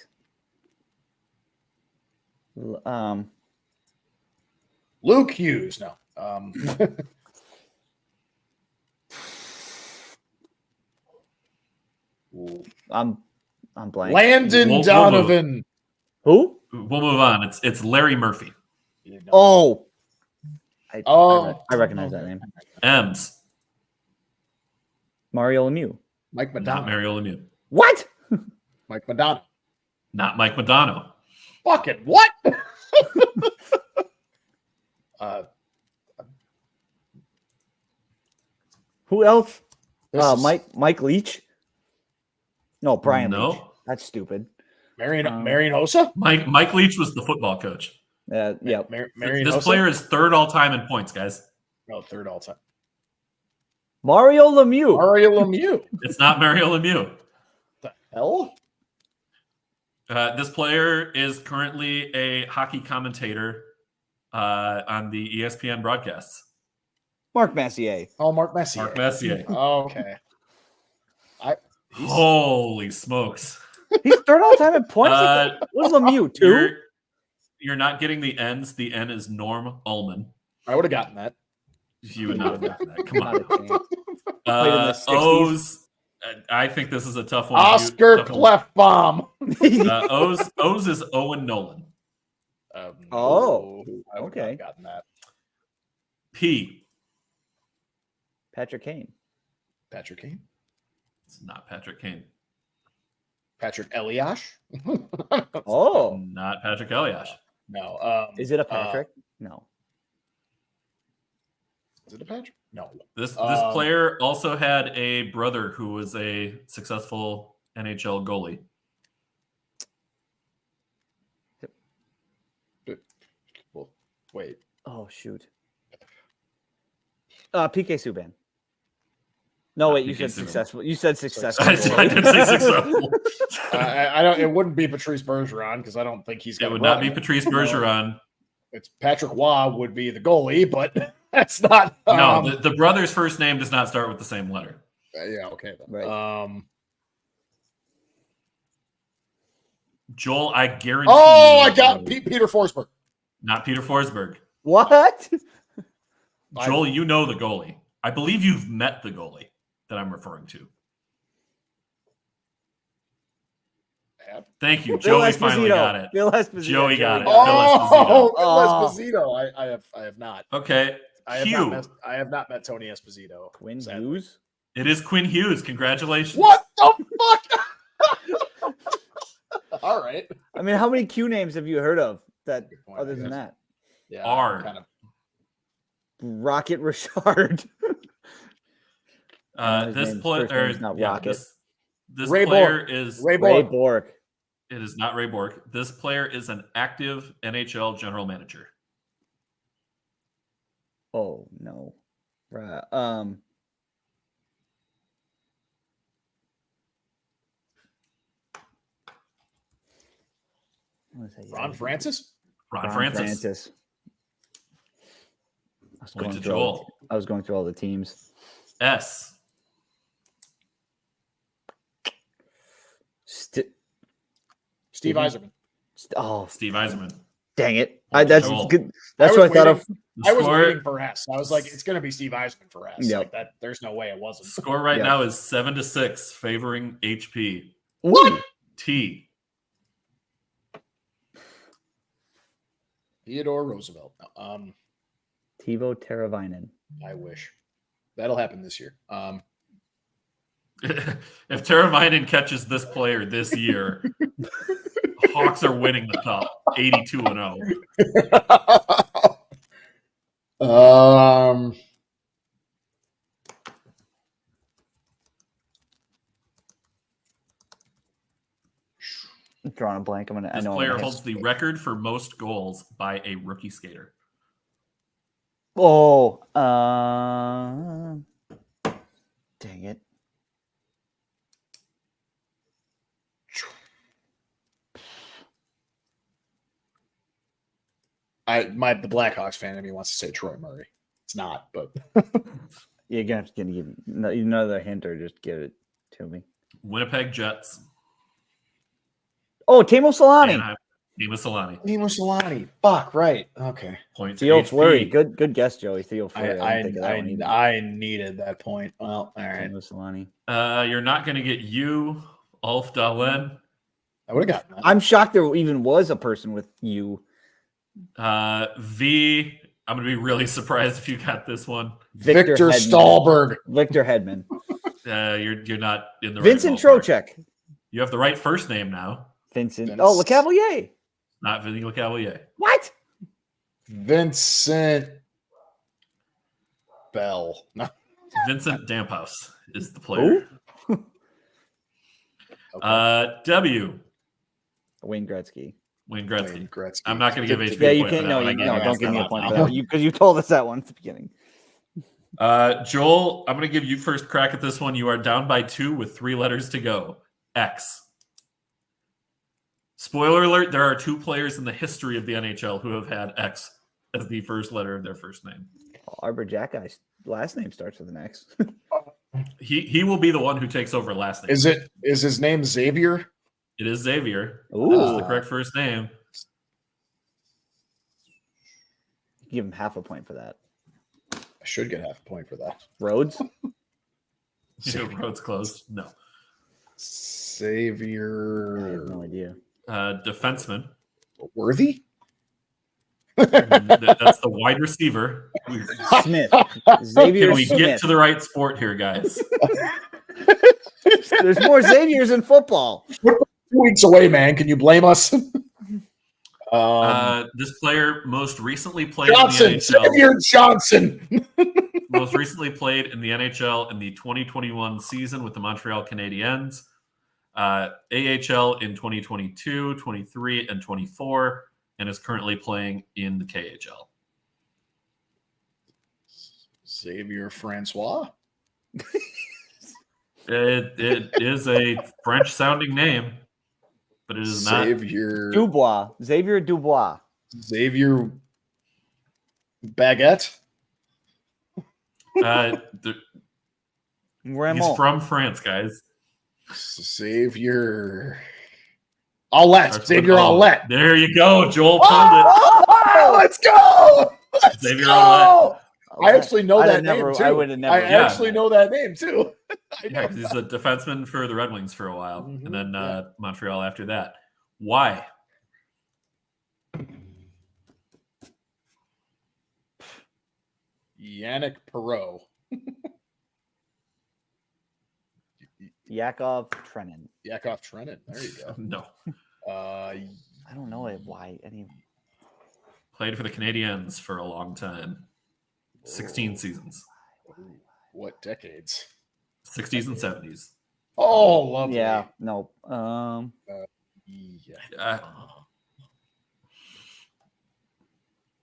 Luke Hughes. No. I'm blank. Landon We'll Donovan. Who? We'll move on. It's Larry Murphy. Oh. I recognize okay. that name. M's. Mario Lemieux. Mike Not Madonna. Mario Lemieux. What? Mike Madonna. Not Mike Madonna. Fucking what? Who else? This is Mike Leach. No, Brian No. Leach. That's stupid. Marion Hossa. Mike Leach was the football coach. Yeah. Marion This Hossa? player is third all time in points, guys. No, third all time. Mario Lemieux. Mario Lemieux. It's not Mario Lemieux. The hell? This player is currently a hockey commentator on the ESPN broadcasts. Mark Messier. Oh, Mark Messier. Mark Messier. Okay. Holy smokes. He's third all time in points. What's Lemieux? 2? You're not getting the N's. The N is Norm Ullman. I would have gotten that. You would not have gotten that. Come Not a on. chance. Played in the 60s. O's. I think this is a tough one. Oscar Tough one. Clefbaum. O's is Owen Nolan. Oh, I would okay. have gotten that. P. Patrick Kane. Patrick Kane. It's not Patrick Kane. Patrick Eliash. Oh, Not Patrick Eliash. No. is it a Patrick? No. Is it a Patrick? No. This player also had a brother who was a successful NHL goalie. Well, wait. Oh shoot. PK Subban. No, wait. You PK said Subban. successful. You said successful. I didn't say successful. I don't. It wouldn't be Patrice Bergeron because I don't think he's. It gonna would not run. be Patrice Bergeron. It's Patrick Waugh would be the goalie, but that's not. No, the brother's first name does not start with the same letter. Yeah. Okay. Then. Right. Joel, I guarantee. Oh, you I got Peter Forsberg. Not Peter Forsberg. What? Joel, you know the goalie. I believe you've met the goalie that I'm referring to. Thank you. Phil Joey Esposito. finally got it. Phil Esposito. Joey got it. Oh, Oh. Esposito. I have not. Okay. I have not met Tony Esposito. Quinn sadly. Hughes. It is Quinn Hughes. Congratulations. What the fuck? All right. I mean, how many Q names have you heard of that Good point, other I than guess. that? Yeah. R. Kind of. Rocket Richard. His This name's- player, first name's not Rocket. this Ray player Bork. is Ray Ray Bork. Bork. It is not Ray Bork. This player is an active NHL general manager. Oh no. Right. What is that? Ron Francis? Ron Francis. Point to Joel. I was going through all the teams. S. Steve Yzerman. Steve Yzerman. Dang it. That's Joel. good. That's what I thought of. I was waiting for S. I was like, it's going to be Steve Yzerman for S. Yep. Like that. There's no way it wasn't. Score right now is 7-6, favoring HP. What? T. Theodore Roosevelt. Teuvo Teravainen. I wish. That'll happen this year. If Teravainen catches this player this year, Hawks are winning the cup, 82-0. I'm drawing a blank. This player holds the record for most goals by a rookie skater. Oh, dang it. The Blackhawks fan in me wants to say Troy Murray. It's not, but You're gonna have to give another hint or just give it to me. Winnipeg Jets. Oh, Timo Solani. Timo Solani. Nemo Solani. Fuck, right. Okay. Point to Theo HP. Fleury. Good guess, Joey. Theo Fleury. I needed that point. Well, all right. Timo Solani. You're not going to get you, Ulf Dahlen. I would have gotten that. I'm shocked there even was a person with you. V. I'm going to be really surprised if you got this one. Victor Hedman. Stahlberg. Victor Hedman. You're not in the Vincent right ballpark. Trocheck. You have the right first name now. Vincent. Oh, LeCavalier. Not Vinny LeCavalier. What? Vincent Bell. No. Vincent Damphouse is the player. Okay. W. Wayne Gretzky. Wayne Gretzky. Wayne Gretzky. I'm not going to give HP Yeah, a you point can't. for No, that one. don't give me a point for that because you told us that one at the beginning. Joel, I'm going to give you first crack at this one. You are down by 2 with 3 letters to go. X. Spoiler alert, there are 2 players in the history of the NHL who have had X as the first letter of their first name. Arbor Jackie's last name starts with an X. He will be the one who takes over last name. Is his name Xavier? It is Xavier. Ooh. That is the correct first name. Give him half a point for that. I should get half a point for that. Rhodes? Road's closed. No. Xavier. I have no idea. Defenseman. Worthy? That's the wide receiver. Smith. Xavier Can we Smith. get to the right sport here, guys? There's more Xaviers in football. 2 weeks away, man. Can you blame us? This player most recently played Johnson. in the NHL. Xavier Johnson. Most recently played in the NHL in the 2021 season with the Montreal Canadiens. AHL in 2022, 23, and 24, and is currently playing in the KHL. Xavier Francois. It is a French-sounding name, but it is not. Dubois. Xavier Dubois. Xavier Baguette. He's from France, guys. Xavier Aulette. Xavier Aulette. There you go. Joel pulled it. Oh, let's go. Xavier Aulette. I actually know that name too. I would have never. I actually know that name too. Yeah, because he's a defenseman for the Red Wings for a while, and then Montreal after that. Why? Yannick Perreault. Yakov Trenin. Yakov Trenin. There you go. No. I don't know why any. Played for the Canadiens for a long time. 16 seasons. What decades? 60s and 70s. Oh, lovely. Yeah. No. Yeah.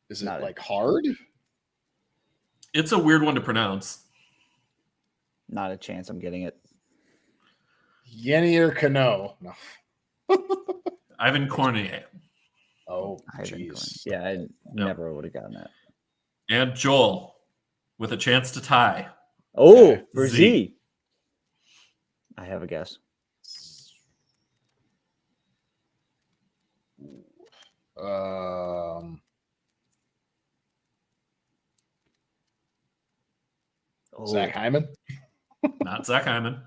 Is it Not like hard? It's a weird one to pronounce. Not a chance I'm getting it. Yenier Cano. No. Ivan Cornier. Oh, Ivan jeez. Cohen. Yeah, I never would have gotten that. And Joel with a chance to tie. Oh, Okay. for Z. Z. I have a guess. Zach Hyman. Not Zach Hyman.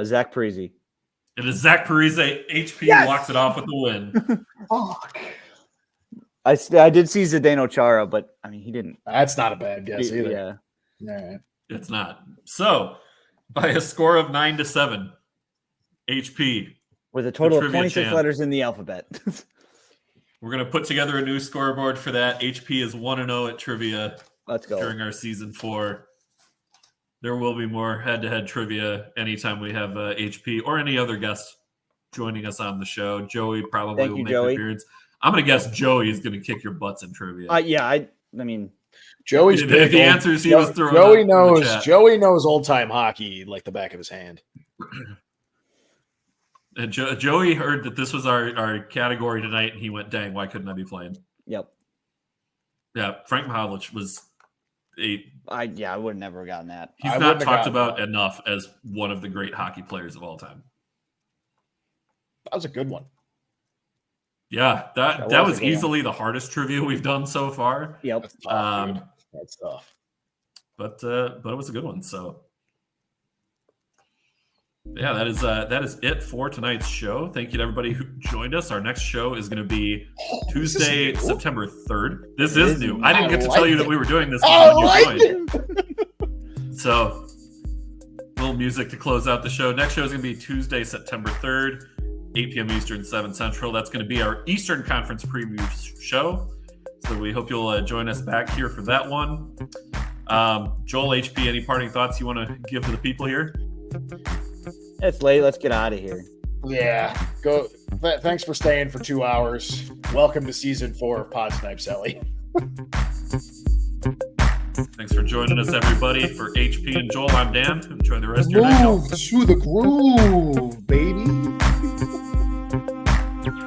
Zach Parise. It is Zach Parise. HP walks it off with the win. Fuck. I did see Zdeno Chara, but I mean, he didn't. That's not a bad guess either. Yeah. All right. It's not. So, by a score of 9-7, HP. With a total of trivia 26 champ. letters in the alphabet. We're going to put together a new scoreboard for that. HP is 1-0 at trivia Let's go. during our season 4. There will be more head-to-head trivia anytime we have HP or any other guest joining us on the show. Joey probably will make an appearance. I'm going to guess Joey is going to kick your butts in trivia. Yeah, I mean, Joey's big. The answers he was throwing. Joey knows old time hockey like the back of his hand. And Joey heard that this was our category tonight, and he went, "Dang, why couldn't I be playing?" Yep. Yeah, Frank Mihalik was I would have never gotten that. He's not talked about enough as one of the great hockey players of all time. That was a good one. Yeah, that was easily the hardest trivia we've done so far. Yep. That's tough, dude. That's tough. But it was a good one. So yeah, that is it for tonight's show. Thank you to everybody who joined us. Our next show is going to be Tuesday, September 3rd. This is new. I didn't get to tell you that we were doing this. So, little music to close out the show. Next show is going to be Tuesday, September 3rd, 8 p.m. Eastern, 7 Central. That's going to be our Eastern Conference preview show. So we hope you'll join us back here for that one. Joel, HP, any parting thoughts you want to give to the people here? It's late. Let's get out of here. Yeah. Go. Thanks for staying for 2 hours. Welcome to season 4 of Pod Snipe Celly. Thanks for joining us, everybody. For HP and Joel, I'm Dan. Enjoy the rest of your night. Move to the groove, baby.